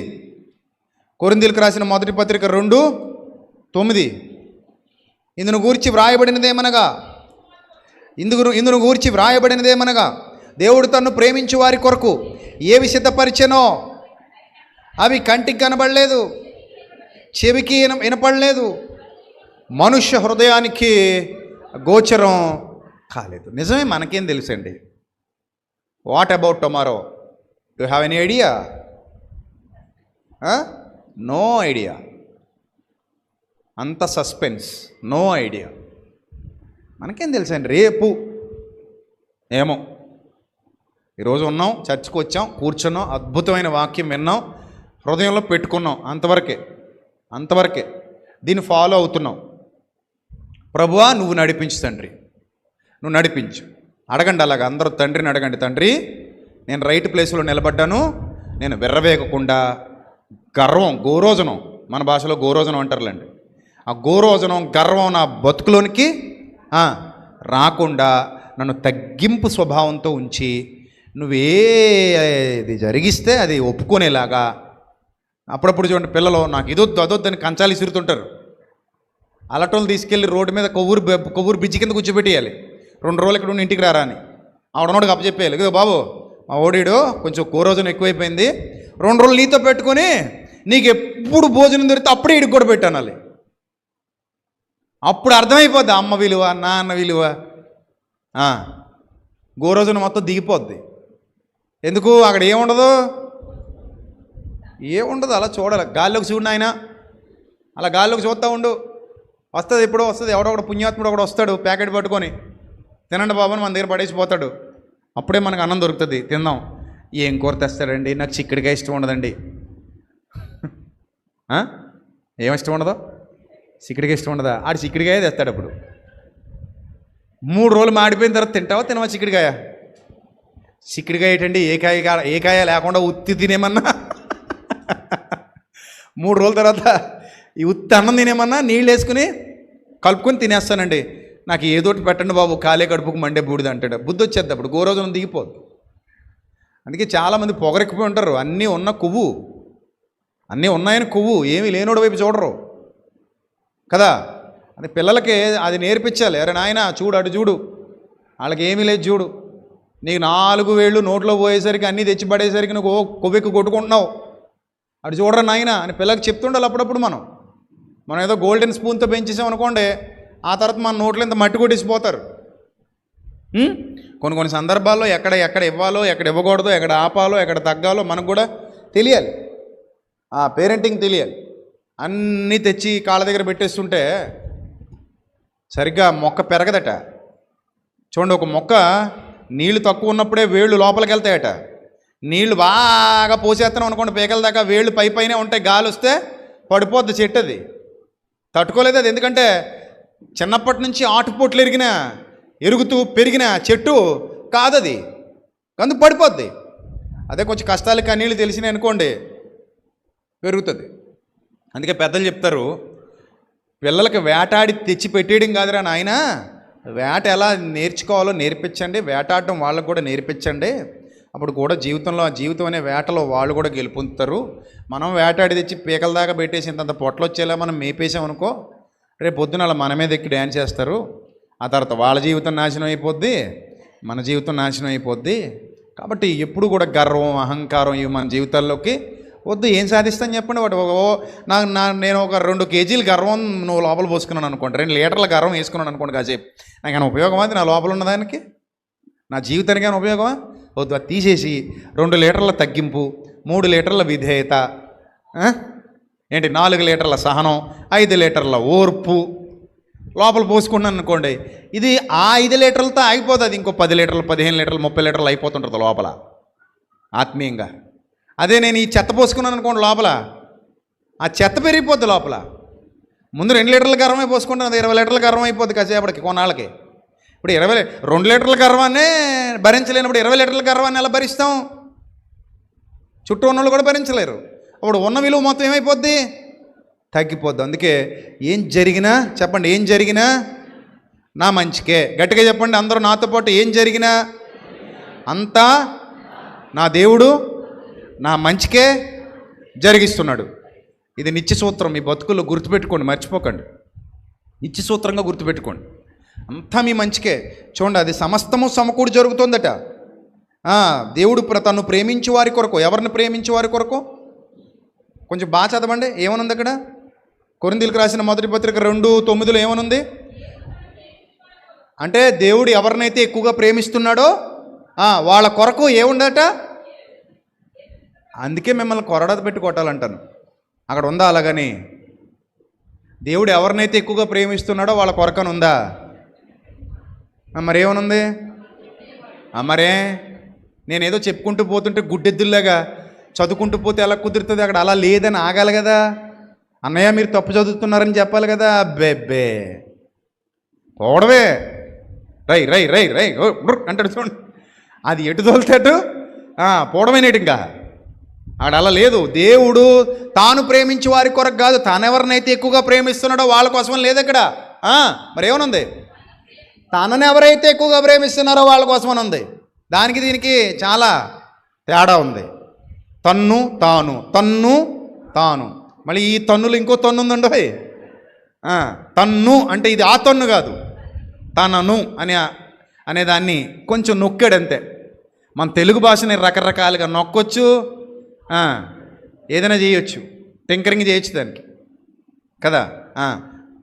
కొరింథీయులకు రాసిన మొదటి పత్రిక 2:9, ఇందును గూర్చి వ్రాయబడినదేమనగా దేవుడు తన్ను ప్రేమించి వారి కొరకు ఏవి సిద్ధపరిచెనో అవి కంటికి కనబడలేదు, చెవికి వినపడలేదు, మనుష్య హృదయానికి గోచరం కాలేదు. నిజమే, మనకేం తెలుసండి? What about tomorrow? You have any idea? No idea. అంత సస్పెన్స్, నో ఐడియా. మనకేం తెలుసండి రేపు? ఏమో. ఈరోజు ఉన్నాం, చర్చికి వచ్చాం, కూర్చున్నాం, అద్భుతమైన వాక్యం విన్నాం, హృదయంలో పెట్టుకున్నాం, అంతవరకే. దీన్ని ఫాలో అవుతున్నాం. ప్రభువా నువ్వు నడిపించు తండ్రి, నువ్వు నడిపించు. అడగండి అలాగా, అందరూ తండ్రిని అడగండి. తండ్రి, నేను రైట్ ప్లేస్లో నిలబడ్డాను, నేను విర్రవేగకుండా గర్వం, గోరోజనం, మన భాషలో గోరోజనం అంటారులేండి, ఆ గోరోజనం గర్వం నా బతుకులోనికి రాకుండా నన్ను తగ్గింపు స్వభావంతో ఉంచి నువ్వేది జరిగిస్తే అది ఒప్పుకునేలాగా. అప్పుడప్పుడు చూడండి, పిల్లలు నాకు ఇదొద్దు అదొద్దని కంచాలు ఇసురుతుంటారు. అలటోళ్ళు తీసుకెళ్ళి రోడ్డు మీద కొవ్వూరు బిజ్జి కింద కూర్చోబెట్టేయాలి. 2 రోజులు ఇక్కడ ఉండి ఇంటికి రారా అని ఆవిడనోడికి అప్పచెప్పేయాలి. ఇదో బాబు, మా ఓడీడు కొంచెం కూరోజనం ఎక్కువైపోయింది, 2 రోజులు నీతో పెట్టుకొని నీకు ఎప్పుడు భోజనం దొరికితే అప్పుడే ఇడికి కూడా పెట్టానాలి. అప్పుడు అర్థమైపోద్ది అమ్మ విలువ, నాన్న విలువ. గోరోజున మొత్తం దిగిపోద్ది. ఎందుకు? అక్కడ ఏముండదు, అలా చూడాలి. గాల్లోకి చూడు నాయన, అలా గాల్లోకి చూస్తూ ఉండు. వస్తుంది, ఎప్పుడో వస్తుంది. ఎవడొకడు పుణ్యాత్ముడు ఒకడు వస్తాడు ప్యాకెట్ పట్టుకొని, తినండి బాబు అని మన దగ్గర పడేసిపోతాడు. అప్పుడే మనకు అన్నం దొరుకుతుంది, తిందాం. ఏం కూర తెస్తాడండి? నాకు చిక్కుడికాయ ఇష్టం ఉండదండి. ఏం ఇష్టం ఉండదు? చిక్కుడికాయ ఇష్టం ఉండదా? ఆడు చిక్కుడికాయ తెస్తాడు. అప్పుడు 3 రోజులు మాడిపోయిన తర్వాత తింటావా తినవా చిక్కుడికాయ? చిక్కుడికాయ ఏంటండి? ఏ కాయ లేకుండా ఉత్తి తినేమన్నా 3 రోజుల తర్వాత ఈ ఉత్తి అన్నం తినేమన్నా నీళ్ళు వేసుకుని కలుపుకొని తినేస్తానండి. నాకు ఏదోటి పెట్టండి బాబు, కాలే కడుపుకు మండే బూడిద అంటాడు. బుద్ధి వచ్చేది అప్పుడు, గోరోజనం దిగిపోద్ది. అందుకే చాలామంది పొగరెక్కిపోయి ఉంటారు. అన్నీ ఉన్న కొవ్వు, అన్నీ ఉన్నాయని కొవ్వు, ఏమీ లేనోడు వైపు చూడరు కదా. అది పిల్లలకి అది నేర్పించాలి. అరే నాయన చూడు, అటు చూడు, వాళ్ళకి ఏమీ లేదు చూడు. నీకు 4 వేళ్ళు నోట్లో పోయేసరికి అన్నీ తెచ్చి పడేసరికి నువ్వు కొవ్వెక్కి కొట్టుకుంటున్నావు, అటు చూడరా నాయన అని పిల్లలకి చెప్తుండాలి. అప్పుడప్పుడు మనం ఏదో గోల్డెన్ స్పూన్తో పెంచేసాం అనుకోండి, ఆ తర్వాత మన నోట్లో ఇంత మట్టి కొట్టేసిపోతారు. కొన్ని సందర్భాల్లో ఎక్కడ ఇవ్వాలో, ఎక్కడ ఇవ్వకూడదో, ఎక్కడ ఆపాలో, ఎక్కడ తగ్గాలో మనకు కూడా తెలియాలి. పేరెంటింగ్ తెలియాలి. అన్నీ తెచ్చి కాళ్ళ దగ్గర పెట్టేస్తుంటే సరిగ్గా మొక్క పెరగదట. చూడండి, ఒక మొక్క నీళ్లు తక్కువ ఉన్నప్పుడే వేళ్ళు లోపలికి వెళ్తాయట. నీళ్లు బాగా పోసేస్తున్నాం అనుకోండి, పేకల దాకా వేళ్ళు పైనే ఉంటాయి. గాలి వస్తే పడిపోద్ది చెట్టు, అది తట్టుకోలేదు. అది ఎందుకంటే చిన్నప్పటి నుంచి ఆటుపోట్లు ఎరుగుతూ పెరిగిన చెట్టు కాదది, అందుకు పడిపోద్ది. అదే కొంచెం కష్టాలకి ఆ నీళ్ళు తెలిసినాయి అనుకోండి, పెరుగుతుంది. అందుకే పెద్దలు చెప్తారు, పిల్లలకి వేటాడి తెచ్చి పెట్టేయడం కాదురా నాయన, వేట ఎలా నేర్చుకోవాలో నేర్పించండి, వేటాడటం వాళ్ళకు కూడా నేర్పించండి. అప్పుడు కూడా జీవితంలో, ఆ జీవితం అనే వేటలో వాళ్ళు కూడా గెలుపొందుతారు. మనం వేటాడి తెచ్చి పీకల దాకా పెట్టేసి ఇంత పొట్లు వచ్చేలా మనం మేపేసామనుకో, రేపు పొద్దున అలా మన మీద ఎక్కి డ్యాన్స్ చేస్తారు. ఆ తర్వాత వాళ్ళ జీవితం నాశనం అయిపోద్ది, మన జీవితం నాశనం అయిపోద్ది. కాబట్టి ఎప్పుడు కూడా గర్వం, అహంకారం ఇవి మన జీవితాల్లోకి వద్దు. ఏం సాధిస్తాను చెప్పండి? వాటి నేను ఒక 2 కేజీలు గర్వం నువ్వు లోపల పోసుకున్నాను అనుకోండి, 2 లీటర్ల గర్వం వేసుకున్నాను అనుకోండి, కాసేపు నాకేమైనా ఉపయోగమా? అది నా లోపల ఉన్నదానికి, నా జీవితానికి ఏమైనా ఉపయోగమా? వద్దు. అది తీసేసి 2 లీటర్ల తగ్గింపు, 3 లీటర్ల విధేయత, ఏంటి 4 లీటర్ల సహనం, 5 లీటర్ల ఓర్పు లోపల పోసుకున్నాను అనుకోండి, ఇది ఆ 5 లీటర్లతో అయిపోతుంది. ఇంకో 10 లీటర్లు, 15 లీటర్లు, 30 లీటర్లు అయిపోతుంటుంది లోపల ఆత్మీయంగా. అదే నేను ఈ చెత్త పోసుకున్నాను అనుకోండి, లోపల ఆ చెత్త పెరిగిపోద్ది. లోపల ముందు 2 లీటర్ల గర్వమే పోసుకుంటాను, అది 20 లీటర్ల గర్వం అయిపోద్ది కాసేపటికి, కొన్నాళ్ళకి. ఇప్పుడు 2 లీటర్ల గర్వాన్నే భరించలేనప్పుడు 20 లీటర్ల గర్వాన్ని ఎలా భరిస్తాం? చుట్టూ ఉన్న వాళ్ళు కూడా భరించలేరు. అప్పుడు ఉన్న విలువ మొత్తం ఏమైపోద్ది? తగ్గిపోద్ది. అందుకే ఏం జరిగినా చెప్పండి, ఏం జరిగినా నా మంచికే. గట్టిగా చెప్పండి అందరూ నాతో పాటు, ఏం జరిగినా అంతా నా దేవుడు నా మంచికే జరిగిస్తున్నాడు. ఇది నిత్య సూత్రం. మీ బతుకుల్లో గుర్తుపెట్టుకోండి, మర్చిపోకండి. నిత్య సూత్రంగా గుర్తుపెట్టుకోండి. అంతా మీ మంచికే. చూడండి, అది సమస్తము సమకూడి జరుగుతుందట. దేవుడు తను ప్రేమించే వారి కొరకు. ఎవరిని ప్రేమించే వారి కొరకు? కొంచెం బాగా చదవండి, ఏమనుంది అక్కడ? కొరింథీయులకు రాసిన మొదటి పత్రిక 2:9 ఏమనుంది అంటే, దేవుడు ఎవరినైతే ఎక్కువగా ప్రేమిస్తున్నాడో వాళ్ళ కొరకు ఏముందట. అందుకే మిమ్మల్ని కొరడా పెట్టి కొట్టాలంటాను. అక్కడ ఉందా అలాగని? దేవుడు ఎవరినైతే ఎక్కువగా ప్రేమిస్తున్నాడో వాళ్ళ కొరకని ఉందా? మరేమనుంది? మరే నేనేదో చెప్పుకుంటూ పోతుంటే గుడ్డెద్దుల్లాగా చదువుకుంటూ పోతే ఎలా కుదురుతుంది? అక్కడ అలా లేదని ఆగాలి కదా. అన్నయ్య మీరు తప్పు చదువుతున్నారని చెప్పాలి కదా. బెబ్బే పోవడవే, రై రై రై రై అంటాడు చూడండి. అది ఎటు తోలుతాడు? పోవడమేనేటి. ఇంకా అక్కడ అలా లేదు. దేవుడు తాను ప్రేమించే వారి కొరకు కాదు, తానెవరినైతే ఎక్కువగా ప్రేమిస్తున్నాడో వాళ్ళ కోసం లేదు అక్కడ. మరేమనుంది? తనని ఎవరైతే ఎక్కువగా ప్రేమిస్తున్నారో వాళ్ళ కోసమని ఉంది. దానికి దీనికి చాలా తేడా ఉంది. తన్ను తాను, తన్ను తాను. మళ్ళీ ఈ తన్నులు ఇంకో తన్ను ఉందండి. తన్ను అంటే ఇది ఆ తన్ను కాదు, తనను అనే దాన్ని కొంచెం నొక్కాడంతే. మన తెలుగు భాషని రకరకాలుగా నొక్కొచ్చు, ఏదైనా చేయొచ్చు, టింకరింగ్ చేయొచ్చు దానికి కదా.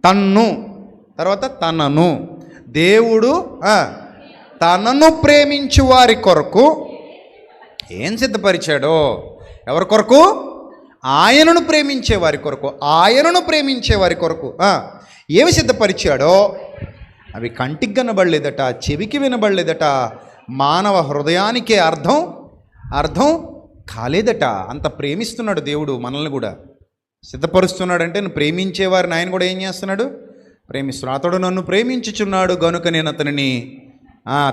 తన్ను తర్వాత తనను. దేవుడు తనను ప్రేమించు వారి కొరకు ఏం సిద్ధపరిచాడో? ఎవరి కొరకు? ఆయనను ప్రేమించే వారి కొరకు. ఆయనను ప్రేమించే వారి కొరకు ఏమి సిద్ధపరిచాడో అవి కంటికి కనబడలేదట, చెవికి వినబడలేదట, మానవ హృదయానికే అర్థం కాలేదట. అంత ప్రేమిస్తున్నాడు దేవుడు మనల్ని కూడా. సిద్ధపరుస్తున్నాడంటే నువ్వు ప్రేమించేవారిని ఆయన కూడా ఏం చేస్తున్నాడు? ప్రేమిస్తున్నాడు. అతడు నన్ను ప్రేమించుచున్నాడు గనుక నేను అతనిని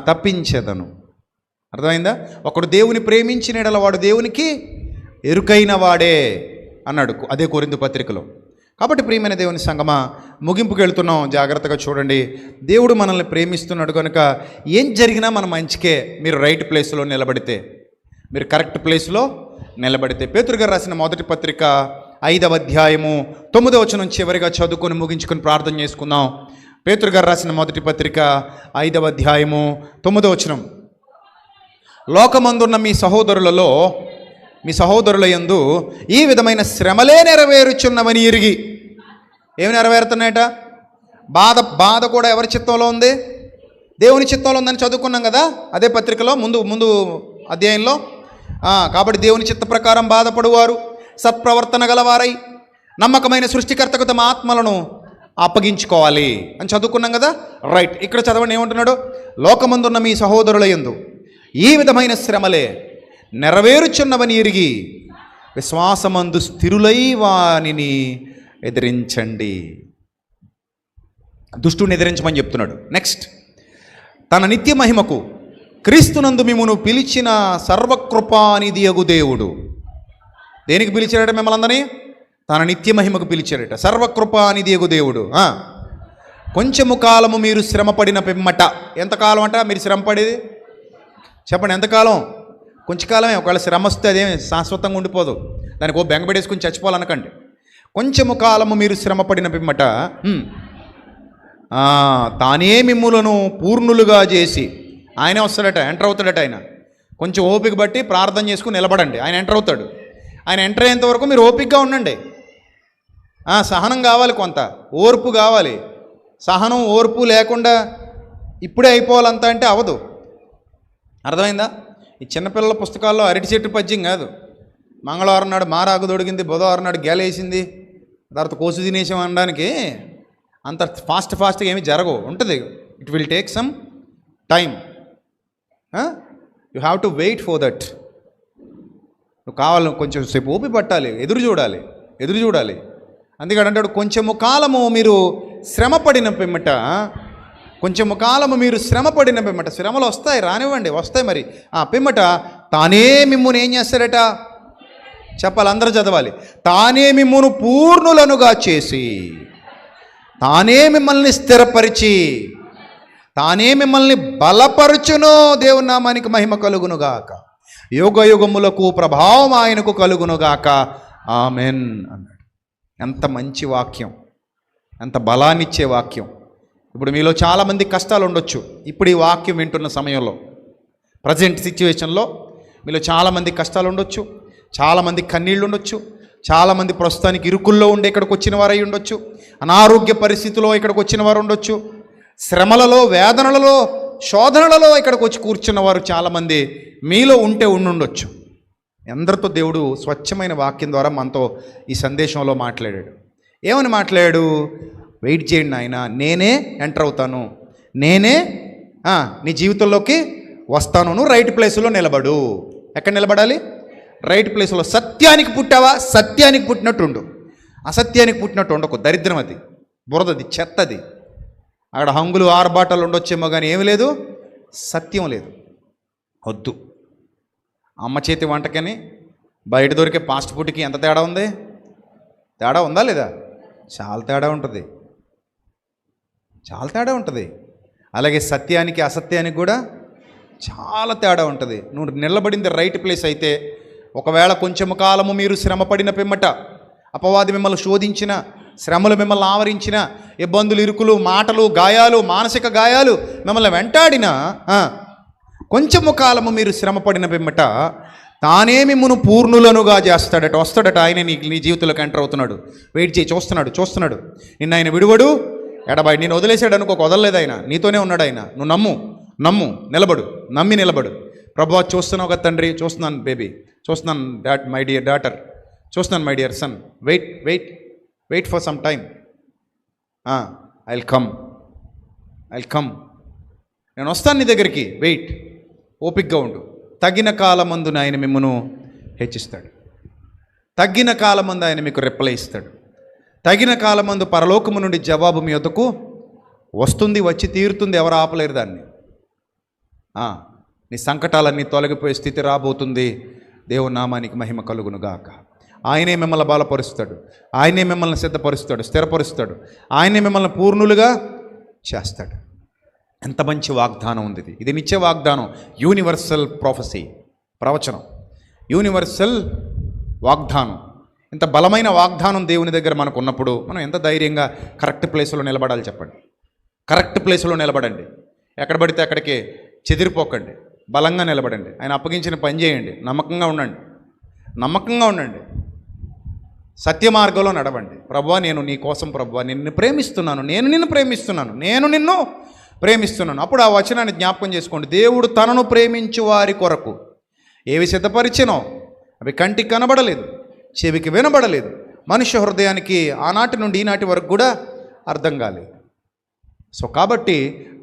తప్పించేదను. అర్థమైందా? ఒకడు దేవుని ప్రేమించిన యెడల వాడు దేవునికి ఎరుకైన వాడే అన్నాడు అదే కొరింథీ పత్రికలో. కాబట్టి ప్రియమైన దేవుని సంగమా, ముగింపుకి వెళ్తున్నాం. జాగ్రత్తగా చూడండి. దేవుడు మనల్ని ప్రేమిస్తున్నాడు కనుక ఏం జరిగినా మన మంచికే. మీరు రైట్ ప్లేస్లో నిలబడితే, మీరు కరెక్ట్ ప్లేస్లో నిలబడితే. పేతురు గారు రాసిన మొదటి పత్రిక 5వ అధ్యాయము 9వ వచనం చివరిగా చదువుకొని ముగించుకొని ప్రార్థన చేసుకుందాం. పేతురు గారు రాసిన మొదటి పత్రిక 5వ అధ్యాయము 9వ వచనం. లోకమందున్న మీ సహోదరుల యందు ఈ విధమైన శ్రమలే నెరవేరుచున్నవని ఎరిగి. ఏమి నెరవేరుతున్నాయట? బాధ కూడా ఎవరి చిత్తంలో ఉంది? దేవుని చిత్తంలో ఉందని చదువుకున్నాం కదా అదే పత్రికలో ముందు అధ్యాయంలో. కాబట్టి దేవుని చిత్త ప్రకారం బాధపడువారు సత్ప్రవర్తన గలవారై నమ్మకమైన సృష్టికర్తకు తమ ఆత్మలను అప్పగించుకోవాలి అని చదువుకున్నాం కదా. రైట్, ఇక్కడ చదవండి ఏమంటున్నాడు? లోకమందున్న మీ సహోదరుల యందు ఈ విధమైన శ్రమలే నెరవేరుచున్నవని ఎరిగి విశ్వాసమందు స్థిరులై వానిని ఎదిరించండి. దుష్టుని ఎదిరించమని చెప్తున్నాడు. నెక్స్ట్, తన నిత్య మహిమకు క్రీస్తునందు మిమ్మును పిలిచిన సర్వకృపానిధియగు దేవుడు. దేనికి పిలిచాడట మిమ్మల్ని అందరినీ? తన నిత్య మహిమకు పిలిచాడట. సర్వకృపానిధియగు దేవుడు. కొంచెము కాలము మీరు శ్రమపడిన పిమ్మట. ఎంతకాలం అంట మీరు శ్రమపడేది? చెప్పండి, ఎంతకాలం? కొంచెం కాలమే. ఒకవేళ శ్రమ వస్తే అదేమి శాశ్వతంగా ఉండిపోదు. దానికి ఓ బెంగపెట్టేసుకుని చచ్చిపోవాలనకండి. కొంచెము కాలము మీరు శ్రమపడిన పిమ్మట తానే మిమ్ములను పూర్ణులుగా చేసి, ఆయనే వస్తాడట, ఎంటర్ అవుతాడట. ఆయన కొంచెం ఓపిక బట్టి ప్రార్థన చేసుకుని నిలబడండి, ఆయన ఎంటర్ అవుతాడు. ఆయన ఎంటర్ అయ్యేంత వరకు మీరు ఓపికగా ఉండండి. సహనం కావాలి, కొంత ఓర్పు కావాలి. సహనం ఓర్పు లేకుండా ఇప్పుడే అయిపోవాలంతా అంటే అవదు. అర్థమైందా? ఈ చిన్నపిల్లల పుస్తకాల్లో అరటి చెట్టు పద్యం కాదు. మంగళవారం నాడు మారాకు దొడిగింది, బుధవారం నాడు గేలేసింది, తర్వాత కోసు తినేసాం అనడానికి అంత ఫాస్ట్గా ఏమి జరగవు, ఉంటుంది. It will take some time. You have to wait for that. నువ్వు కావాలి కొంచెం సేపు ఓపి పట్టాలి, ఎదురు చూడాలి. అందుకని అంటాడు, కొంచెము కాలము మీరు శ్రమ పడిన పిమ్మట, కొంచెము కాలము మీరు శ్రమ పడిన పిమ్మట, శ్రమలు వస్తాయి, రానివ్వండి, వస్తాయి. మరి ఆ పిమ్మట తానే మిమ్మును ఏం చేస్తాడట చెప్పాలి, అందరూ చదవాలి. తానే మిమ్మును పూర్ణులనుగా చేసి, తానే మిమ్మల్ని స్థిరపరిచి, తానే మిమ్మల్ని బలపరుచును. దేవుని నామానికి మహిమ కలుగునుగాక. యుగ యుగములకు ప్రభావం ఆయనకు కలుగునుగాక. ఆమెన్ అన్నాడు. ఎంత మంచి వాక్యం, ఎంత బలాన్నిచ్చే వాక్యం. ఇప్పుడు మీలో చాలామంది కష్టాలు ఉండొచ్చు. ఇప్పుడు ఈ వాక్యం వింటున్న సమయంలో, ప్రజెంట్ సిచ్యువేషన్లో మీలో చాలామంది కష్టాలు ఉండొచ్చు, చాలామంది కన్నీళ్ళు ఉండొచ్చు, చాలామంది ప్రస్తుతానికి ఇరుకుల్లో ఉండి ఇక్కడికి వచ్చిన వారు అయి ఉండొచ్చు, అనారోగ్య పరిస్థితిలో ఇక్కడికి వచ్చిన వారు ఉండొచ్చు, శ్రమలలో, వేదనలలో, శోధనలలో ఇక్కడికి వచ్చి కూర్చున్న వారు చాలామంది మీలో ఉంటే ఉండుండొచ్చు. అందరితో దేవుడు స్వచ్ఛమైన వాక్యం ద్వారా మనతో ఈ సందేశంలో మాట్లాడాడు. ఏమని మాట్లాడాడు? వెయిట్ చేయండి నాయన, నేనే ఎంటర్ అవుతాను, నేనే నీ జీవితంలోకి వస్తాను, నువ్వు రైట్ ప్లేస్లో నిలబడు. ఎక్కడ నిలబడాలి? రైట్ ప్లేస్లో. సత్యానికి పుట్టావా, సత్యానికి పుట్టినట్టు ఉండు, అసత్యానికి పుట్టినట్టు ఉండకు. దరిద్రం అది, బురదది, చెత్తది. అక్కడ హంగులు ఆర్భాటాలు ఉండొచ్చేమో కానీ ఏమి లేదు, సత్యం లేదు. వద్దు. అమ్మ చేతి వంటకని బయట దొరికే ఫాస్ట్ ఫుడ్కి ఎంత తేడా ఉంది? తేడా ఉందా లేదా? చాలా తేడా ఉంటుంది, చాలా తేడా ఉంటుంది. అలాగే సత్యానికి అసత్యానికి కూడా చాలా తేడా ఉంటుంది. నువ్వు నిలబడింది రైట్ ప్లేస్ అయితే, ఒకవేళ కొంచెము కాలము మీరు శ్రమ పడిన పిమ్మట, అపవాది మిమ్మల్ని శోధించిన, శ్రమలు మిమ్మల్ని ఆవరించిన, ఇబ్బందులు, ఇరుకులు, మాటలు, గాయాలు, మానసిక గాయాలు మిమ్మల్ని వెంటాడిన, కొంచెము కాలము మీరు శ్రమ పడిన పిమ్మట తానే మిమ్మును పూర్ణులనుగా చేస్తాడట. వస్తాడట ఆయన నీ జీవితంలోకి ఎంటర్ అవుతున్నాడు. వెయిట్ చేయి, చూస్తున్నాడు. నిన్న ఆయన విడువడు, ఎడబాయి. నేను వదిలేసాడు అనుకో, వదలలేదు ఆయన, నీతోనే ఉన్నాడు ఆయన. నువ్వు నమ్ము, నమ్మి నిలబడు. ప్రభువా చూస్తున్నావు కదా తండ్రి, చూస్తున్నాను బేబీ, చూస్తున్నాను మై డియర్ డాటర్, చూస్తున్నాను my dear son, wait for some time. I will come, నేను వస్తాను నీ దగ్గరికి. వెయిట్, ఓపిక్గా ఉండు. తగిన కాలమందు ఆయన మిమ్మను హెచ్చిస్తాడు. తగిన కాలమందు ఆయన మీకు రిప్లై ఇస్తాడు. తగిన కాలమందు పరలోకము నుండి జవాబు మీ వద్దకు వస్తుంది, వచ్చి తీరుతుంది. ఎవరు ఆపలేరు దాన్ని. నీ సంకటాలన్నీ తొలగిపోయే స్థితి రాబోతుంది. దేవుని నామానికి మహిమ కలుగునుగాక. ఆయనే మిమ్మల్ని బలపరుస్తాడు, ఆయనే మిమ్మల్ని సిద్ధపరుస్తాడు, స్థిరపరుస్తాడు, ఆయనే మిమ్మల్ని పూర్ణులుగా చేస్తాడు. ఎంత మంచి వాగ్దానం ఉంది ఇది. ఇది నిత్య వాగ్దానం, యూనివర్సల్ ప్రొఫెసీ, ప్రవచనం, యూనివర్సల్ వాగ్దానం. ఇంత బలమైన వాగ్దానం దేవుని దగ్గర మనకు ఉన్నప్పుడు మనం ఎంత ధైర్యంగా కరెక్ట్ ప్లేస్లో నిలబడాలి చెప్పండి. కరెక్ట్ ప్లేస్లో నిలబడండి. ఎక్కడ పడితే అక్కడికి చెదిరిపోకండి, బలంగా నిలబడండి. ఆయన అప్పగించిన పని చేయండి, నమ్మకంగా ఉండండి, సత్య మార్గంలో నడవండి. ప్రభువా నేను నీ కోసం, ప్రభువా నిన్ను ప్రేమిస్తున్నాను, నేను నిన్ను ప్రేమిస్తున్నాను. అప్పుడు ఆ వచనాన్ని జ్ఞాపకం చేసుకోండి. దేవుడు తనను ప్రేమించు వారి కొరకు ఏవి సిద్ధపరిచినో అవి కంటికి కనబడలేదు, చెవికి వినబడలేదు, మనుష్య హృదయానికి ఆనాటి నుండి ఈనాటి వరకు కూడా అర్థం కాలేదు. సో కాబట్టి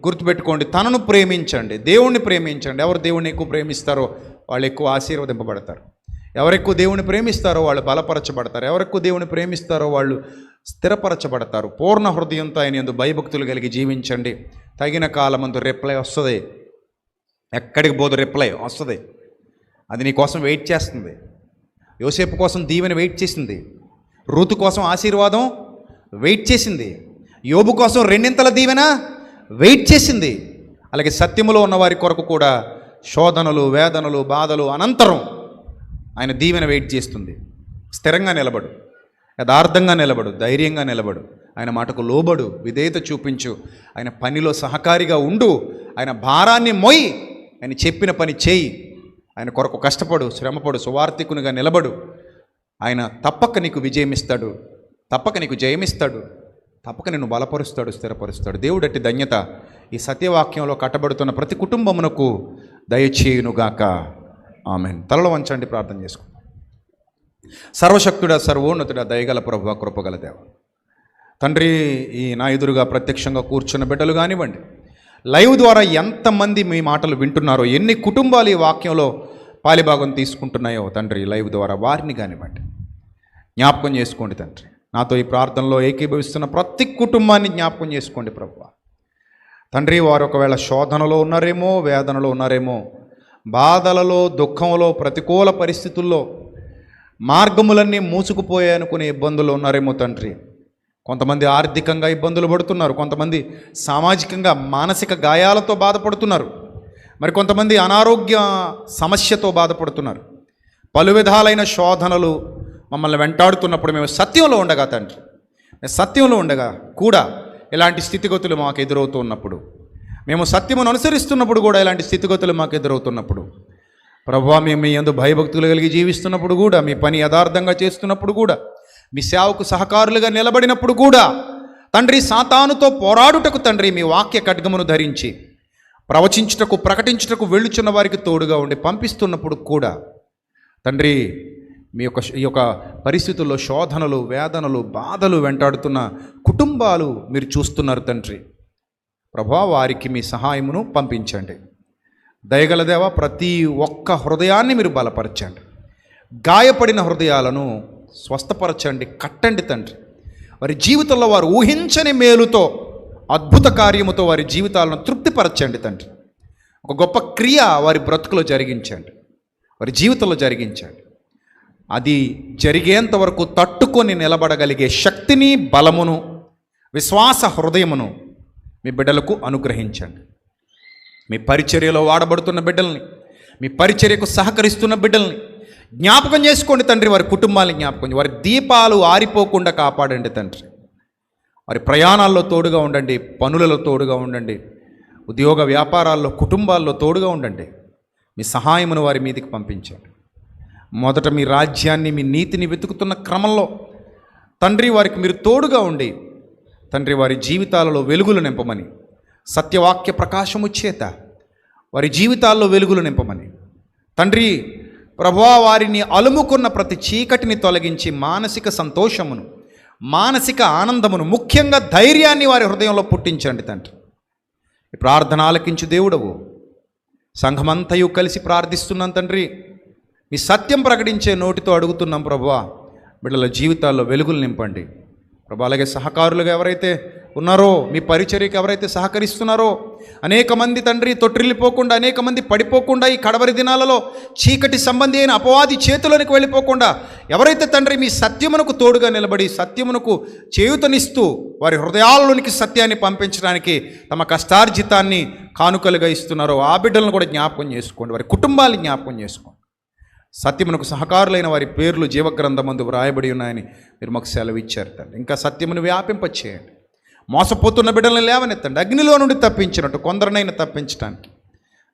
గుర్తుపెట్టుకోండి, తనను ప్రేమించండి, దేవుణ్ణి ప్రేమించండి. ఎవరు దేవుణ్ణి ఎక్కువ ప్రేమిస్తారో వాళ్ళు ఎక్కువ ఆశీర్వదింపబడతారు. ఎవరెక్కువ దేవుని ప్రేమిస్తారో వాళ్ళు బలపరచబడతారు. ఎవరెక్కువ దేవుని ప్రేమిస్తారో వాళ్ళు స్థిరపరచబడతారు. పూర్ణ హృదయంతో ఆయన యందు భయభక్తులు కలిగి జీవించండి. తగిన కాలమందు రిప్లై వస్తుంది. ఎక్కడికి పోదు, రిప్లై వస్తుంది. అది నీ కోసం వెయిట్ చేస్తుంది. యోసేపు కోసం దీవెన వెయిట్ చేసింది, రూతు కోసం ఆశీర్వాదం వెయిట్ చేసింది, యోబు కోసం రెండింతల దీవెన వెయిట్ చేసింది. అలాగే సత్యములో ఉన్నవారి కొరకు కూడా శోధనలు, వేదనలు, బాధలు అనంతరం ఆయన దీవెన వెయిట్ చేస్తుంది. స్థిరంగా నిలబడు, యథార్థంగా నిలబడు, ధైర్యంగా నిలబడు, ఆయన మాటకు లోబడు, విధేయత చూపించు, ఆయన పనిలో సహకారిగా ఉండు, ఆయన భారాన్ని మోయి, ఆయన చెప్పిన పని చేయి, ఆయన కొరకు కష్టపడు, శ్రమపడు, సువార్థికునిగా నిలబడు. ఆయన తప్పక నీకు విజయం ఇస్తాడు, తప్పక నీకు జయమిస్తాడు, తప్పక నిన్ను బలపరుస్తాడు, స్థిరపరుస్తాడు. దేవుడట్టి ధన్యత ఈ సత్యవాక్యంలో కట్టబడుతున్న ప్రతి కుటుంబమునకు దయచేయునుగాక. ఆమెన్. తలలో వంచండి, ప్రార్థన చేసుకుందాం. సర్వశక్తుడా, సర్వోన్నతుడా, దయగల ప్రభువా, కృపగల దేవ తండ్రి, ఈ నా ఎదురుగా ప్రత్యక్షంగా కూర్చున్న బిడ్డలు కానివ్వండి, లైవ్ ద్వారా ఎంతమంది మీ మాటలు వింటున్నారో, ఎన్ని కుటుంబాలు ఈ వాక్యంలో పాలిభాగం తీసుకుంటున్నాయో తండ్రి, లైవ్ ద్వారా వారిని కానివ్వండి జ్ఞాపకం చేసుకోండి తండ్రి. నాతో ఈ ప్రార్థనలో ఏకీభవిస్తున్న ప్రతి కుటుంబాన్ని జ్ఞాపకం చేసుకోండి ప్రభువా. తండ్రి, వారు ఒకవేళ శోధనలో ఉన్నారేమో, వేదనలో ఉన్నారేమో, బాధలలో, దుఃఖంలో, ప్రతికూల పరిస్థితుల్లో మార్గములన్నీ మూసుకుపోయాయనుకునే ఇబ్బందులు ఉన్నారేమో తండ్రి. కొంతమంది ఆర్థికంగా ఇబ్బందులు పడుతున్నారు, కొంతమంది సామాజికంగా మానసిక గాయాలతో బాధపడుతున్నారు, మరి కొంతమంది అనారోగ్య సమస్యతో బాధపడుతున్నారు. పలు విధాలైన శోధనలు మమ్మల్ని వెంటాడుతున్నప్పుడు మేము సత్యంలో ఉండగా తండ్రి, సత్యంలో ఉండగా కూడా ఇలాంటి స్థితిగతులు మాకు ఎదురవుతూ ఉన్నప్పుడు, మేము సత్యమును అనుసరిస్తున్నప్పుడు కూడా ఇలాంటి స్థితిగతులు మాకు ఎదురవుతున్నప్పుడు ప్రభువా, మేము మీ యందు భయభక్తులు కలిగి జీవిస్తున్నప్పుడు కూడా, మీ పని యథార్థంగా చేస్తున్నప్పుడు కూడా, మీ సేవకు సహకారులుగా నిలబడినప్పుడు కూడా తండ్రి, సాతానుతో పోరాడుటకు తండ్రి మీ వాక్య ఖడ్గమును ధరించి ప్రవచించుటకు, ప్రకటించుటకు వెళ్ళుచున్న వారికి తోడుగా ఉండి పంపిస్తున్నప్పుడు కూడా తండ్రి, ఈ యొక్క పరిస్థితుల్లో శోధనలు, వేదనలు, బాధలు వెంటాడుతున్న కుటుంబాలు మీరు చూస్తున్నారు తండ్రి. ప్రభువా, వారికి మీ సహాయమును పంపించండి. దయగల దేవ, ప్రతి ఒక్క హృదయాన్ని మీరు బలపరచండి. గాయపడిన హృదయాలను స్వస్థపరచండి, కట్టండి తండ్రి. వారి జీవితంలో వారు ఊహించని మేలుతో, అద్భుత కార్యముతో వారి జీవితాలను తృప్తిపరచండి తండ్రి. ఒక గొప్ప క్రియ వారి బ్రతుకులో జరిగించండి, వారి జీవితంలో జరిగించండి. అది జరిగేంత వరకు తట్టుకొని నిలబడగలిగే శక్తిని, బలమును, విశ్వాస హృదయమును మీ బిడ్డలకు అనుగ్రహించండి. మీ పరిచర్యలో వాడబడుతున్న బిడ్డల్ని, మీ పరిచర్యకు సహకరిస్తున్న బిడ్డల్ని జ్ఞాపకం చేసుకోండి తండ్రి. వారి కుటుంబాన్ని జ్ఞాపకం, వారి దీపాలు ఆరిపోకుండా కాపాడండి తండ్రి. వారి ప్రయాణాల్లో తోడుగా ఉండండి, పనులలో తోడుగా ఉండండి, ఉద్యోగ వ్యాపారాల్లో, కుటుంబాల్లో తోడుగా ఉండండి. మీ సహాయమును వారి మీదికి పంపించండి. మొదట మీ రాజ్యాన్ని, మీ నీతిని వెతుకుతున్న క్రమంలో తండ్రి, వారికి మీరు తోడుగా ఉండి తండ్రి, వారి జీవితాలలో వెలుగులు నింపమని, సత్యవాక్య ప్రకాశము చేత వారి జీవితాల్లో వెలుగులు నింపమని తండ్రి ప్రభువా, వారిని అలుముకున్న ప్రతి చీకటిని తొలగించి మానసిక సంతోషమును, మానసిక ఆనందమును, ముఖ్యంగా ధైర్యాన్ని వారి హృదయంలో పుట్టించండి తండ్రి. ఈ ప్రార్థన ఆలకించు దేవుడవు. సంఘమంతయు కలిసి ప్రార్థిస్తున్నాం తండ్రి. మీ సత్యం ప్రకటించే నోటితో అడుగుతున్నాం ప్రభువా, బిడ్డల జీవితాల్లో వెలుగులు నింపండి ప్రభు. అలాగే సహకారులుగా ఎవరైతే ఉన్నారో, మీ పరిచర్యకు ఎవరైతే సహకరిస్తున్నారో, అనేక మంది తండ్రి తొట్టిల్లిపోకుండా, అనేక మంది పడిపోకుండా, ఈ కడవరి దినాలలో చీకటి సంబంధి అయిన అపవాది చేతులోనికి వెళ్ళిపోకుండా ఎవరైతే తండ్రి మీ సత్యమునకు తోడుగా నిలబడి సత్యమునకు చేయూతనిస్తూ వారి హృదయాలలోనికి సత్యాన్ని పంపించడానికి తమ కష్టార్జితాన్ని కానుకలుగా ఇస్తున్నారో ఆ బిడ్డలను కూడా జ్ఞాపకం చేసుకోండి. వారి కుటుంబాన్ని జ్ఞాపకం చేసుకోండి. సత్యమునకు సహకారులైన వారి పేర్లు జీవగ్రంథమందు వ్రాయబడి ఉన్నాయని మీరు మాకు సెలవు ఇచ్చారు తండ్రి. ఇంకా సత్యమును వ్యాపింపచేయండి. మోసపోతున్న బిడ్డలను లేవనెత్తండి. అగ్నిలో నుండి తప్పించినట్టు కొందరినైనా తప్పించడానికి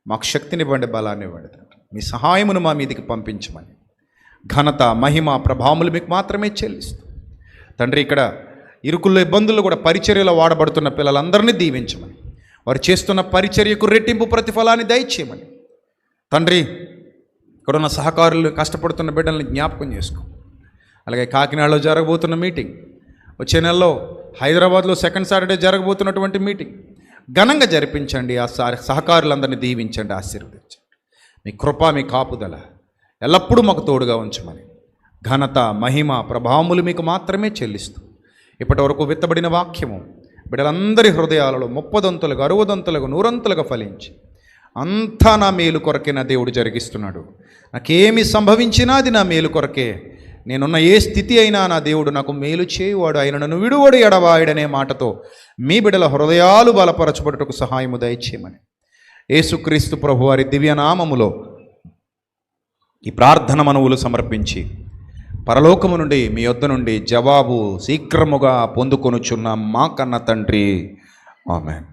మాకు శక్తినివ్వండి, బలాన్ని ఇవ్వండి తండ్రి. మీ సహాయమును మా మీదికి పంపించమని ఘనత, మహిమ, ప్రభావములు మీకు మాత్రమే చెల్లిస్తూ తండ్రి, ఇక్కడ ఇరుకుల్లో, ఇబ్బందుల్లో కూడా పరిచర్యలో వాడబడుతున్న పిల్లలందరినీ దీవించమని, వారు చేస్తున్న పరిచర్యకు రెట్టింపు ప్రతిఫలాన్ని దయచేయమని తండ్రి, ఇక్కడున్న సహకారులు, కష్టపడుతున్న బిడ్డల్ని జ్ఞాపకం చేసుకో. అలాగే కాకినాడలో జరగబోతున్న మీటింగ్, వచ్చే నెలలో హైదరాబాద్లో సెకండ్ సాటర్డే జరగబోతున్నటువంటి మీటింగ్ ఘనంగా జరిపించండి. ఆ సహకారులందరినీ దీవించండి, ఆశీర్వదించండి. మీ కృప, మీ కాపుదల ఎల్లప్పుడూ మాకు తోడుగా ఉంచమని ఘనత, మహిమ, ప్రభావములు మీకు మాత్రమే చెల్లిస్తూ ఇప్పటి వరకు విత్తబడిన వాక్యము బిడ్డలందరి హృదయాలలో 30 60 100 ఫలించి అంతా నా మేలు కొరకే నా దేవుడు జరిగిస్తున్నాడు. నాకేమి సంభవించినా అది నా మేలు కొరకే. నేనున్న ఏ స్థితి అయినా నా దేవుడు నాకు మేలు చేయువాడు, ఆయన నన్ను విడువడు ఎడవాయుడనే మాటతో మీ బిడ్డల హృదయాలు బలపరచబడుటకు సహాయము దయచేయమని యేసుక్రీస్తు ప్రభు వారి దివ్యనామములో ఈ ప్రార్థన మనవులు సమర్పించి పరలోకము నుండి మీ యొద్ద నుండి జవాబు శీఘ్రముగా పొందుకొనుచున్న మా కన్న తండ్రి, ఆమేన్.